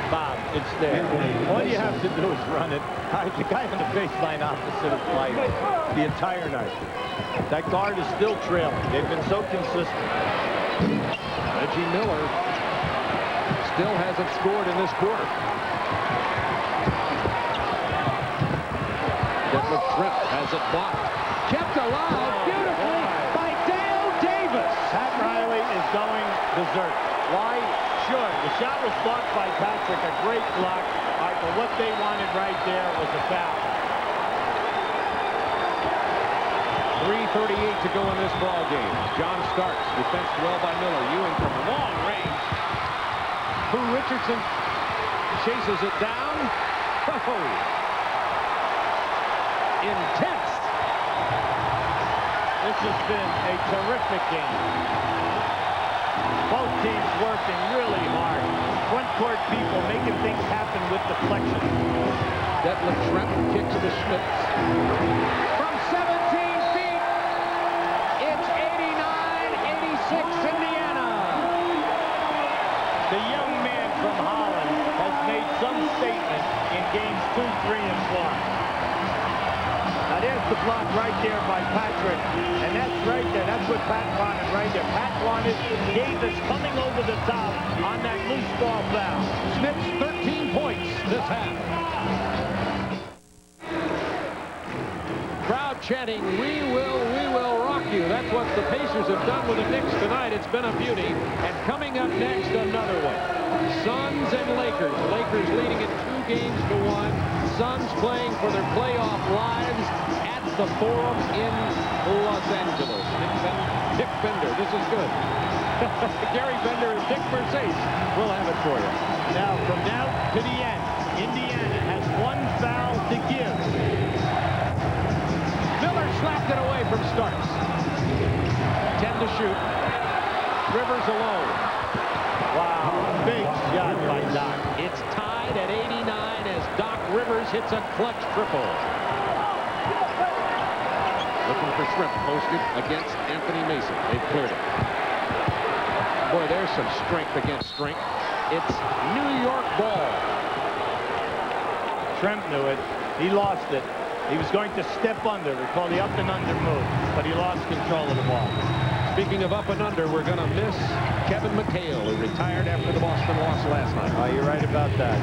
[SPEAKER 11] Bob, it's there. All you have to do is run it. The guy on the baseline opposite of White the entire night. That guard is still trailing. They've been so consistent.
[SPEAKER 10] Reggie Miller still hasn't scored in this quarter. Deadlift Shrimp has it blocked. Kept alive beautifully by Dale Davis.
[SPEAKER 11] Pat Riley is going berserk. Why? Sure, the shot was blocked by Patrick. A great block. All right, but what they wanted right there was a foul.
[SPEAKER 10] 3:38 to go in this ball game. John Starks defensed well by Miller. Ewing from long range. Pooh Richardson chases it down. Oh. Intense.
[SPEAKER 11] This has been a terrific game. Both teams working really hard. Front court people making things happen with deflection.
[SPEAKER 10] Detlef Shrimp kicks to Smits. From 17 feet, it's 89-86 Indiana.
[SPEAKER 11] The young man from Holland has made some statement in games 2, 3, and 4. Now there's the block right there by Patrick. And that's right there. That's what Pat wanted right there. Pat wanted Davis coming over the top on that loose ball foul.
[SPEAKER 10] Smith's 13 points this half. Crowd chanting, we will rock you. That's what the Pacers have done with the Knicks tonight. It's been a beauty. And coming up next, another one. Suns and Lakers. Lakers leading it 2-1. Suns playing for their playoff lives at the Forum in Los Angeles. Dick Bender, this is good. Gary Bender and Dick Mercedes will have it for you.
[SPEAKER 11] Now, from now to the end, Indiana has one foul to give.
[SPEAKER 10] Miller slapped it away from Starks. 10 to shoot. Rivers alone.
[SPEAKER 11] Wow, big shot by Doc.
[SPEAKER 10] It's tied at 89 as Doc Rivers hits a clutch triple. Looking for Shrimp, posted against Anthony Mason. They've cleared it. Boy, there's some strength against strength. It's New York ball.
[SPEAKER 11] Shrimp knew it. He lost it. He was going to step under. We call the up and under move, but he lost control of the ball.
[SPEAKER 10] Speaking of up and under, we're going to miss Kevin McHale, who retired after the Boston loss last night.
[SPEAKER 11] Oh, you're right about that.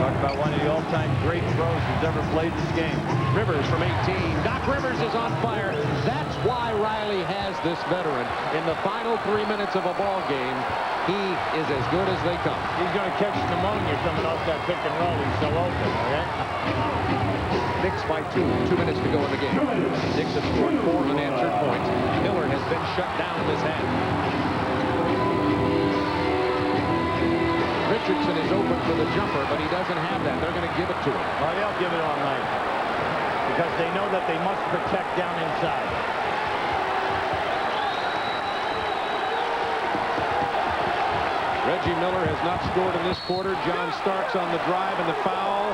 [SPEAKER 11] Talk about one of the all-time great pros who's ever played this game.
[SPEAKER 10] Rivers from 18. Doc Rivers is on fire. That's why Riley has this veteran. In the final 3 minutes of a ball game, he is as good as they come.
[SPEAKER 11] He's going to catch pneumonia coming off that pick and roll. He's so open, okay?
[SPEAKER 10] Knicks by 2. 2 minutes to go in the game. Knicks have scored 4 unanswered points. Miller has been shut down this half. Richardson is open for the jumper, but he doesn't have that. They're going to give it to him.
[SPEAKER 11] Well, they'll give it all night because they know that they must protect down inside.
[SPEAKER 10] Reggie Miller has not scored in this quarter. John Starks on the drive and the foul.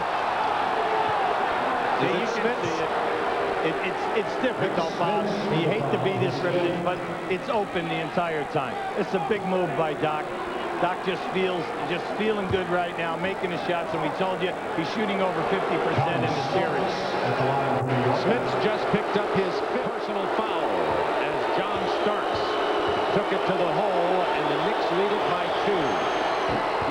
[SPEAKER 11] See, you can see it. It's difficult, Bob. You hate to be this riveted, but it's open the entire time. It's a big move by Doc. Doc just feeling good right now, making the shots, and we told you he's shooting over 50% in the series.
[SPEAKER 10] Smith's just picked up his personal foul as John Starks took it to the hole, and the Knicks lead it by 2.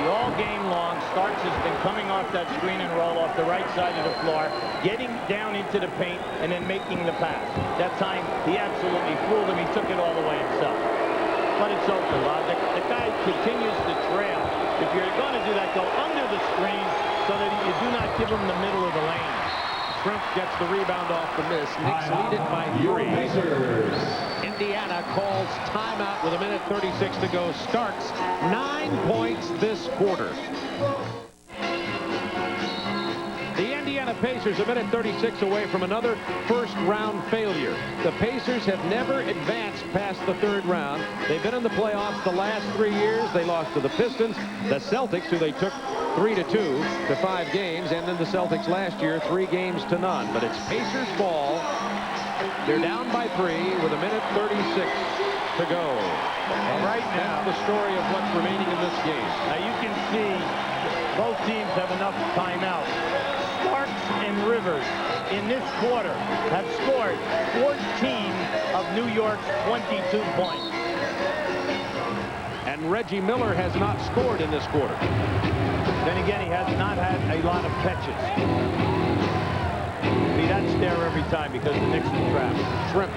[SPEAKER 11] All game long, Starks has been coming off that screen and roll off the right side of the floor, getting down into the paint, and then making the pass. That time, he absolutely fooled him. He took it all the way himself. But it's open, Bob. The guy continues to trail. If you're going to do that, go under the screen so that you do not give him the middle of the lane.
[SPEAKER 10] Shrimp gets the rebound off the miss. Knicks lead it by 3. Indiana calls timeout with 1:36 to go. Starks 9 points this quarter. The Indiana Pacers 1:36 away from another first-round failure. The Pacers have never advanced past the 3rd round. They've been in the playoffs the last 3 years. They lost to the Pistons, the Celtics, who they took 3-2 to 5 games, and then the Celtics last year 3 games to none. But it's Pacers ball. They're down by 3 with 1:36 to go. And
[SPEAKER 11] right now,
[SPEAKER 10] that's the story of what's remaining in this game.
[SPEAKER 11] Now you can see both teams have enough timeouts. Starks and Rivers in this quarter have scored 14 of New York's 22 points.
[SPEAKER 10] And Reggie Miller has not scored in this quarter.
[SPEAKER 11] Then again, he has not had a lot of catches. See, that's there every time because the Knicks will trap.
[SPEAKER 10] Shrimp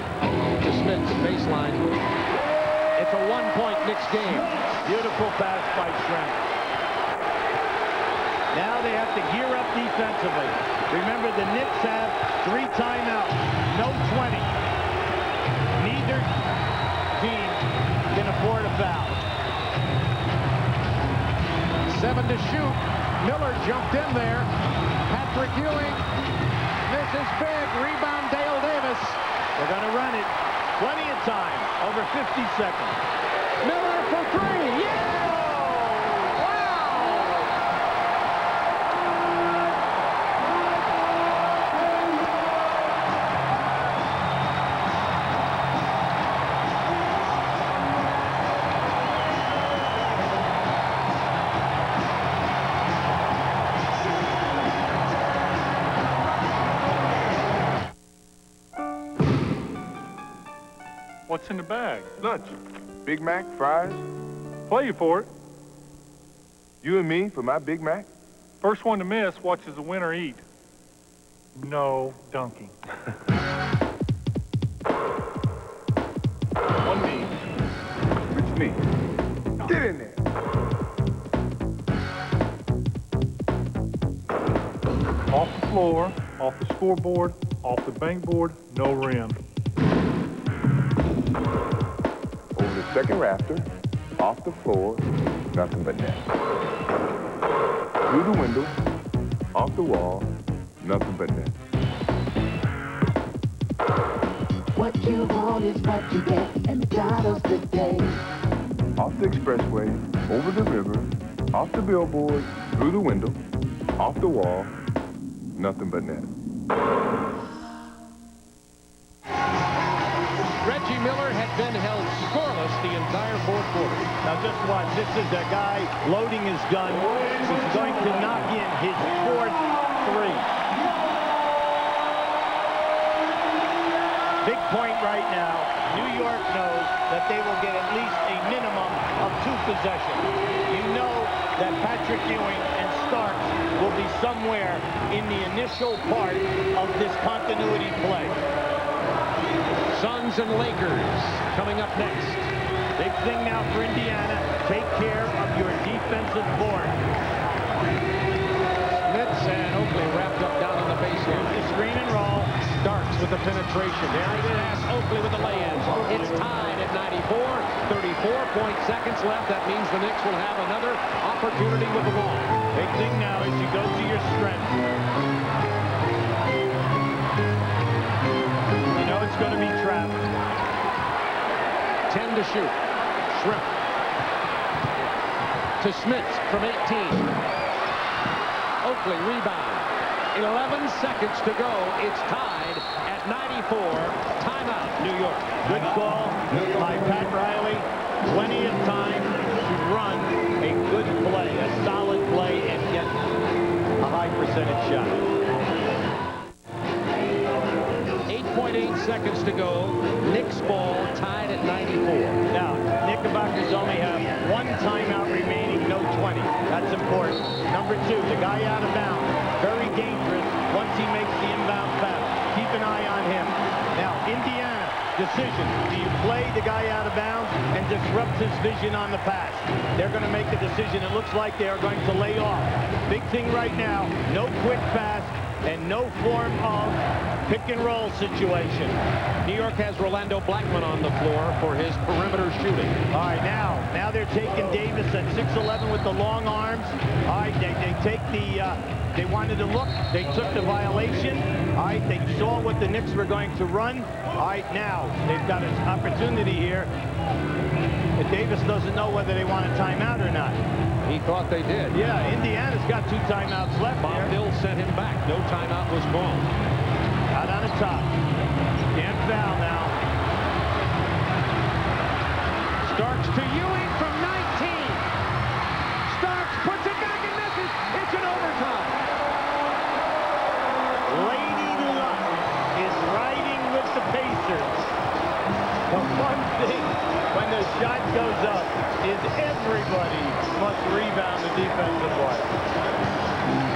[SPEAKER 10] to Smith's baseline. It's a 1-point Knicks game.
[SPEAKER 11] Beautiful pass by Shrimp. Now they have to gear up defensively. Remember, the Knicks have 3 timeouts, no 20. Neither team can afford a foul.
[SPEAKER 10] 7 to shoot. Miller jumped in there. Patrick Ewing. This is big. Rebound Dale Davis.
[SPEAKER 11] They're going to run it. Plenty of time. Over 50 seconds.
[SPEAKER 10] Miller for 3. Yeah!
[SPEAKER 3] What's in the bag?
[SPEAKER 7] Lunch. Big Mac, fries.
[SPEAKER 3] Play you for it.
[SPEAKER 7] You and me for my Big Mac?
[SPEAKER 3] First one to miss watches the winner eat. No dunking. One knee.
[SPEAKER 7] Which knee? Get in there.
[SPEAKER 3] Off the floor, off the scoreboard, off the bank board, no rim.
[SPEAKER 7] Over the second rafter, off the floor, nothing but net. Through the window, off the wall, nothing but net.
[SPEAKER 21] What you want is what you get, and McDonald's today.
[SPEAKER 7] Off the expressway, over the river, off the billboard, through the window, off the wall, nothing but net.
[SPEAKER 1] Reggie Miller had been held scoreless the entire fourth quarter.
[SPEAKER 11] Now just watch. This is a guy loading his gun. He's going to knock in his fourth three. Big point right now. New York knows that they will get at least a minimum of 2 possessions. You know that Patrick Ewing and Starks will be somewhere in the initial part of this continuity play.
[SPEAKER 1] Suns and Lakers coming up next.
[SPEAKER 11] Big thing now for Indiana. Take care of your defensive board.
[SPEAKER 1] Smits and Oakley wrapped up down on the baseline.
[SPEAKER 11] The screen and roll.
[SPEAKER 1] Starks with the penetration. There he is. Oakley with the lay-in. It's tied at 94. 34.2 left. That means the Knicks will have another opportunity with the ball.
[SPEAKER 11] Big thing now is you go to your strength. You know it's going to be trapped.
[SPEAKER 1] 10 to shoot. Shrimp. To Smits from 18. Oakley rebound. 11 seconds to go. It's tied at 94. Timeout, New York.
[SPEAKER 11] Good call by Pat Riley. Plenty of time to run a good play, a solid play, and get a high percentage shot.
[SPEAKER 1] 8.8 seconds to go. Knicks ball tied at 94.
[SPEAKER 11] Now, Knickerbockers only have 1 timeout remaining, no 20. That's important. Number 2, the guy out of bounds. Very dangerous once he makes the inbound pass. Keep an eye on him. Now, Indiana, decision. Do you play the guy out of bounds and disrupt his vision on the pass? They're going to make a decision. It looks like they are going to lay off. Big thing right now, no quick pass and no form of pick-and-roll situation.
[SPEAKER 1] New York has Rolando Blackman on the floor for his perimeter shooting.
[SPEAKER 11] All right, now they're taking Davis at 6'11" with the long arms. All right, they take the, they wanted to look. They took the violation. All right, they saw what the Knicks were going to run. All right, now they've got an opportunity here. But Davis doesn't know whether they want a timeout or not.
[SPEAKER 1] He thought they did.
[SPEAKER 11] Yeah, Indiana's got 2 timeouts left.
[SPEAKER 1] Bob Hill sent him back. No timeout was called.
[SPEAKER 11] Out on the top. Can't foul now.
[SPEAKER 10] Starks to Ewing from 19. Starks puts it back and misses. It's an overtime.
[SPEAKER 11] Lady Luck is riding with the Pacers. The one thing when the shot goes up is everybody must rebound the defensive play.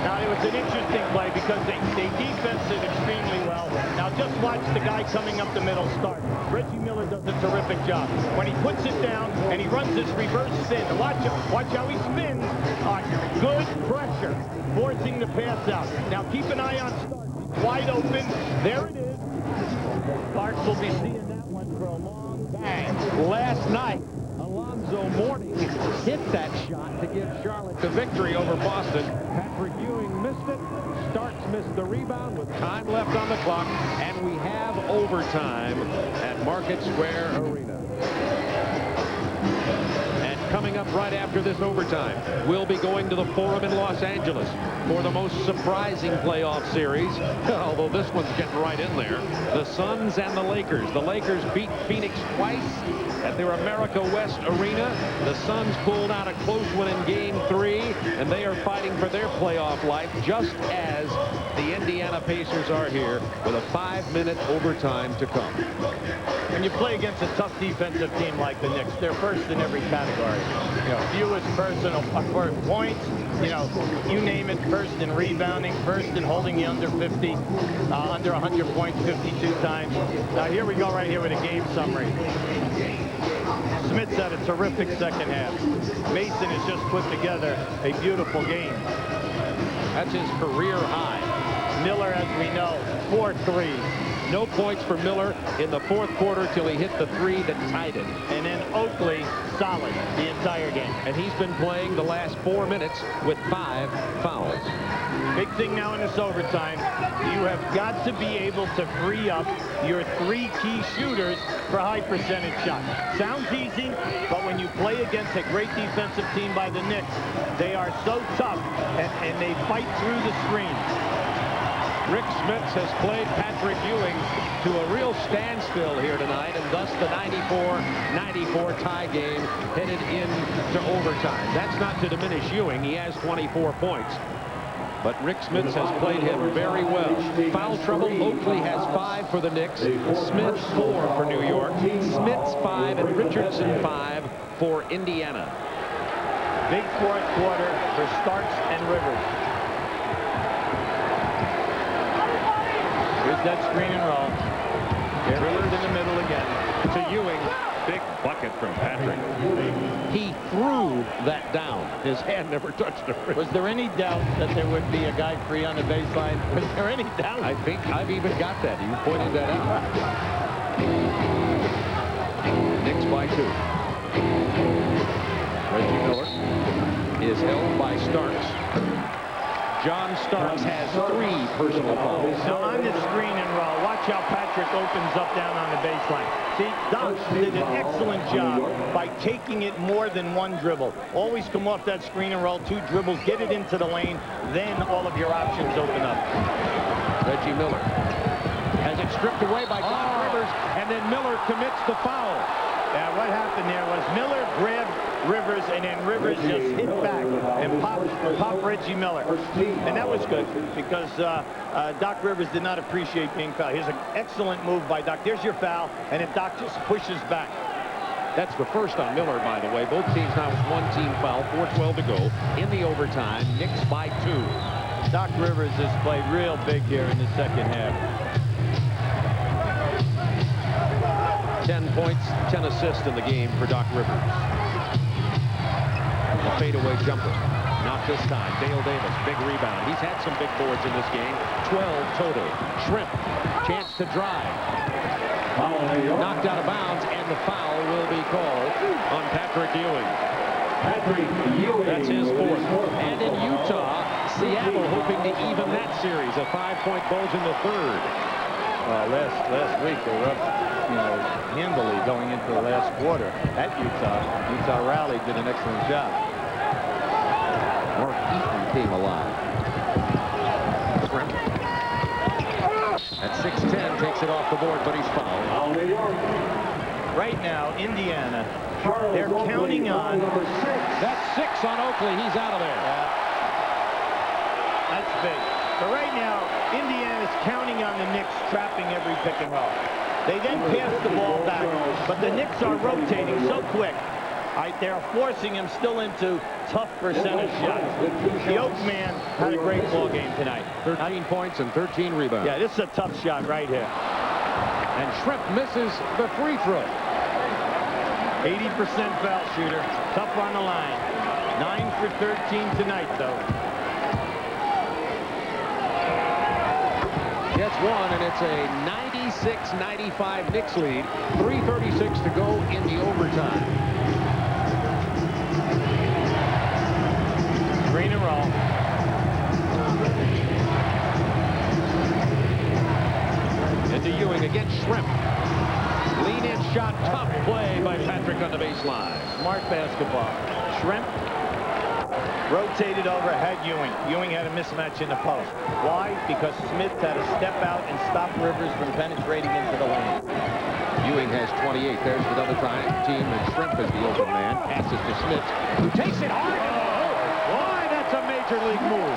[SPEAKER 11] Now, it was an interesting play because they defensed it extremely well. Now, just watch the guy coming up the middle start. Reggie Miller does a terrific job. When he puts it down and he runs this reverse spin, watch how he spins. Good pressure, forcing the pass out. Now, keep an eye on Starks. Wide open. There it is. Starks will be seeing that one for a long time.
[SPEAKER 1] Last night, Alonzo Mourning hit that shot to give Charlotte the victory over Boston. Patrick Ewing missed it. Starks missed the rebound with time left on the clock. And we have overtime at Market Square Arena. And coming up right after this overtime, we'll be going to the Forum in Los Angeles for the most surprising playoff series, although this one's getting right in there. The Suns and the Lakers. The Lakers beat Phoenix twice. at their America West Arena. The Suns pulled out a close one in Game 3, and they are fighting for their playoff life just as the Indiana Pacers are here with a 5-minute overtime to come.
[SPEAKER 11] When you play against a tough defensive team like the Knicks, they're first in every category. You know, fewest personal points, you know, you name it, first in rebounding, first in holding you under 50, under 100 points 52 times. Now here we go right here with a game summary. Smith's had a terrific second half. Mason has just put together a beautiful game.
[SPEAKER 1] That's his career high.
[SPEAKER 11] Miller, as we know, 4 threes.
[SPEAKER 1] No points for Miller in the fourth quarter till he hit the 3 that tied it.
[SPEAKER 11] And then Oakley, solid the entire game.
[SPEAKER 1] And he's been playing the last 4 minutes with 5 fouls.
[SPEAKER 11] Big thing now in this overtime, you have got to be able to free up your 3 key shooters for high percentage shots. Sounds easy, but when you play against a great defensive team by the Knicks, they are so tough and they fight through the screen.
[SPEAKER 1] Rick Smits has played Patrick Ewing to a real standstill here tonight, and thus the 94-94 tie game headed into overtime. That's not to diminish Ewing. He has 24 points. But Rick Smits has played him very well. Foul trouble, Oakley has 5 for the Knicks. Smith 4 for New York. Smits 5 and Richardson 5 for Indiana.
[SPEAKER 11] Big fourth quarter for Starks and Rivers. Here's that screen and roll. Rivers in the middle again.
[SPEAKER 1] To Ewing. Big bucket from Patrick. He threw that down. His hand never touched the rim.
[SPEAKER 11] Was there any doubt that there would be a guy free on the baseline? Was there any doubt?
[SPEAKER 1] I think I've even got that. You pointed that out. Knicks by 2. Reggie Miller is held by Starks. John Starks has 3 personal fouls.
[SPEAKER 11] Now on the screen and roll, watch how Patrick opens up down on the baseline. See, Doc did an excellent job by taking it more than 1 dribble. Always come off that screen and roll, 2 dribbles, get it into the lane, then all of your options open up.
[SPEAKER 1] Reggie Miller has it stripped away by Doc Rivers, and then Miller commits the foul.
[SPEAKER 11] Yeah, what happened there was Miller grabbed Rivers, and then Rivers just hit back and popped Reggie Miller. And that was good because Doc Rivers did not appreciate being fouled. Here's an excellent move by Doc. There's your foul, and then Doc just pushes back.
[SPEAKER 1] That's the first on Miller, by the way. Both teams now with 1 team foul, 4:12 to go in the overtime. Knicks by 2.
[SPEAKER 11] Doc Rivers has played real big here in the second half.
[SPEAKER 1] 10 points, 10 assists in the game for Doc Rivers. A fadeaway jumper. Not this time. Dale Davis, big rebound. He's had some big boards in this game. 12 total. Shrimp, chance to drive. Knocked out of bounds, and the foul will be called on Patrick Ewing. That's his 4th. And in Utah, Seattle hoping to even that series. A 5-point bulge in the 3rd.
[SPEAKER 11] Last week they were up, you know, handily going into the last quarter at Utah. Utah rallied, did an excellent job.
[SPEAKER 1] Mark Eaton came alive. At 6'10", takes it off the board, but he's fouled.
[SPEAKER 11] Right now, Indiana, they're counting on.
[SPEAKER 1] That's 6 on Oakley. He's out of there.
[SPEAKER 11] That's big. But right now, Indiana's counting on the Knicks trapping every pick and roll. They then pass the ball back, but the Knicks are rotating so quick. They're forcing him still into tough percentage shots. The Oak man had a great ball game tonight.
[SPEAKER 1] 13 points and 13 rebounds.
[SPEAKER 11] Yeah, this is a tough shot right here.
[SPEAKER 1] And Shrimp misses the free throw.
[SPEAKER 11] 80% foul shooter. Tough on the line. 9 for 13 tonight, though.
[SPEAKER 1] Gets 1, and it's a 96-95 Knicks lead. 3:36 to go in the overtime.
[SPEAKER 11] Screen and roll.
[SPEAKER 1] Into Ewing against Shrimp. Lean-in shot, tough play by Patrick on the baseline.
[SPEAKER 11] Smart basketball. Shrimp rotated over, had Ewing. Ewing had a mismatch in the post. Why? Because Smith had to step out and stop Rivers from penetrating into the lane.
[SPEAKER 1] Ewing has 28. There's the double team, and Shrimp is the open man. Passes to Smith, who takes it hard to the hole. Boy, that's a major league move.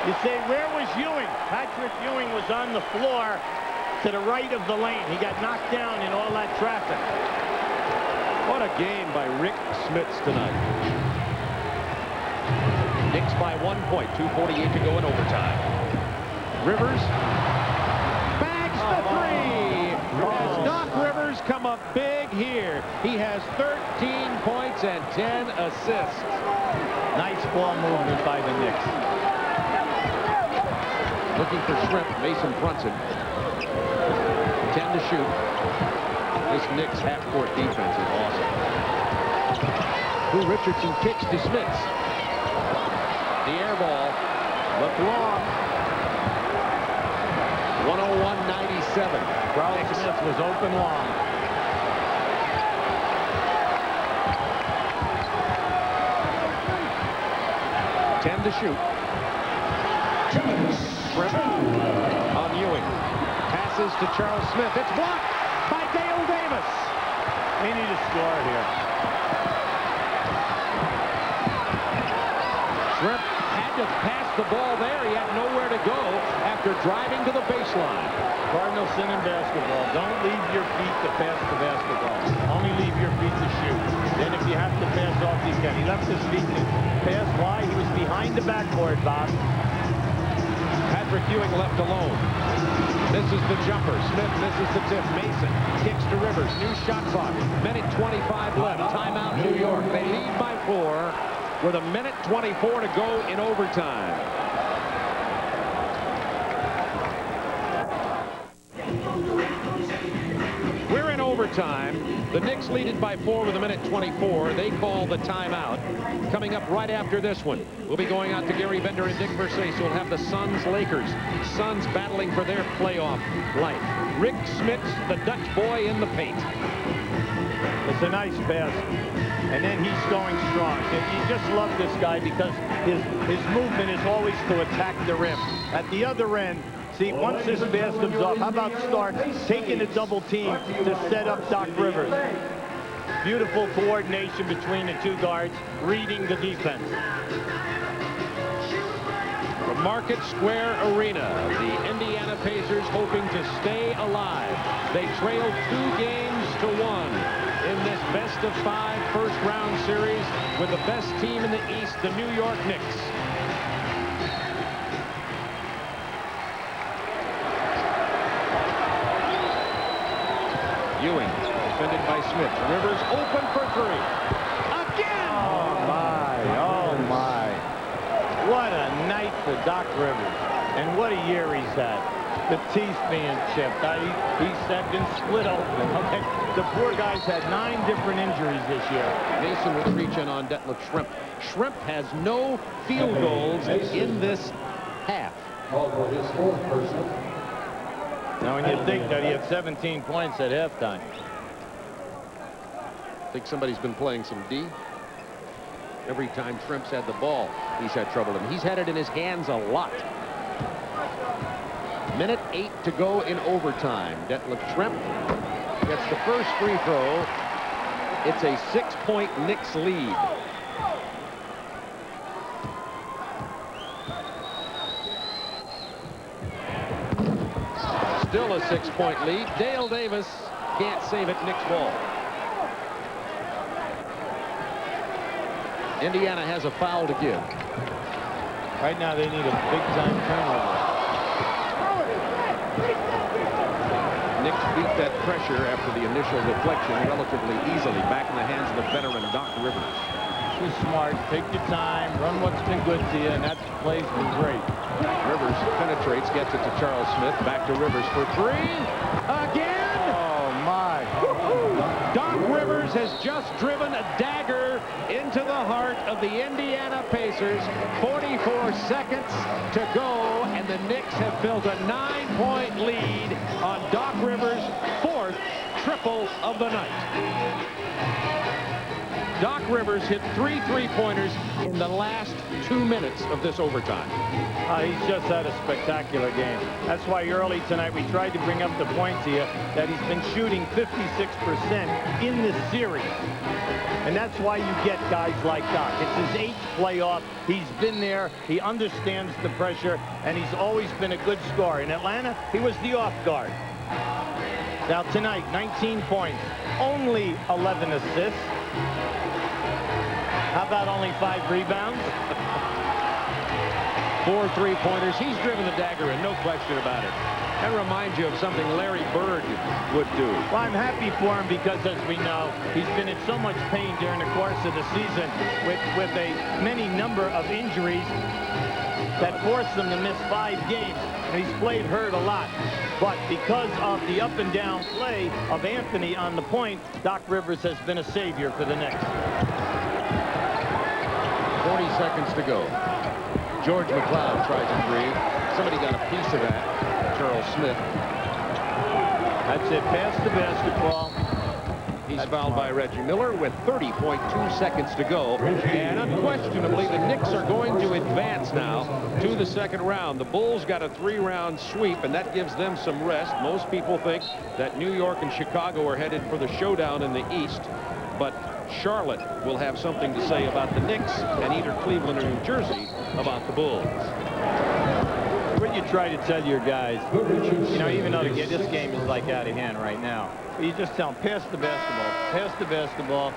[SPEAKER 11] You say, where was Ewing? Patrick Ewing was on the floor to the right of the lane. He got knocked down in all that traffic.
[SPEAKER 1] What a game by Rick Smits tonight. Knicks by 1 point, 2:48 to go in overtime. Rivers bags the three. As Doc Rivers come up big here. He has 13 points and 10 assists.
[SPEAKER 11] Nice ball movement by the Knicks.
[SPEAKER 1] Looking for Shrimp, Mason Brunson. 10 to shoot. This Knicks half-court defense is awesome. Who Richardson kicks to Smits. The air ball. Looked long. 101-97.
[SPEAKER 11] Charles Smith was open long.
[SPEAKER 1] To shoot. Shrimp on Ewing. Passes to Charles Smith. It's blocked by Dale Davis.
[SPEAKER 11] They need a score here.
[SPEAKER 1] Shrimp had to pass the ball there. He had nowhere to go after driving to the baseline.
[SPEAKER 11] Cardinal sin in basketball. Don't leave your feet to pass the basketball. Only leave your feet to shoot. Then if you have to pass off, you can. He left his feet to pass. Why? He was behind the backboard, Bob.
[SPEAKER 1] Patrick Ewing left alone. This is the jumper. Smith misses the tip. Mason kicks to Rivers. New shot clock. Minute 25 left. Timeout New York. They lead by 4 with a minute 24 to go in overtime. We're in overtime. The Knicks lead it by 4 with a minute 24. They call the timeout. Coming up right after this one, we'll be going out to Gary Bender and Dick Versace. We'll have the Suns-Lakers. Suns battling for their playoff life. Rick Smits, the Dutch boy in the paint.
[SPEAKER 11] It's a nice pass. And then he's going strong. And you just love this guy because his movement is always to attack the rim. At the other end, see, once this pass comes off, how about Stark taking a double team to set up Doc Rivers? Beautiful coordination between the two guards, reading the defense.
[SPEAKER 1] From Market Square Arena, the Indiana Pacers hoping to stay alive. They trailed 2 games to 1 in this best-of-5 first-round series with the best team in the East, the New York Knicks. Ewing, defended by Smith. Rivers open for 3. Again!
[SPEAKER 11] Oh, my. Oh, my. What a night for Doc Rivers. And what a year he's had. The teeth being chipped. He said been split open. Okay. The poor guy's had 9 different injuries this year.
[SPEAKER 1] Mason will reach in on Detlef Shrimp. Shrimp has no field goals in this half.
[SPEAKER 11] Now, when you think that he had 17 points at halftime.
[SPEAKER 1] I think somebody's been playing some D. Every time Shrimp's had the ball, he's had trouble. And he's had it in his hands a lot. Minute 8 to go in overtime. Detlef Shrimp gets the first free throw. It's a 6-point Knicks lead. Still a 6-point lead. Dale Davis can't save it. Knicks ball. Indiana has a foul to give.
[SPEAKER 11] Right now they need a big-time turnover.
[SPEAKER 1] Knicks beat that pressure after the initial deflection relatively easily. Back in the hands of the veteran Doc Rivers.
[SPEAKER 11] Too smart. Take your time. Run what's been good to you, and that play's been great.
[SPEAKER 1] Rivers penetrates, gets it to Charles Smith. Back to Rivers for 3. Again!
[SPEAKER 11] Oh, my.
[SPEAKER 1] Doc Rivers has just driven a dagger into the heart of the Indiana Pacers. 44 seconds to go, and the Knicks have built a 9-point lead on Doc Rivers' 4th triple of the night. Doc Rivers hit 3 3-pointers in the last 2 minutes of this overtime.
[SPEAKER 11] He's just had a spectacular game. That's why early tonight we tried to bring up the point to you that he's been shooting 56% in this series. And that's why you get guys like Doc. It's his 8th playoff. He's been there. He understands the pressure, and he's always been a good scorer. In Atlanta, he was the off guard. Now tonight, 19 points, only 11 assists. How about only 5 rebounds?
[SPEAKER 1] 4 3-pointers. He's driven the dagger in, no question about it. That reminds you of something Larry Bird would do.
[SPEAKER 11] Well, I'm happy for him because, as we know, he's been in so much pain during the course of the season with a many number of injuries that forced him to miss 5 games. And he's played hurt a lot. But because of the up and down play of Anthony on the point, Doc Rivers has been a savior for the Knicks.
[SPEAKER 1] 40 seconds to go. George McLeod tries a 3. Somebody got a piece of that. Charles Smith.
[SPEAKER 11] That's it. Pass the basketball.
[SPEAKER 1] He's fouled by Reggie Miller with 30.2 seconds to go. And unquestionably, the Knicks are going to advance now to the second round. The Bulls got a 3-round sweep, and that gives them some rest. Most people think that New York and Chicago are headed for the showdown in the East. But Charlotte will have something to say about the Knicks, and either Cleveland or New Jersey about the Bulls.
[SPEAKER 11] What you try to tell your guys, you know, even though this game is like out of hand right now, you just tell them, pass the basketball.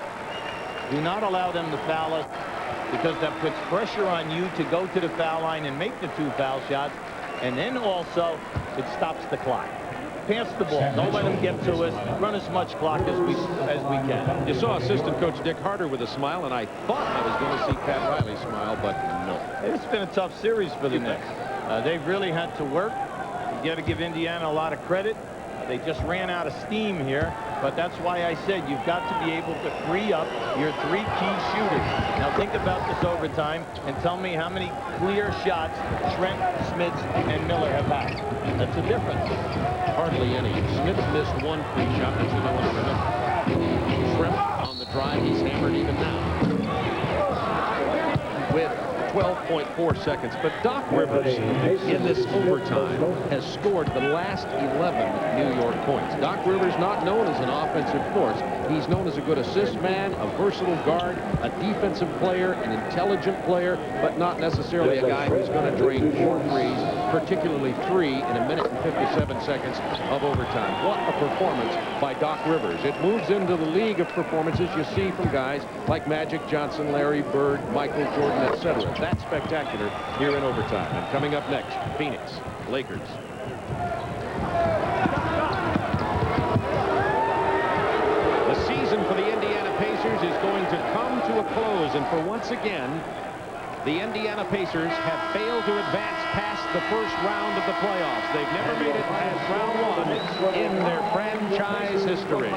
[SPEAKER 11] Do not allow them to foul us, because that puts pressure on you to go to the foul line and make the 2 foul shots, and then also it stops the clock. Pass the ball. Don't let them get to us. Run as much clock as we can.
[SPEAKER 1] You saw assistant coach Dick Harder with a smile, and I thought I was going to see Pat Riley smile, but no.
[SPEAKER 11] It's been a tough series for the Knicks. They've really had to work. You got to give Indiana a lot of credit. They just ran out of steam here, but that's why I said you've got to be able to free up your 3 key shooters. Now think about this overtime and tell me how many clear shots Trent, Smith, and Miller have had. That's a difference.
[SPEAKER 1] Hardly any. Smith missed 1 free shot. That's the only one I remember. Trent on the drive. He's hammered even now. With 12.4 seconds. But Doc Rivers in this overtime has scored the last 11 New York points. Doc Rivers not known as an offensive force. He's known as a good assist man, a versatile guard, a defensive player, an intelligent player, but not necessarily a guy who's going to drain 4 threes, particularly 3 in a minute and 57 seconds of overtime. What a performance by Doc Rivers. It moves into the league of performances you see from guys like Magic Johnson, Larry Bird, Michael Jordan, etc. That's spectacular here in overtime. And coming up next, Phoenix, Lakers. The season for the Indiana Pacers is going to come to a close, and for once again, the Indiana Pacers have failed to advance past the first round of the playoffs. They've never made it past round 1 in their franchise history.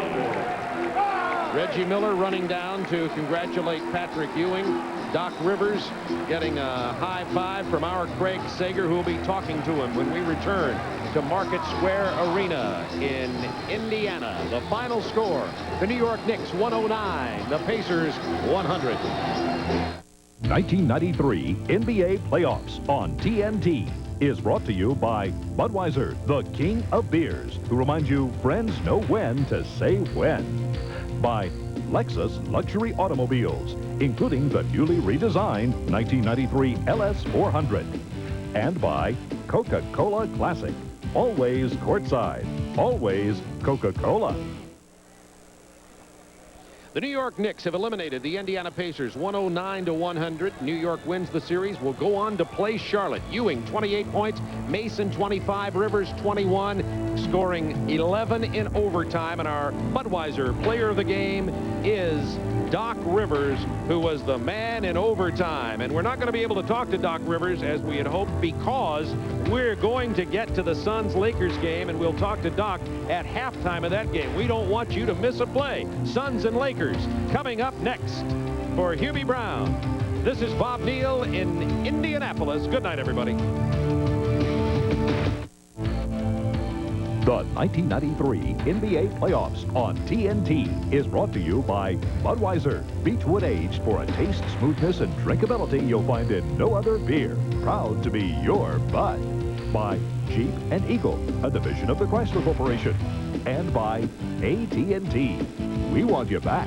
[SPEAKER 1] Reggie Miller running down to congratulate Patrick Ewing. Doc Rivers getting a high five from our Craig Sager, who will be talking to him when we return to Market Square Arena in Indiana. The final score, the New York Knicks 109, the Pacers 100.
[SPEAKER 4] 1993 NBA Playoffs on TNT is brought to you by Budweiser, the king of beers, who reminds you friends know when to say when. By Lexus Luxury Automobiles, including the newly redesigned 1993 LS400. And by Coca-Cola Classic, always courtside, always Coca-Cola.
[SPEAKER 1] The New York Knicks have eliminated the Indiana Pacers 109-100. New York wins the series. Will go on to play Charlotte. Ewing 28 points, Mason 25, Rivers 21, scoring 11 in overtime. And our Budweiser player of the game is Doc Rivers, who was the man in overtime. And we're not going to be able to talk to Doc Rivers as we had hoped, because we're going to get to the Suns-Lakers game, and we'll talk to Doc at halftime of that game. We don't want you to miss a play. Suns and Lakers coming up next. For Hubie Brown, this is Bob Neal in Indianapolis. Good night, everybody.
[SPEAKER 4] The 1993 NBA playoffs on TNT is brought to you by Budweiser. Beechwood aged for a taste, smoothness, and drinkability you'll find in no other beer. Proud to be your Bud. By Jeep and Eagle, a division of the Chrysler Corporation. And by AT&T. We want you back.